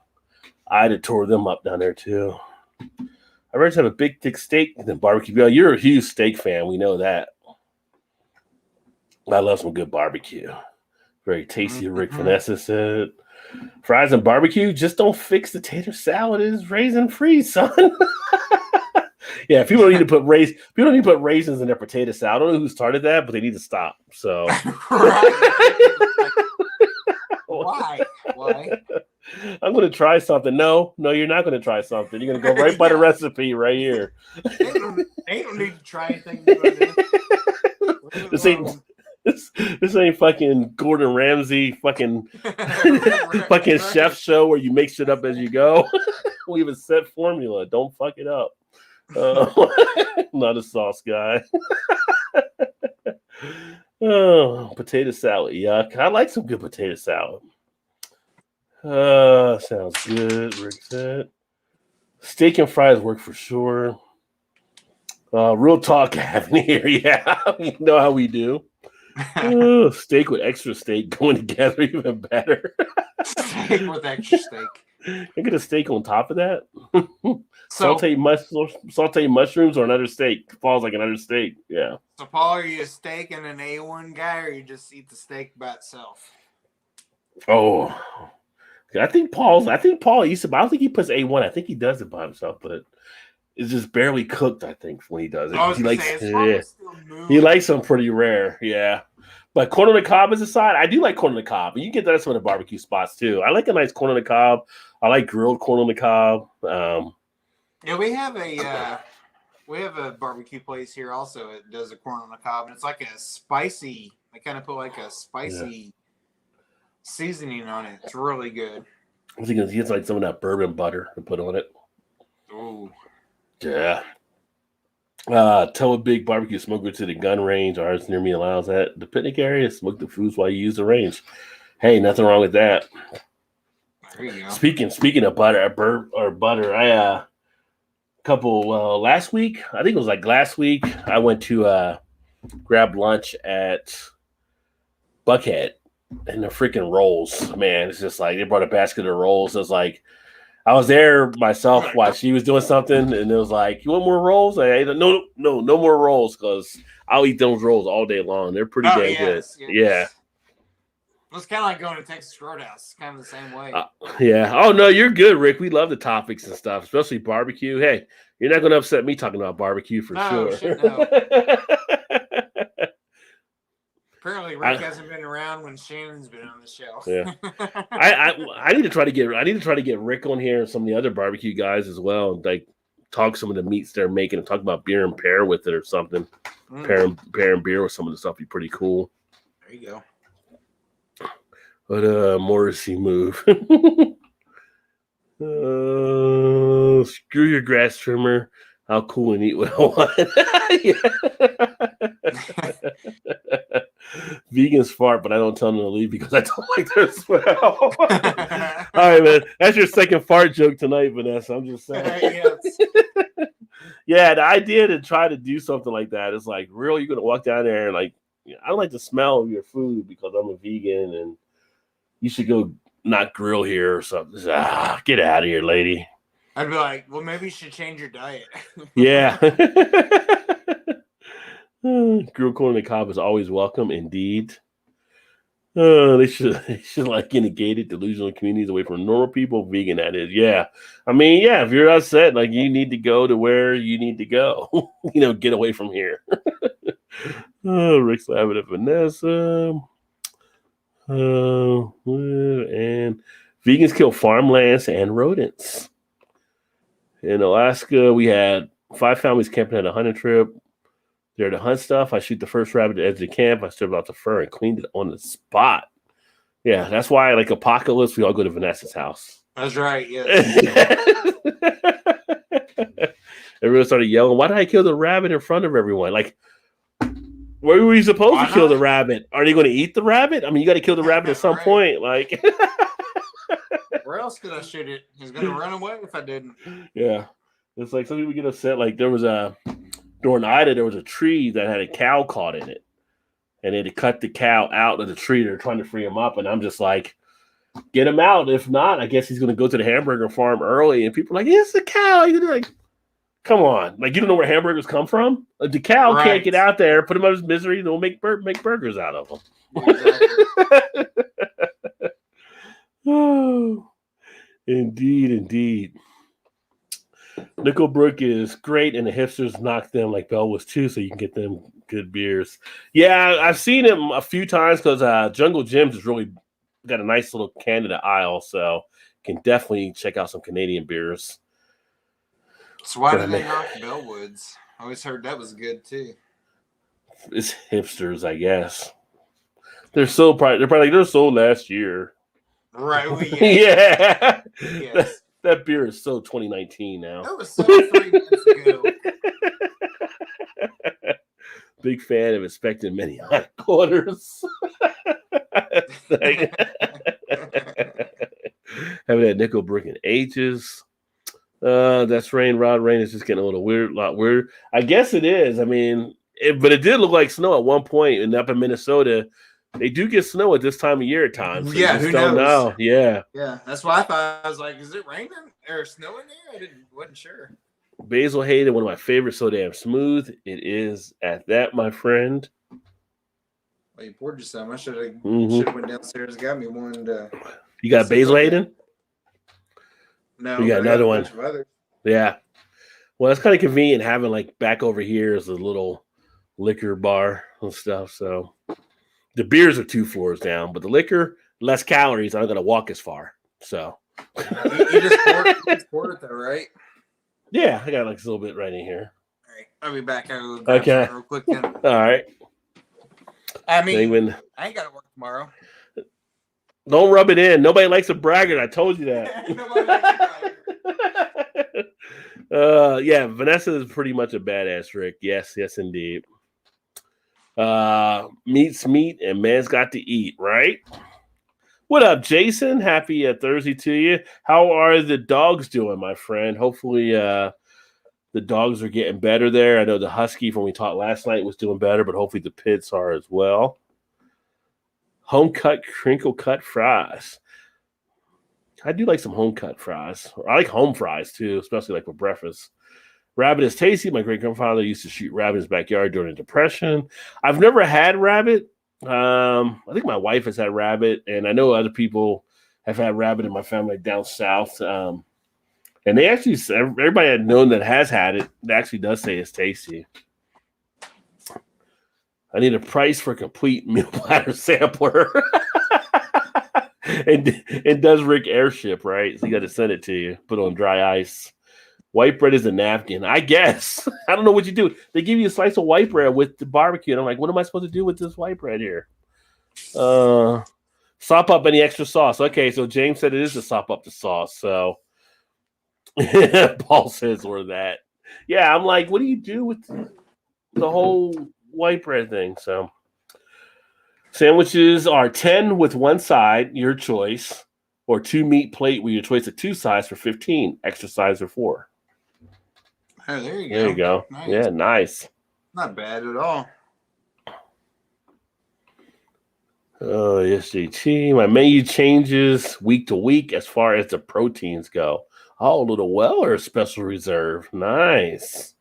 I'd have tore them up down there, too. I'd rather have a big, thick steak than barbecue. You're a huge steak fan. We know that. I love some good barbecue. Very tasty, Rick Vanessa said. Fries and barbecue just don't fix the tater salad. It's raisin free, son. Yeah, people don't need to put raisins in their potato salad. I don't know who started that, but they need to stop. So Why? I'm going to try something. No, you're not going to try something. You're going to go right by the recipe right here. They don't need to try anything. This ain't fucking Gordon Ramsay fucking chef show where you make shit up as you go. We have a set formula. Don't fuck it up. Not a sauce guy. Oh, potato salad. Yuck. I like some good potato salad. Sounds good. Rick said. Steak and fries work for sure. Real talk having here. Yeah, you know how we do. Steak with extra steak going together even better. Steak with extra steak. You get a steak on top of that. Saute mushrooms or another steak falls like another steak. Yeah. So Paul, are you a steak and an A1 guy, or you just eat the steak by itself? Oh, I think Paul eats it, but I don't think he puts A1. I think he does it by himself, but it's just barely cooked, I think, when he does it. He likes them pretty rare, yeah. But corn on the cob is a side. I do like corn on the cob. You get that at some of the barbecue spots too. I like a nice corn on the cob. I like grilled corn on the cob. Yeah, we have a barbecue place here also. It does a corn on the cob, and it's like a spicy. They kind of put like a spicy seasoning on it. It's really good. I think he gets like some of that bourbon butter to put on it. Ooh. Yeah. Tell a big barbecue smoker to the gun range. Ours near me allows that. The picnic area, smoke the foods while you use the range. Hey, nothing wrong with that. There you go. Speaking of butter, last week, I think it was like last week, I went to grab lunch at Buckhead, and the freaking rolls, man, it's just like they brought a basket of rolls. It was like I was there myself while she was doing something, and it was like, you want more rolls? I ate, no more rolls, because I'll eat those rolls all day long. They're pretty damn good. Yes. Yeah. It's kind of like going to Texas Roadhouse. It's kind of the same way. Yeah. Oh, no, you're good, Rick. We love the topics and stuff, especially barbecue. Hey, you're not going to upset me talking about barbecue for sure. Shit, no. Apparently, Rick hasn't been around when Shannon's been on the show. Yeah. I need to try to get Rick on here and some of the other barbecue guys as well, and like talk some of the meats they're making and talk about beer and pair with it or something. Pair and beer with some of the stuff be pretty cool. There you go. But Morrissey move. Screw your grass trimmer. I'll cool and eat what I want. Vegans fart, but I don't tell them to leave because I don't like their smell. All right, man. That's your second fart joke tonight, Vanessa. I'm just saying. Yeah, the idea to try to do something like that is like, really, you're going to walk down there and like, I don't like the smell of your food because I'm a vegan and you should go not grill here or something. Get out of here, lady. I'd be like, well, maybe you should change your diet. Yeah. Grilled corn on the cob is always welcome, indeed. They should like gated delusional communities away from normal people. Vegan, that is. Yeah. I mean, yeah, if you're upset, like you need to go to where you need to go. Get away from here. Rick's laughing at Vanessa. And vegans kill farmlands and rodents. In Alaska, we had 5 families camping at a hunting trip. They're to hunt stuff. I shoot the first rabbit at the edge of the camp. I stripped out the fur and cleaned it on the spot. Yeah, that's why, like apocalypse, we all go to Vanessa's house. That's right. Yeah. Everyone started yelling, "Why did I kill the rabbit in front of everyone?" Like, where were we supposed to kill the rabbit? Are they going to eat the rabbit? I mean, you got to kill the rabbit at some point. Like, where else could I shoot it? He's going to run away if I didn't. Yeah, it's like some people get upset. Like during Ida, there was a tree that had a cow caught in it, and they had to cut the cow out of the tree. They're trying to free him up, and I'm just like, get him out. If not, I guess he's going to go to the hamburger farm early. And people are like, it's a cow. You're like, come on. Like, you don't know where hamburgers come from? The cow can't get out there, put him out of his misery, and they'll make burgers out of them. Exactly. Oh, indeed. Nickelbrook is great, and the hipsters knock them like Bell was too, so you can get them good beers. Yeah, I've seen him a few times because Jungle Jim's has really got a nice little Canada aisle, so can definitely check out some Canadian beers. So why do they knock Bellwoods? I always heard that was good too. It's hipsters, I guess. They're probably like they're sold last year. Right. Well, yeah. Yes. That beer is so 2019 now. That was so 3 months ago. Big fan of inspecting many hot quarters. Having that Nickelbrook in ages. That's rain. Rod rain is just getting a lot weird. I guess it is. I mean, but it did look like snow at one point, and up in Minnesota, they do get snow at this time of year at times. So yeah, who knows? Know. Yeah. That's why I thought. I was like, is it raining or snowing there? Wasn't sure. Basil Hayden, one of my favorites, so damn smooth. It is at that, my friend. Well, you poured you some. I should have went downstairs and got me one. You got Basil Hayden? No, we got another one. Others. Yeah. Well, it's kind of convenient having like back over here is a little liquor bar and stuff. So the beers are 2 floors down, but the liquor, less calories. I'm going to walk as far. So you just poured it though, right? Yeah, I got like a little bit right in here. All right, I'll be back. Okay. Real quick then. All right. I mean, I ain't got to work tomorrow. Don't rub it in. Nobody likes a braggart. I told you that. Nobody likes a braggart. Yeah, Vanessa is pretty much a badass, Rick. Yes, indeed. Meat's meat and man's got to eat, right? What up, Jason? Happy Thursday to you. How are the dogs doing, my friend? Hopefully the dogs are getting better there. I know the Husky from we talked last night was doing better, but hopefully the pits are as well. Home cut, crinkle cut fries. I do like some home cut fries. I like home fries too, especially like for breakfast. Rabbit is tasty. My great grandfather used to shoot rabbit in his backyard during the Depression. I've never had rabbit. I think my wife has had rabbit, and I know other people have had rabbit in my family down south. And they actually, everybody I've known that has had it, actually does say it's tasty. I need a price for complete meal platter sampler. and does Rick airship, right? So you got to send it to you. Put it on dry ice. White bread is a napkin, I guess. I don't know what you do. They give you a slice of white bread with the barbecue, and I'm like, what am I supposed to do with this white bread here? Sop up any extra sauce. Okay, so James said it is to sop up the sauce. So Paul says or that. Yeah, I'm like, what do you do with the whole white bread thing? So sandwiches are 10 with one side, your choice, or 2 meat plate with your choice of 2 sides for 15. Extra sides are 4. Oh, there you go. There you go. Nice. Yeah, nice. Not bad at all. Oh, SJT. My menu changes week to week as far as the proteins go. Oh, a little Weller special reserve. Nice.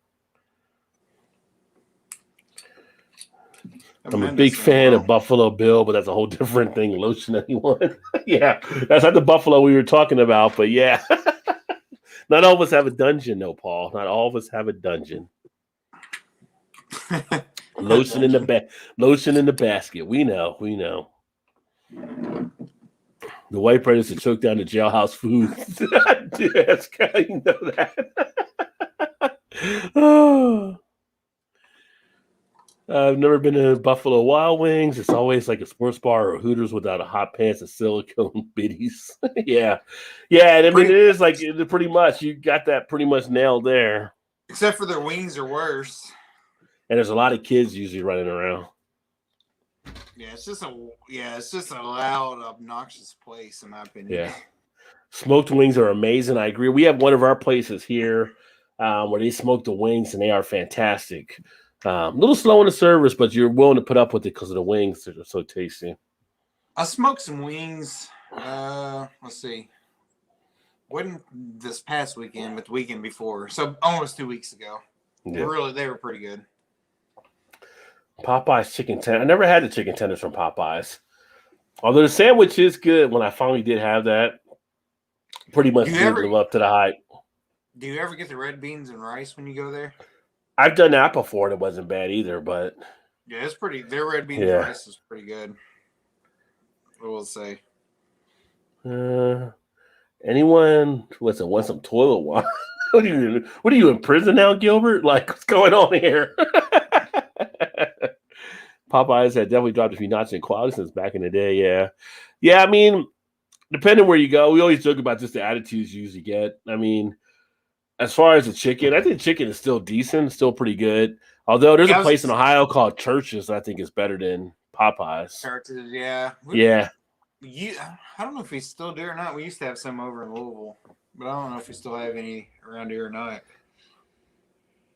I'm a big fan of Buffalo Bill, but that's a whole different thing. Lotion anyone? Yeah, that's not the Buffalo we were talking about, but yeah. Not all of us have a dungeon, though, Paul. Not all of us have a dungeon. Lotion in the basket. We know. The white bread is to choke down the jailhouse food. Dude, that's kind you know that. Oh. I've never been to Buffalo Wild Wings. It's always like a sports bar or Hooters without a hot pants and silicone biddies. Yeah. And I mean, it is like pretty much, you got that pretty much nailed there. Except for their wings are worse. And there's a lot of kids usually running around. Yeah, it's just a loud, obnoxious place, in my opinion. Yeah. Smoked wings are amazing. I agree. We have one of our places here where they smoke the wings, and they are fantastic. A little slow in the service, but you're willing to put up with it because of the wings that are so tasty. I smoked some wings. Let's see. Wasn't this past weekend, but the weekend before. So almost 2 weeks ago. Yeah. They were pretty good. Popeye's chicken tender. I never had the chicken tenders from Popeye's. Although the sandwich is good when I finally did have that. Pretty much live up to the hype. Do you ever get the red beans and rice when you go there? I've done that before and it wasn't bad either, but yeah, it's pretty. Their red beans and rice is pretty good. I will say. Anyone want some toilet water? What are you in prison now, Gilbert? Like, what's going on here? Popeyes had definitely dropped a few notches in quality since back in the day. Yeah. I mean, depending where you go, we always joke about just the attitudes you usually get. I mean, as far as the chicken, I think chicken is still decent, still pretty good. Although there's a place in Ohio called Church's that I think is better than Popeyes. Church's, yeah. I don't know if we still do or not. We used to have some over in Louisville, but I don't know if we still have any around here or not.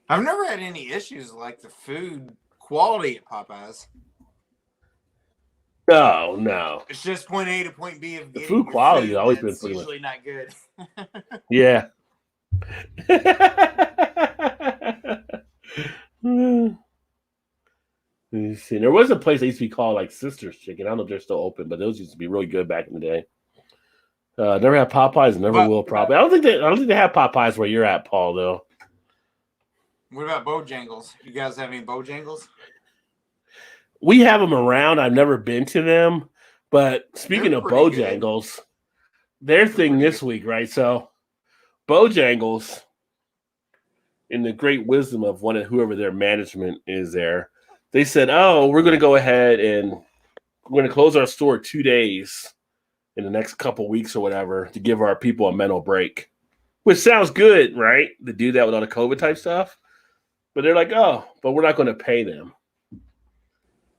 I've never had any issues like the food quality at Popeyes. No. It's just point A to point B of the food quality has always been pretty usually not good. Yeah. See, there was a place that used to be called like Sister's Chicken. I don't know if they're still open, but those used to be really good back in the day. Never had Popeyes, never will probably. I don't think they have Popeyes where you're at, Paul, though. What about Bojangles? You guys have any Bojangles? We have them around. I've never been to them, but speaking of Bojangles, their thing this week, right? So Bojangles, in the great wisdom of whoever their management is there, they said, "Oh, we're going to go ahead and we're going to close our store 2 days in the next couple weeks or whatever to give our people a mental break," which sounds good, right? To do that with all the COVID type stuff, but they're like, "Oh, but we're not going to pay them."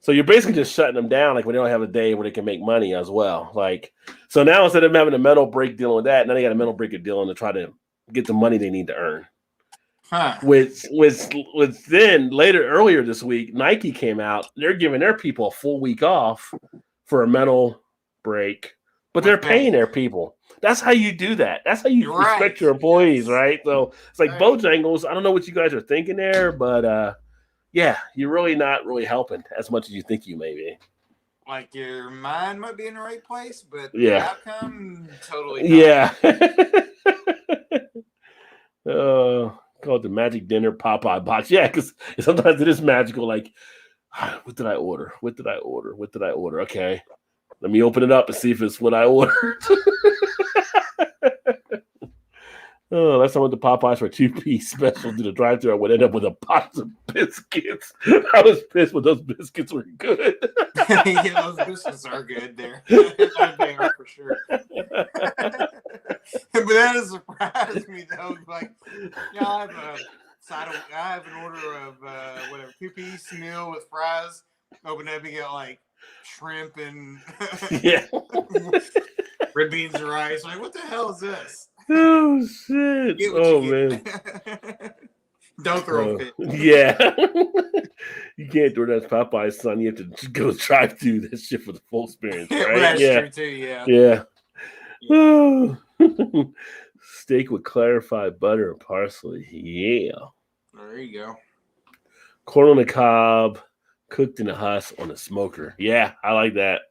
So you're basically just shutting them down, like when they don't have a day where they can make money as well. Like, so now instead of having a mental break dealing with that, now they got a mental break dealing to try to get the money they need to earn. Huh. With then earlier this week, Nike came out. They're giving their people a full week off for a mental break, but they're paying their people. That's how you do that. That's how you respect your employees, right? So it's like Bojangles. I don't know what you guys are thinking there, but yeah, you're really not really helping as much as you think you may be. Like your mind might be in the right place, but the outcome totally not. Yeah. Called the Magic Dinner Popeye box. Yeah, because sometimes it is magical. Like, What did I order? Okay. Let me open it up and see if it's what I ordered. Oh, last time I went to Popeyes for a 2-piece special to the drive-thru, I would end up with a box of biscuits. I was pissed when those biscuits were good. Yeah, those biscuits are good there. They are for sure. But that has surprised me though. Like, yeah, I have an order of whatever 2-piece meal with fries. Open up, you get like shrimp and Yeah. red beans and rice. Like, what the hell is this? Oh shit! Oh man! Don't throw a fit. Yeah. You can't do that Popeyes, son. You have to go drive through this shit for the full experience, right? Well, that's true too. Yeah. Oh. Steak with clarified butter and parsley. Yeah. There you go. Corn on the cob, cooked in a husk on a smoker. Yeah, I like that.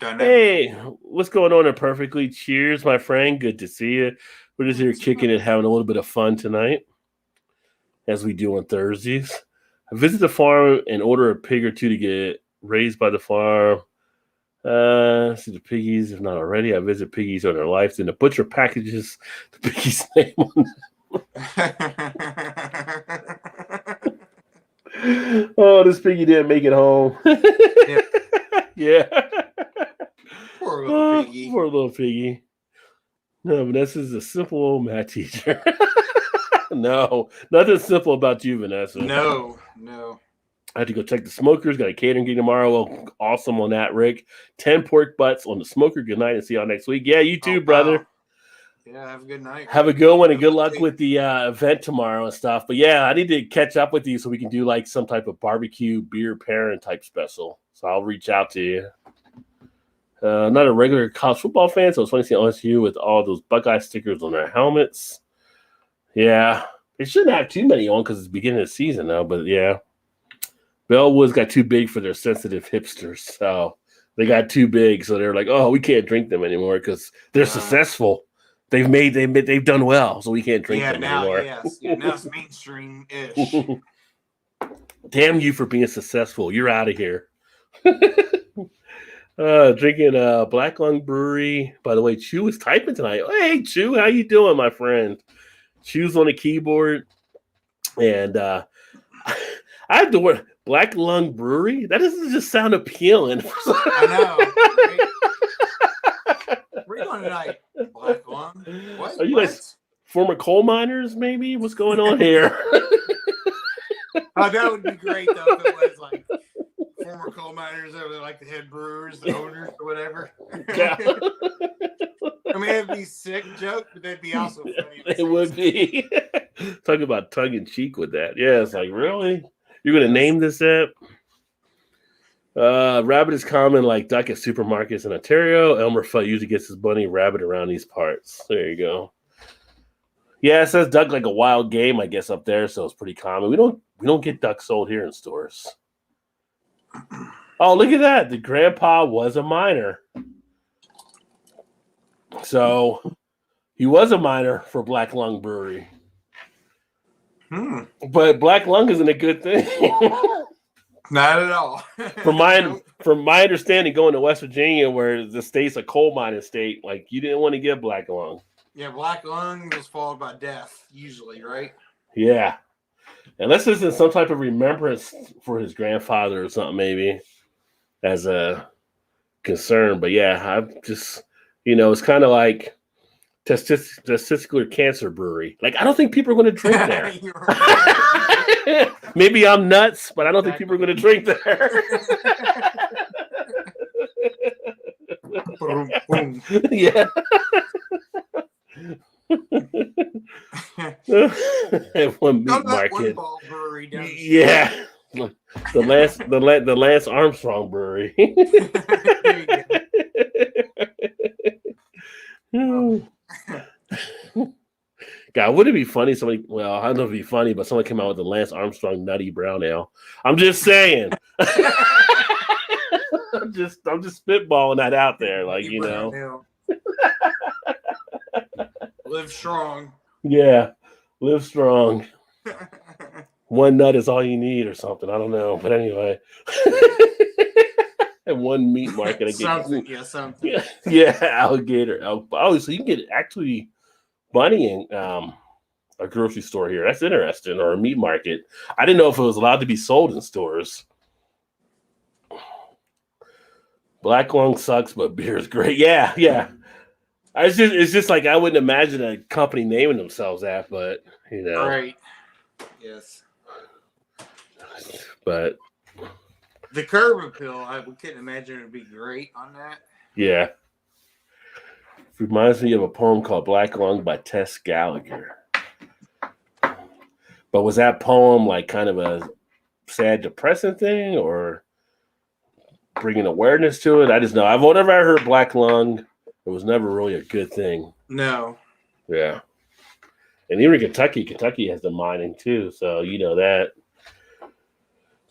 Hey, what's going on there? Perfectly. Cheers, my friend. Good to see you. We're just here kicking it, having a little bit of fun tonight, as we do on Thursdays. I visit the farm and order a pig or two to get raised by the farm. See the piggies, if not already. I visit piggies on their lives, and the butcher packages the piggy's name on them. Oh, this piggy didn't make it home. Yeah. Poor little piggy. Poor little piggy. No, Vanessa's a simple old math teacher. No, nothing simple about you, Vanessa. No. I had to go check the smokers. Got a catering gig tomorrow. Well, awesome on that, Rick. 10 pork butts on the smoker. Good night and see y'all next week. Yeah, you too, brother. Wow. Yeah, have a good night. Have a good one and good luck with the event tomorrow and stuff. But yeah, I need to catch up with you so we can do like some type of barbecue beer pairing type special. So I'll reach out to you. Not a regular college football fan, so it's funny to see LSU with all those Buckeye stickers on their helmets. Yeah, they shouldn't have too many on because it's the beginning of the season now. But yeah, Bellwoods got too big for their sensitive hipsters, so they got too big. So they're like, oh, we can't drink them anymore because they're successful. They've done well, so we can't drink them anymore. Yes. Yeah, now it's mainstream-ish. Damn you for being successful. You're out of here. Drinking Black Lung Brewery. By the way, Chew is typing tonight. Hey, Chew, how you doing, my friend? Chew's on the keyboard. And I have the word Black Lung Brewery. That doesn't just sound appealing. I know. Right? Where are you going tonight? Black Lung? What? Are you guys former coal miners, maybe? What's going on here? Oh, that would be great, though, if it was like former coal miners over there, like the head brewers, the owners, or whatever. Yeah. I mean, it'd be a sick joke, but they'd be also funny. It would be. Talk about tongue in cheek with that. Yeah, it's like, really? You're going to name this app? Rabbit is common like duck at supermarkets in Ontario. Elmer Fudd usually gets his bunny rabbit around these parts. There you go. Yeah, it says duck like a wild game, I guess, up there, so it's pretty common. We don't get duck sold here in stores. Oh, look at that. The grandpa was a miner. So he was a miner for Black Lung Brewery. But Black Lung isn't a good thing. Not at all. From my understanding, going to West Virginia, where the state's a coal mining state, like you didn't want to get Black Lung. Yeah, Black Lung was followed by death, usually, right? Yeah. Unless this is some type of remembrance for his grandfather or something, maybe, as a concern. But yeah, I'm just, it's kind of like testicular cancer brewery. Like, I don't think people are going to drink there. Maybe I'm nuts, but I don't think people are going to drink there. Yeah. One meat market. Yeah. The Lance Armstrong Brewery. God, would it be funny? I don't know if it'd be funny, but someone came out with the Lance Armstrong Nutty Brown Ale. I'm just saying. I'm just spitballing that out there, like Live strong. Yeah, live strong. one nut is all you need or something. I don't know. But anyway. And one meat market. I get something. Yeah, something. Yeah, alligator. Oh, so you can get actually bunny in a grocery store here. That's interesting. Or a meat market. I didn't know if it was allowed to be sold in stores. Black lung sucks, but beer is great. Yeah. It's just like I wouldn't imagine a company naming themselves that, but you know. Right. Yes. But the curb appeal, we couldn't imagine it would be great on that. Yeah. It reminds me of a poem called Black Lung by Tess Gallagher. But was that poem like kind of a sad, depressing thing or bringing awareness to it? I just know. Whenever I heard Black Lung, it was never really a good thing. No. Yeah. And even Kentucky has the mining too. So you know that.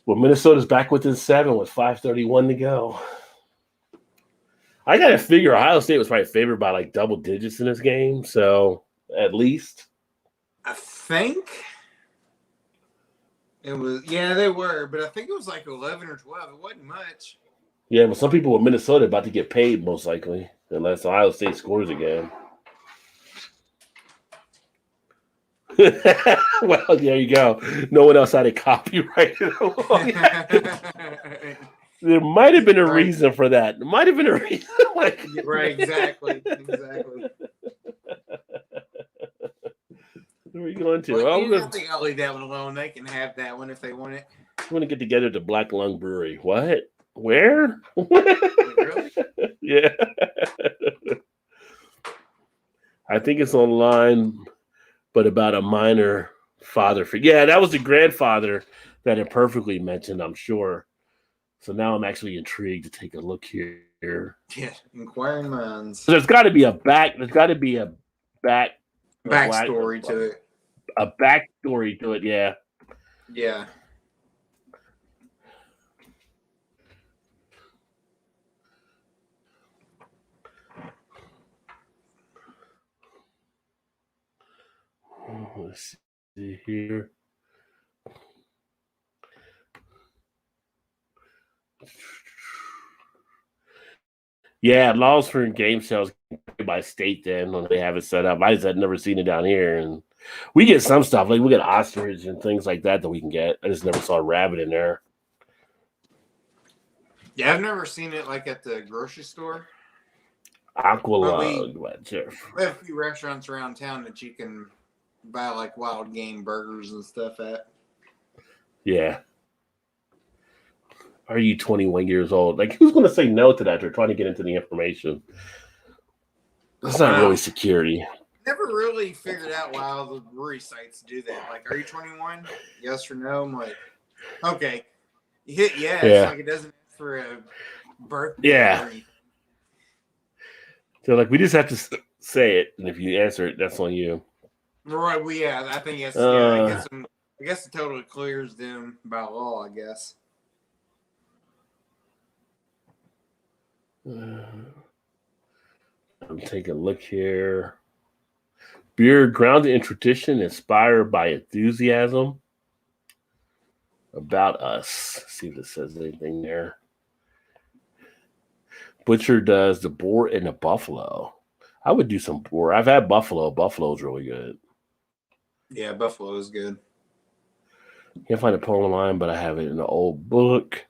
Well, Minnesota's back within 7 with 5:31 to go. I got to figure Ohio State was probably favored by like double digits in this game. So at least. I think it was, yeah, they were, but I think it was like 11 or 12. It wasn't much. Yeah, but some people with Minnesota about to get paid most likely, unless Ohio State scores again. Well, there you go. No one else had a copyright. There might have been a reason for that. There might have been a reason. Right, exactly. Where are you going to? I think I'll leave that one alone. They can have that one if they want it. I want to get together at the Black Lung Brewery. What? Where? Really? Yeah. I think it's online, but about a minor father figure. Yeah, that was the grandfather that it perfectly mentioned, I'm sure. So now I'm actually intrigued to take a look here. Yeah, inquiring minds. So there's got to be a backstory to it. A backstory to it, yeah. Yeah. Let's see here. Yeah, laws for game sales by state then when they have it set up. I just had never seen it down here. And we get some stuff, like we get ostrich and things like that we can get. I just never saw a rabbit in there. Yeah, I've never seen it like at the grocery store. Aqualung. We have a few restaurants around town that you can buy like wild game burgers and stuff at. Yeah. Are you 21 years old? Like, who's going to say no to that? They're trying to get into the information. That's not really security. Never really figured out why all the brewery sites do that. Like, are you 21? Yes or no? I'm like, okay. You hit yes. Yeah. Like, it doesn't ask for a birthday. Yeah. So, like, we just have to say it. And if you answer it, that's on you. Right. Well, yeah. I think it's, I guess it totally clears them by law, I guess. I'm taking a look here. Beer grounded in tradition, inspired by enthusiasm. About us. Let's see if it says anything there. Butcher does the boar and the buffalo. I would do some boar. I've had buffalo. Buffalo's really good. Yeah, buffalo is good. Can't find a poem online, but I have it in an old book.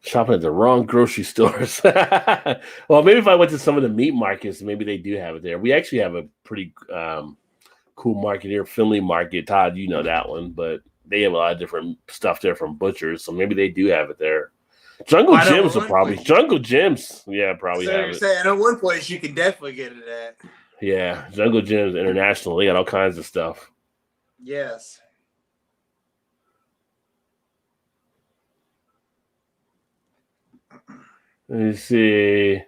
Shopping at the wrong grocery stores. Well, maybe if I went to some of the meat markets, maybe they do have it there. We actually have a pretty cool market here, Finley Market. Todd, you know that one, but they have a lot of different stuff there from butchers, so maybe they do have it there. Jungle Gyms will probably. Jungle Gyms, yeah, probably have it. I know one place you can definitely get it at. Yeah, Jungle Gyms International. They got all kinds of stuff. Yes. Let me see.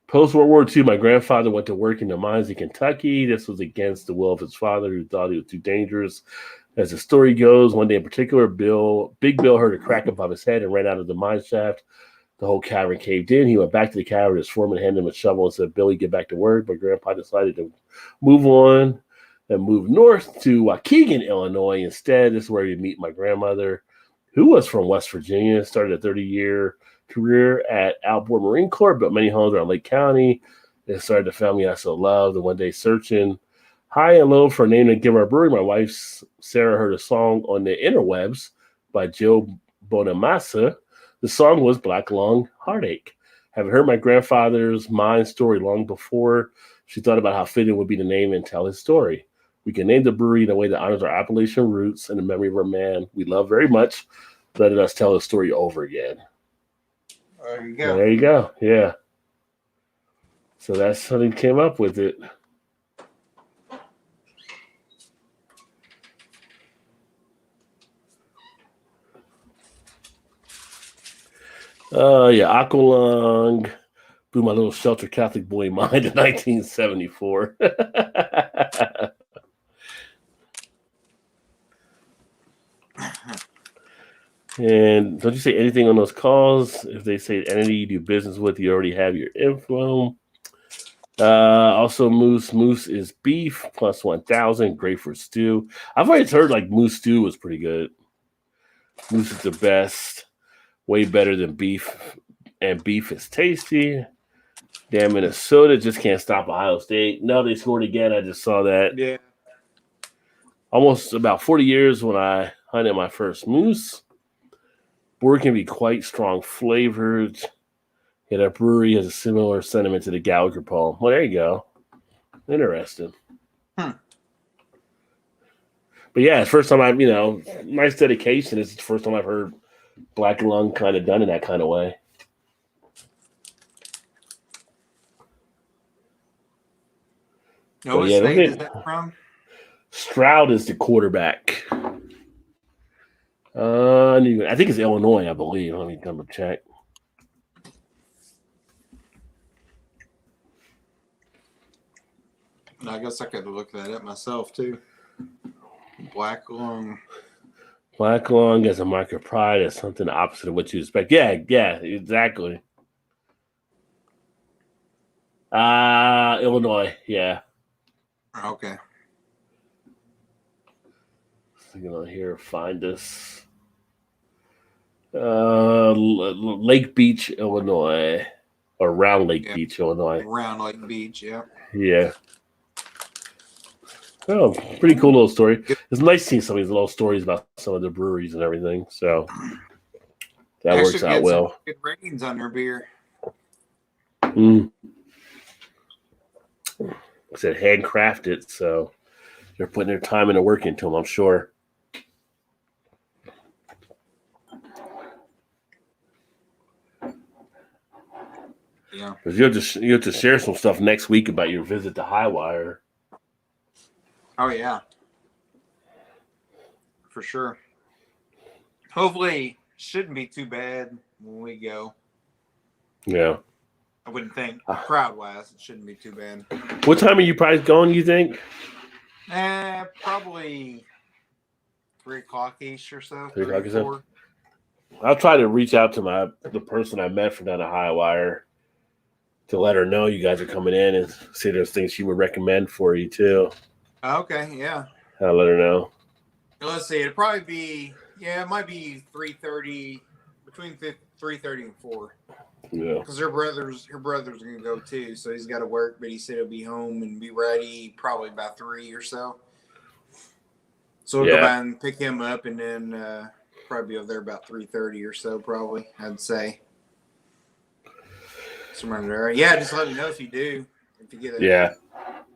Post World War II, my grandfather went to work in the mines in Kentucky. This was against the will of his father, who thought he was too dangerous. As the story goes, one day in particular, Big Bill heard a crack above his head and ran out of the mine shaft. The whole cavern caved in. He went back to the cavern. His foreman handed him a shovel and said, "Billy, get back to work." But Grandpa decided to move on. and moved north to Waukegan, Illinois. Instead, this is where you meet my grandmother, who was from West Virginia. Started a 30-year career at Outboard Marine Corps, built many homes around Lake County. And started the family I so loved. And one day, searching high and low for a name to give our brewery, my wife Sarah heard a song on the interwebs by Joe Bonamassa. The song was Black Lung Heartache. Having heard my grandfather's mind story long before, she thought about how fitting it would be to name and tell his story. We can name the brewery in a way that honors our Appalachian roots and the memory of a man we love very much, letting us tell his story over again. There you go. There you go. Yeah. So that's how they came up with it. Aqualung blew my little shelter Catholic boy mind in 1974. And don't you say anything on those calls. If they say entity you do business with, you already have your info. Also, Moose is beef plus 1,000. Great for stew. I've always heard like moose stew was pretty good. Moose is the best. Way better than beef. And beef is tasty. Damn, Minnesota just can't stop Ohio State. No, they scored again. I just saw that. Yeah. Almost about 40 years when I hunted my first moose. Boar can be quite strong flavored. Yeah, that brewery has a similar sentiment to the Gallagher poem. Well, there you go. Interesting. But yeah, it's the first time nice dedication. It's the first time I've heard Black Lung kind of done in that kind of way. What state is that from? Stroud is the quarterback. I think it's Illinois, I believe. Let me double check. I guess I could look that up myself too. Black Lung. Black Lung as a mark of pride is something opposite of what you expect. Yeah, exactly. Illinois, yeah. Okay. Thinking on here, find us. Lake Beach, Illinois. Or around Lake Beach, Illinois. Around Lake Beach, yeah. Yeah. Oh, pretty cool little story. It's nice seeing some of these little stories about some of the breweries and everything. So that works out well. Good ratings on their beer. It's handcrafted, so they're putting their time and their work into them, I'm sure. Yeah. Because you have to share some stuff next week about your visit to Highwire. Oh yeah, for sure. Hopefully, shouldn't be too bad when we go. Yeah, I wouldn't think crowd-wise it shouldn't be too bad. What time are you probably going? You think? Probably 3:00-ish or so. 3:00 or so. I'll try to reach out to the person I met from down at Highwire to let her know you guys are coming in and see if there's things she would recommend for you too. Okay, yeah. I'll let her know. Let's see. It'd probably be it might be 3:30, between 3:30 and 4. Yeah. Because her brother's gonna go too, so he's got to work. But he said he'll be home and be ready probably by 3 or so. So we'll go by and pick him up, and then probably be over there about 3:30 or so. Probably, I'd say. Somewhere there. Yeah, just let me know if you do. If you get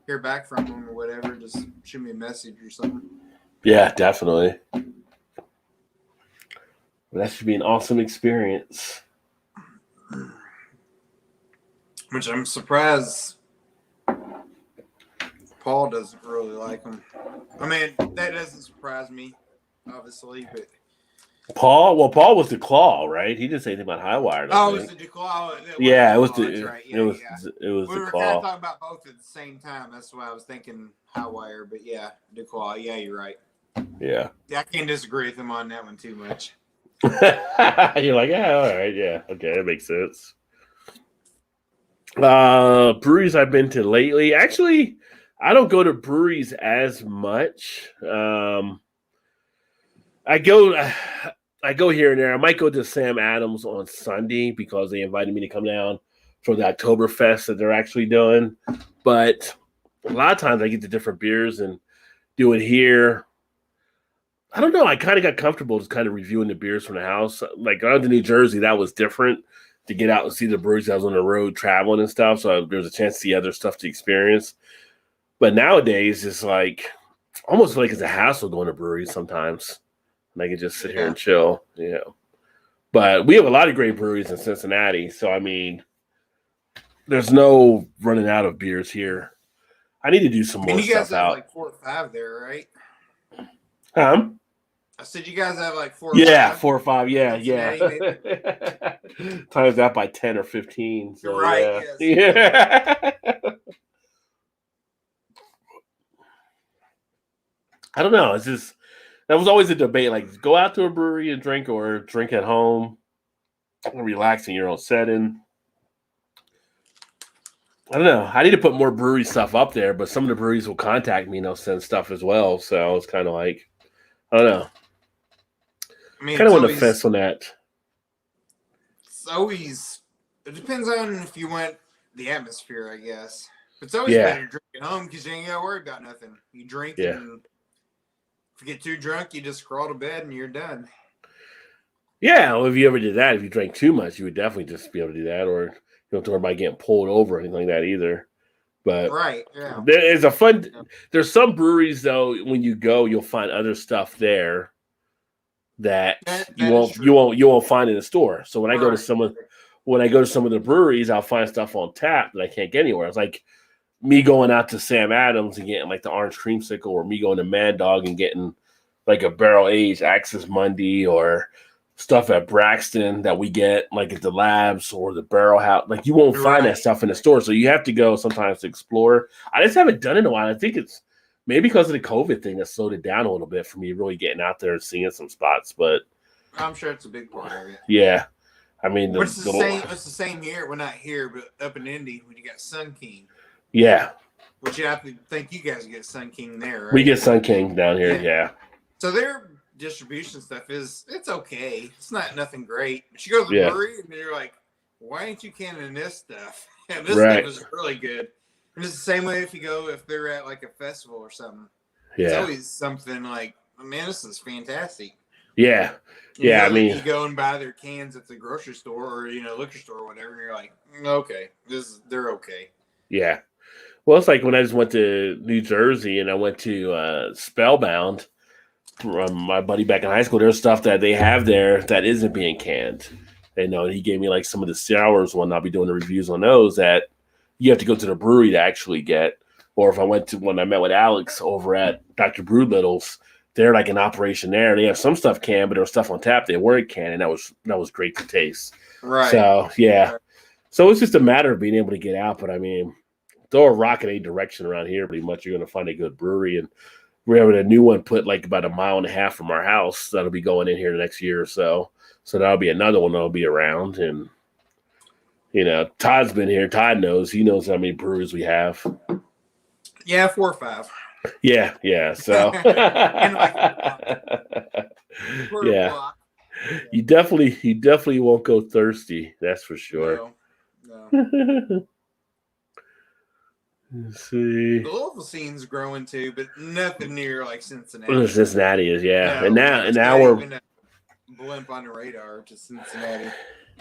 hear back from him or whatever, just shoot me a message or something. Yeah, definitely. That should be an awesome experience. Which I'm surprised Paul doesn't really like him. I mean, that doesn't surprise me, obviously, but Paul was the Claw, right? He didn't say anything about Highwire. Oh, it was the Claw. Yeah, it was the. That's right. It was we the were Claw. kind of talking about both at the same time. That's why I was thinking Highwire, but yeah, the Claw. Yeah, you're right. Yeah. Yeah, I can't disagree with him on that one too much. You're like, yeah, all right, yeah, okay, that makes sense. Breweries I've been to lately. Actually, I don't go to breweries as much. I go here and there. I might go to Sam Adams on Sunday because they invited me to come down for the Oktoberfest that they're actually doing. But a lot of times I get the different beers and do it here. I don't know. I kind of got comfortable just kind of reviewing the beers from the house. Like going to New Jersey, that was different to get out and see the breweries. I was on the road traveling and stuff, so there was a chance to see other stuff to experience. But nowadays, it's like almost like it's a hassle going to breweries sometimes. And I can just sit here and chill, But we have a lot of great breweries in Cincinnati, so I mean, there's no running out of beers here. I need to do some more stuff out. You guys have like 4 or 5 there, right? I said you guys have like 4 or 5. 4 or 5. Yeah. Times that by 10 or 15. So, you're right. Yeah. I don't know. It's just that was always a debate. Like, go out to a brewery and drink, or drink at home, and relax in your own setting. I don't know. I need to put more brewery stuff up there, but some of the breweries will contact me and they'll send stuff as well. So it's kind of like, I don't know. I mean, kind of on the fence on that. It depends on if you want the atmosphere, I guess. It's always better to drink at home because you ain't got to worry about nothing. You drink and if you get too drunk, you just crawl to bed and you're done. Yeah, well, if you ever did that, if you drank too much, you would definitely just be able to do that, or you don't have to worry about getting pulled over or anything like that either. But there's a fun. There's some breweries though. When you go, you'll find other stuff there that you won't find in the store. So when I go to some of the breweries, I'll find stuff on tap that I can't get anywhere. It's like me going out to Sam Adams and getting like the orange creamsicle, or me going to Mad Dog and getting like a barrel aged Axis Monday, or stuff at Braxton that we get like at the labs or the Barrel House. Like you won't find that stuff in the store. So you have to go sometimes to explore. I just haven't done it in a while. I think it's maybe because of the COVID thing that slowed it down a little bit for me really getting out there and seeing some spots. But I'm sure it's a big part of it. Yeah. I mean, it's the same here. We're not here, but up in Indy when you got Sun King. Yeah. Which you have to think you guys get Sun King there, right? We get Sun King down here, yeah. So their distribution stuff it's okay. It's not nothing great. But you go to the brewery and you're like, why ain't you canning this stuff? And this stuff is really good. And it's the same way if they're at like a festival or something. Yeah. It's always something like, man, this is fantastic. Yeah. I mean, you go and buy their cans at the grocery store or liquor store or whatever, and you're like, okay, they're okay. Yeah. Well, it's like when I just went to New Jersey and I went to Spellbound from my buddy back in high school. There's stuff that they have there that isn't being canned. And he gave me like some of the sours when I'll be doing the reviews on those that you have to go to the brewery to actually get. Or if I went to when I met with Alex over at Dr. Broodlittle's, they're like in operation there. They have some stuff canned, but there was stuff on tap they weren't canned, and that was great to taste. Right. So yeah. So it's just a matter of being able to get out. But I mean, throw a rock in any direction around here, pretty much you're going to find a good brewery. And we're having a new one put like about 1.5 miles from our house that'll be going in here the next year or so. So that'll be another one that'll be around. And Todd's been here. Todd knows. He knows how many breweries we have. Yeah, 4 or 5. Yeah. So yeah. You definitely won't go thirsty. That's for sure. No. Let's see. The local scene's growing too, but nothing near like Cincinnati. Cincinnati is, yeah. No, and now we're even a blimp on the radar to Cincinnati.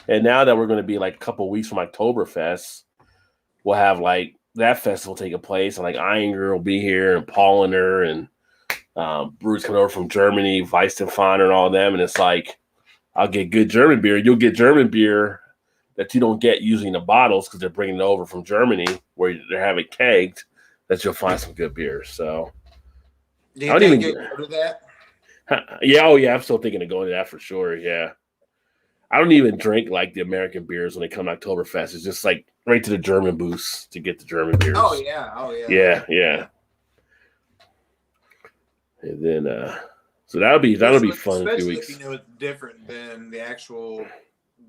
And now that we're going to be like a couple of weeks from Oktoberfest, we'll have like that festival taking place, and like Eyinger will be here, and Paulaner, and brews coming over from Germany, Weistenfahner, and all of them. And it's like, I'll get good German beer. You'll get German beer that you don't get usually in the bottles because they're bringing it over from Germany where they're having kegged, that you'll find some good beers. So, do you think you go to that? Yeah, I'm still thinking of going to that for sure. Yeah, I don't even drink like the American beers when they come to Oktoberfest. It's just like right to the German booths to get the German beers. Oh yeah. Yeah. And then, so that'll be fun. In 2 weeks. Especially if you know it's different than the actual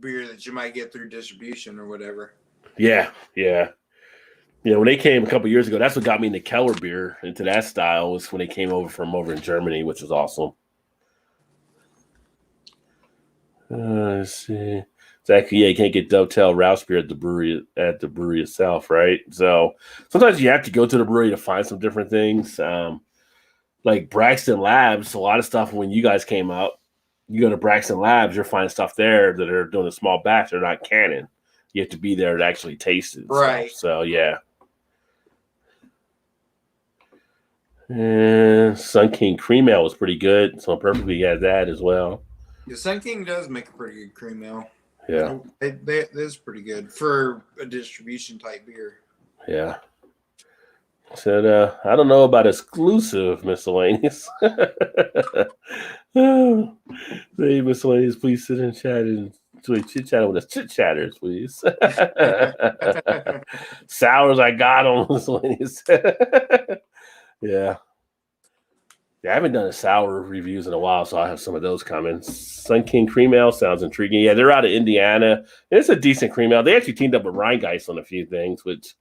beer that you might get through distribution or whatever. Yeah. When they came a couple years ago, that's what got me into Keller beer, into that style, was when they came over from over in Germany, which was awesome. Let's see. Exactly. Yeah, you can't get Dovetail Rouse beer at the brewery itself, right? So sometimes you have to go to the brewery to find some different things. Like Braxton Labs, a lot of stuff when you guys came out, you go to Braxton Labs, you're finding stuff there that are doing a small batch. They're not canning. You have to be there to actually taste it. Right. So yeah. And Sun King Cream Ale was pretty good. So perfectly had that as well. The Sun King does make a pretty good cream ale. Yeah. That's pretty good for a distribution type beer. Yeah. Said, I don't know about exclusive miscellaneous. Hey, miscellaneous, please sit and chat and chit chat with us. Chit chatters, please. Sours, I got on miscellaneous. Yeah. Yeah, I haven't done a sour reviews in a while, so I have some of those coming. Sun King Cream Ale sounds intriguing. Yeah, they're out of Indiana. It's a decent cream ale. They actually teamed up with Rheingeist on a few things, which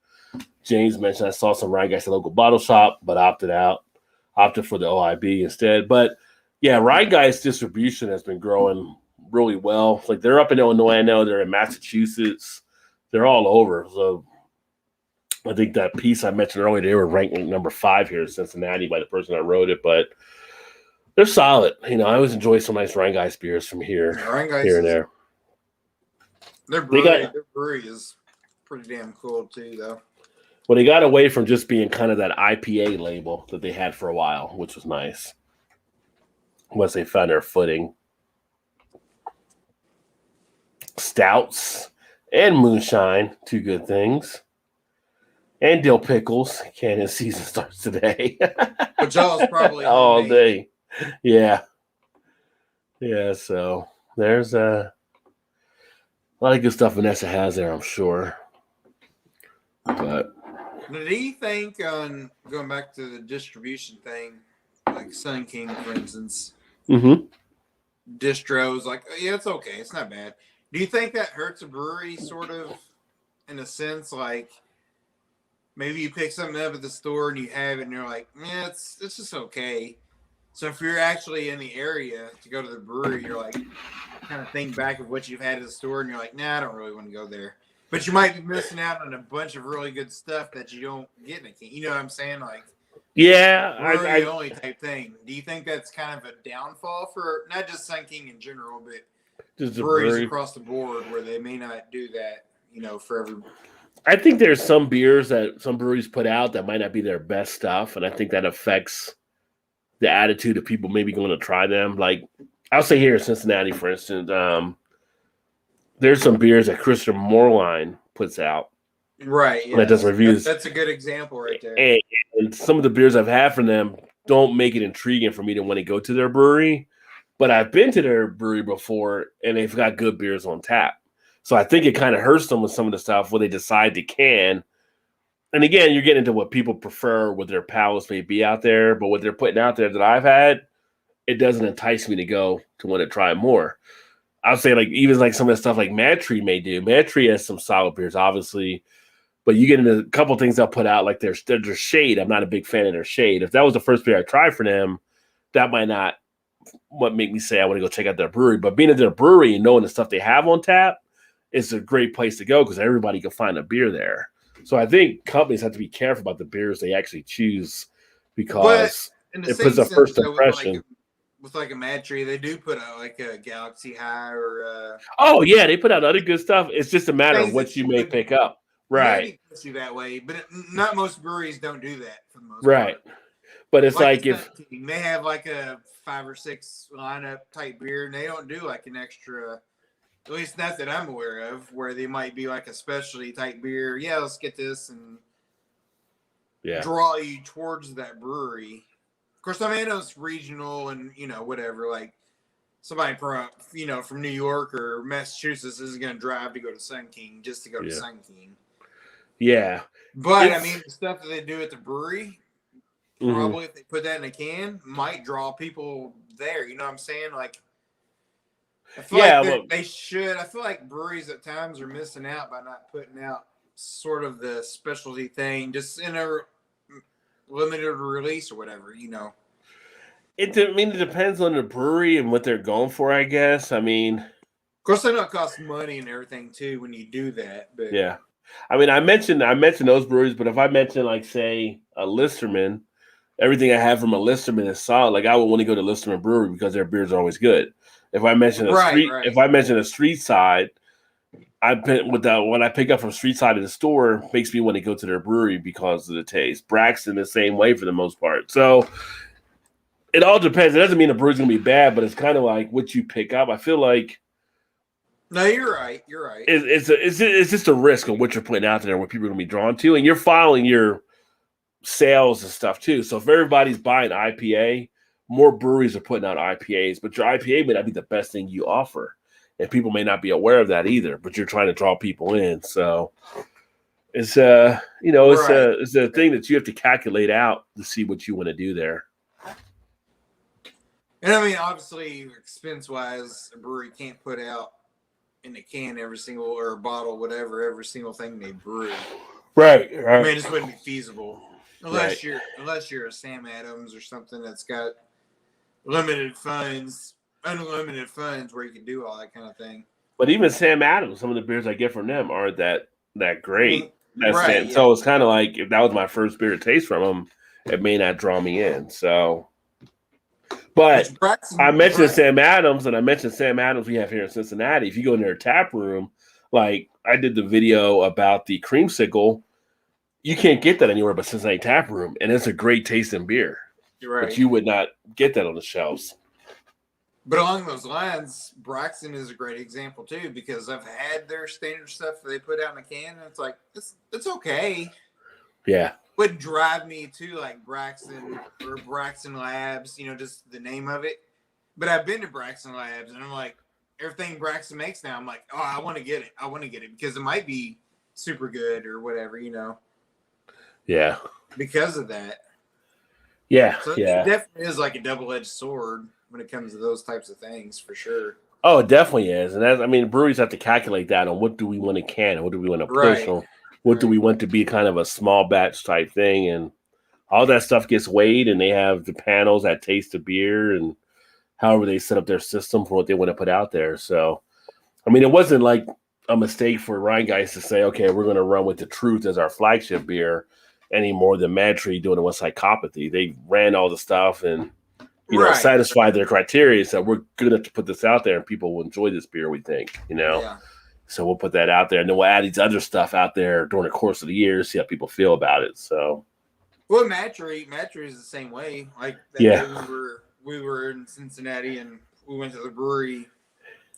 James mentioned. I saw some Rheingeist at a local bottle shop, but opted for the OIB instead. But yeah, Rheingeist distribution has been growing really well. Like they're up in Illinois, I know they're in Massachusetts. They're all over. So I think that piece I mentioned earlier, they were ranked number 5 here in Cincinnati by the person that wrote it, but they're solid. I always enjoy some nice Rheingeist beers from here and there. Their brewery is pretty damn cool too, though. Well, they got away from just being kind of that IPA label that they had for a while, which was nice. Once they found their footing. Stouts and moonshine, 2 good things. And dill pickles. Cannon season starts today. Which y'all's probably all day. Yeah. Yeah, so there's a lot of good stuff Vanessa has there, I'm sure. But do you think, on going back to the distribution thing, like Sun King, for instance, distros, like, yeah, it's okay, it's not bad. Do you think that hurts a brewery, sort of, in a sense, like maybe you pick something up at the store and you have it and you're like, yeah, it's just okay. So if you're actually in the area to go to the brewery, you're like, kind of think back of what you've had at the store and you're like, nah, I don't really want to go there. But you might be missing out on a bunch of really good stuff that you don't get in a can. You know what I'm saying? Like, yeah, brewery only type thing. Do you think that's kind of a downfall for not just Sun King in general, but just breweries across the board where they may not do that, for every. I think there's some beers that some breweries put out that might not be their best stuff, and I think that affects the attitude of people maybe going to try them. Like, I'll say here in Cincinnati, for instance, there's some beers that Christopher Moreline puts out. Right. Yeah. That does reviews. That's a good example right there. And some of the beers I've had from them don't make it intriguing for me to want to go to their brewery. But I've been to their brewery before, and they've got good beers on tap. So I think it kind of hurts them with some of the stuff where they decide to can. And again, you're getting into what people prefer, what their palates may be out there. But what they're putting out there that I've had, it doesn't entice me to go to want to try more. I would say even like some of the stuff like Mad Tree may do. Mad Tree has some solid beers, obviously. But you get into a couple things they'll put out, like their shade. I'm not a big fan of their shade. If that was the first beer I tried for them, that might not what make me say I want to go check out their brewery. But being at their brewery and knowing the stuff they have on tap, it's a great place to go because everybody can find a beer there. So I think companies have to be careful about the beers they actually choose because it puts a first impression. With like a Mad Tree, they do put out like a Galaxy High or oh yeah, they put out other good stuff. It's just a matter of what you may pick up. Right. Puts you that way, but not most breweries don't do that for the most part. But it's like if they have like a 5 or 6 lineup type beer, and they don't do like an extra. At least not that I'm aware of, where they might be like a specialty type beer. Yeah, let's get this and draw you towards that brewery. Of course, I know it's regional and, whatever. Like somebody from New York or Massachusetts isn't going to drive to go to Sun King just to go to Sun King. Yeah. But, the stuff that they do at the brewery, probably if they put that in a can, might draw people there. You know what I'm saying? Like, I feel like they should. I feel like breweries at times are missing out by not putting out sort of the specialty thing, just in a limited release or whatever, It depends on the brewery and what they're going for, I guess. I mean, Of course, I know it costs money and everything too when you do that, but yeah. I mean, I mentioned those breweries, but if I mention like say a Listerman, everything I have from a Listerman is solid. Like I would want to go to Listerman Brewery because their beers are always good. If I mention right. if I mention a street side, what I pick up from street side of the store makes me want to go to their brewery because of the taste. Braxton the same way for the most part. So it all depends. It doesn't mean the brewery's gonna be bad, but it's kind of like what you pick up. I feel like no, you're right. You're right. It's just a risk of what you're putting out there, what people are gonna be drawn to, and you're following your sales and stuff too. So if everybody's buying IPA, more breweries are putting out IPAs, but your IPA may not be the best thing you offer. And people may not be aware of that either, but you're trying to draw people in. So it's it's a thing that you have to calculate out to see what you want to do there. And I mean, obviously, expense wise, a brewery can't put out in a can every single or a bottle, whatever, every single thing they brew. Right. I mean, it just wouldn't be feasible unless Right. you're a Sam Adams or something that's got unlimited funds where you can do all that kind of thing. But even Sam Adams, some of the beers I get from them aren't that great. Right. Yeah. So it's kind of like if that was my first beer to taste from them, it may not draw me in. So, but I mentioned Sam Adams, and I mentioned Sam Adams we have here in Cincinnati. If you go in their tap room, like I did the video about the creamsicle, you can't get that anywhere but Cincinnati Tap Room, and it's a great tasting beer. Right. But you would not get that on the shelves. But along those lines, Braxton is a great example too, because I've had their standard stuff they put out in a can, and it's like it's okay. Yeah. Wouldn't drive me to like Braxton or Braxton Labs, just the name of it. But I've been to Braxton Labs, and I'm like, everything Braxton makes now, I'm like, oh, I want to get it. I want to get it because it might be super good or whatever, Yeah. because of that. Yeah. So yeah. It definitely is like a double-edged sword when it comes to those types of things, for sure. Oh, it definitely is. And breweries have to calculate that on what do we want to can and what do we want to push on. What do we want to be kind of a small batch type thing. And all that stuff gets weighed, and they have the panels that taste the beer and however they set up their system for what they want to put out there. So, I mean, it wasn't like a mistake for Ryan guys to say, okay, we're going to run with the Truth as our flagship beer any more than Mad Tree doing it with Psychopathy. They ran all the stuff and satisfied their criteria. So we're going to put this out there and people will enjoy this beer, we think, Yeah. So we'll put that out there, and then we'll add these other stuff out there during the course of the year, see how people feel about it. So, well, Mad Tree is the same way. Like that day we were in Cincinnati, and we went to the brewery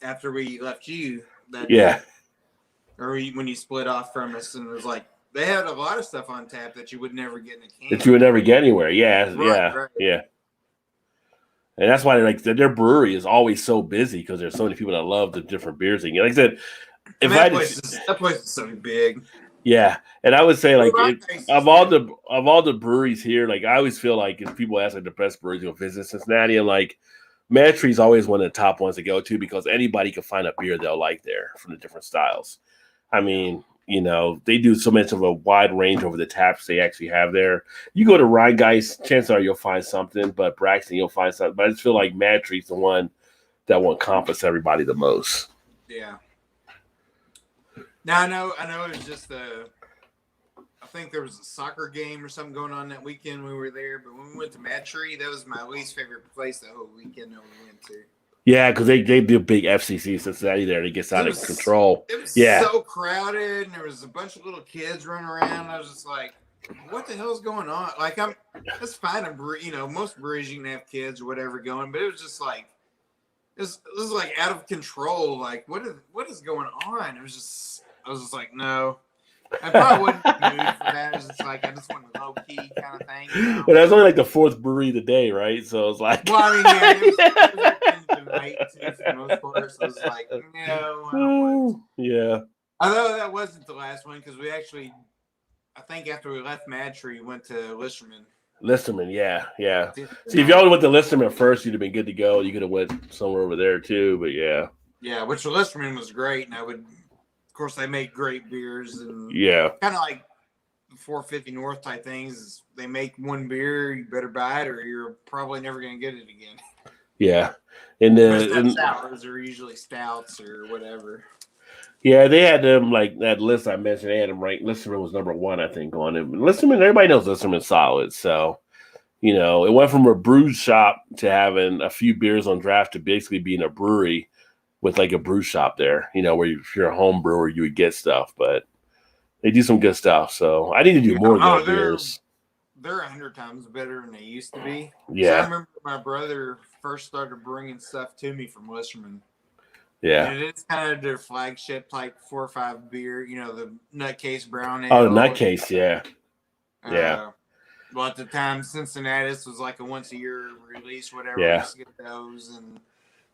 after we left you that day, or when you split off from us, and it was like they had a lot of stuff on tap that you would never get in a can. That you would never get anywhere. Yeah. And that's why their brewery is always so busy because there's so many people that love the different beers. And like I said, that place is so big. Yeah, and I would say of all the breweries here, like I always feel like if people ask like the best breweries to visit Cincinnati, and like Mad Tree's always one of the top ones to go to because anybody can find a beer they'll like there from the different styles. I mean, they do so much of a wide range over the taps they actually have there. You go to Rye Guys, chances are you'll find something, but Braxton you'll find something. But I just feel like Mad Tree's the one that will encompass everybody the most. Yeah. Now I know it was just I think there was a soccer game or something going on that weekend when we were there, but when we went to Mad Tree, that was my least favorite place that whole weekend that we went to. Yeah, because they do big FCC Cincinnati there. It gets out of control. It was so crowded, and there was a bunch of little kids running around. I was just like, what the hell's going on? Like, that's fine. Most breweries you can have kids or whatever going, but it was just like, this was like out of control. Like, what is going on? I was just like, no. I probably wouldn't move for that. It's just like I just want a low key kind of thing. But that's only like the fourth brewery of the day, right? So it's like, well, I mean, yeah, it was the night too for the most part. So it's like, no, I don't want to. Yeah. Although that wasn't the last one because we actually, I think after we left Mad Tree, we went to Listerman. Yeah. See, if y'all went to Listerman first, you'd have been good to go. You could have went somewhere over there too, but yeah. Yeah, which Listerman was great, and I would course, they make great beers and Yeah. kind of like 450 North type things. They make one beer, you better buy it, or you're probably never going to get it again. Yeah. And sours are usually stouts or whatever. Yeah, they had them like that list I mentioned. They had them ranked. Listerman was number 1, I think, on it. Listerman, everybody knows Listerman's solid. So, it went from a brew shop to having a few beers on draft to basically being a brewery with like a brew shop there. Where if you're a home brewer, you would get stuff, but they do some good stuff. So I need to do more of their beers. They're 100 times better than they used to be. Yeah, so I remember my brother first started bringing stuff to me from Listerman. Yeah, and it's kind of their flagship type 4 or 5 beer. The Nutcase Brown Ale. Oh, the Nutcase, yeah. Well, at the time, Cincinnati's was like a once a year release, whatever. Yeah. We used to get those, and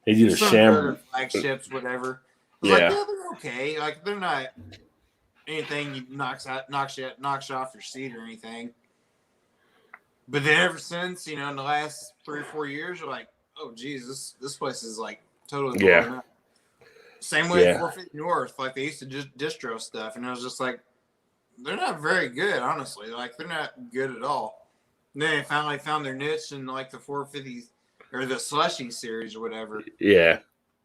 they do the some flagships, whatever. Yeah. They're okay. Like they're not anything you knocks you off your seat or anything. But then ever since, in the last 3 or 4 years, you're like, oh, geez, this place is like totally blowing up. Same way at 450 North, like they used to just distro stuff, and I was just like, they're not very good, honestly. Like they're not good at all. And then they finally found their niche in like the 450s or the slushy series or whatever. Yeah.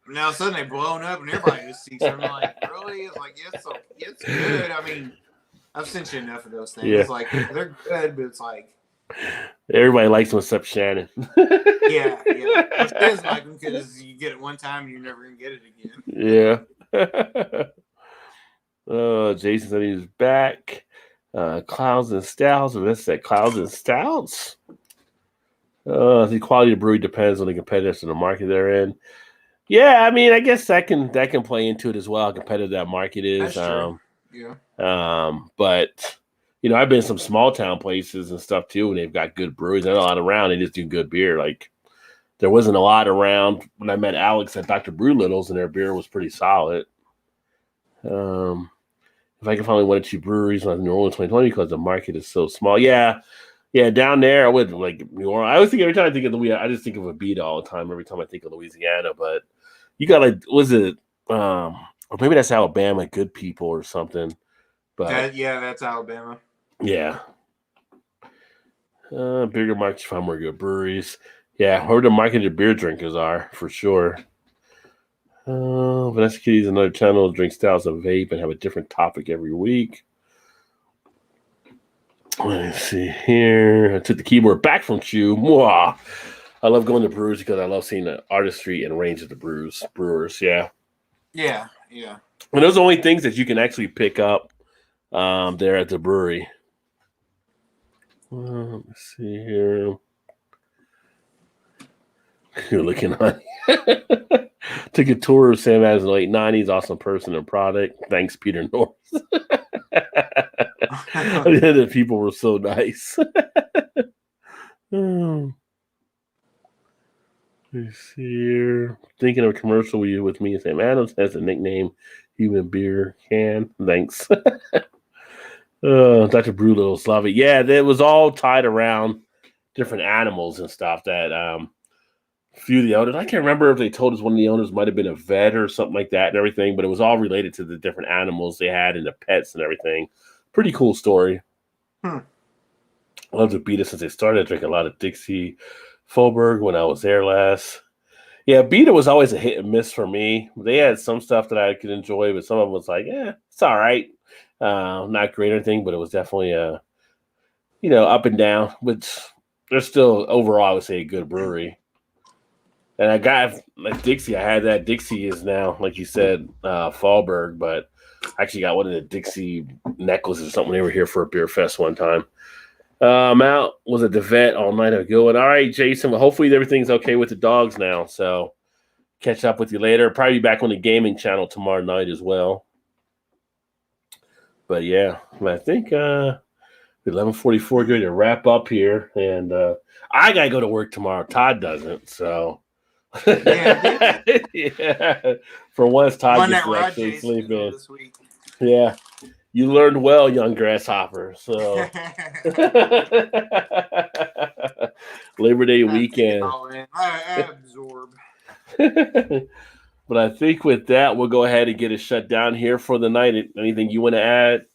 And all of a sudden they've blown up, and everybody just sees them. I'm like, really? It's like it's good. I mean, I've sent you enough of those things. Yeah. Like they're good, but it's like everybody likes them except Shannon. yeah. Which is like them because you get it one time and you're never gonna get it again. Yeah. Jason said he was back. Clouds and Stouts. That's that Clouds and Stouts. The quality of brewery depends on the competitors in the market they're in. Yeah, I mean, I guess that can play into it as well. How competitive that market is. That's true. But I've been in some small town places and stuff too, and they've got good breweries. They're not a lot around. They just do good beer. Like there wasn't a lot around when I met Alex at Dr. Brew Littles, and their beer was pretty solid. If I can find 1 or 2 breweries in New Orleans 2020 because the market is so small. Yeah, down there I would like New Orleans. I always think every time I think of Louisiana, I just think of Abita all the time. Every time I think of Louisiana, but you got like, was it? Or maybe that's Alabama, Good People or something. But that's Alabama. Yeah. Bigger markets, find more good breweries. Yeah, where the marketed beer drinkers are for sure. Vanessa Kitty's another channel, drink styles of vape and have a different topic every week. Let me see here. I took the keyboard back from Chew. Mwah. I love going to brews because I love seeing the artistry and range of the brewers. Yeah. Yeah. And those are the only things that you can actually pick up there at the brewery. Let me see here. You're looking on. Took a tour of Sam Adams in the late 90s. Awesome person and product. Thanks, Peter North. The people were so nice. Let's see here. Thinking of a commercial with me and Sam Adams has a nickname, Human Beer Can. Thanks. Dr. Brew Little Slavic. Yeah, that was all tied around different animals and stuff that a few of the owners, I can't remember if they told us one of the owners might have been a vet or something like that and everything, but it was all related to the different animals they had and the pets and everything. Pretty cool story. I love the Beta since they started. I drank a lot of Dixie Faubourg when I was there last. Yeah, Beta was always a hit and miss for me. They had some stuff that I could enjoy, but some of them was like, it's all right. Not great or anything, but it was definitely up and down, which they're still overall, I would say, a good brewery. And I got like Dixie. I had that. Dixie is now, like you said, Faubourg, but I actually got one of the Dixie necklaces or something. They were here for a beer fest one time. I'm out. Was at the vet all night ago. And all right, Jason. Well, hopefully everything's okay with the dogs now. So catch up with you later. Probably back on the gaming channel tomorrow night as well. But yeah, I think 11:44 going to wrap up here, and I gotta go to work tomorrow. Todd doesn't, so yeah. For once, Todd gets to actually sleep in. Yeah, you learned well, young grasshopper. So Labor Day weekend. I absorb. But I think with that, we'll go ahead and get it shut down here for the night. Anything you want to add?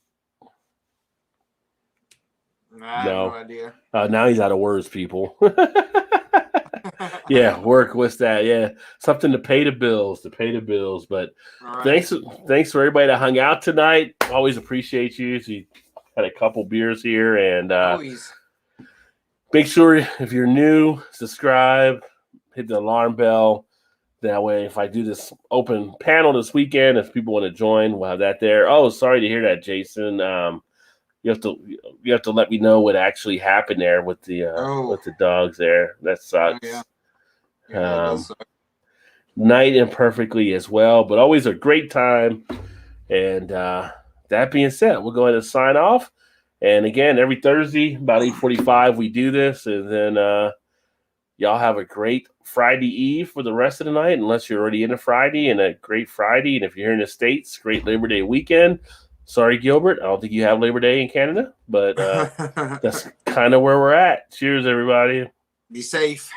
I have no idea. Now he's out of words, people. Yeah, work. What's that? Yeah, something to pay the bills. But right. thanks for everybody that hung out tonight. Always appreciate you. So you had a couple beers here, and Always. make sure if you're new, subscribe, hit the alarm bell. That way, if I do this open panel this weekend, if people want to join, we'll have that there. Oh, sorry to hear that, Jason. You have to let me know what actually happened there with the dogs there. That sucks. Oh, yeah, that does suck. Night imperfectly as well, but always a great time. And that being said, we'll go ahead and sign off. And again, every Thursday about 8:45 we do this, and then y'all have a great Friday Eve for the rest of the night, unless you're already in a Friday, and a great Friday. And if you're here in the States, great Labor Day weekend. Sorry, Gilbert, I don't think you have Labor Day in Canada, but that's kind of where we're at. Cheers, everybody. Be safe.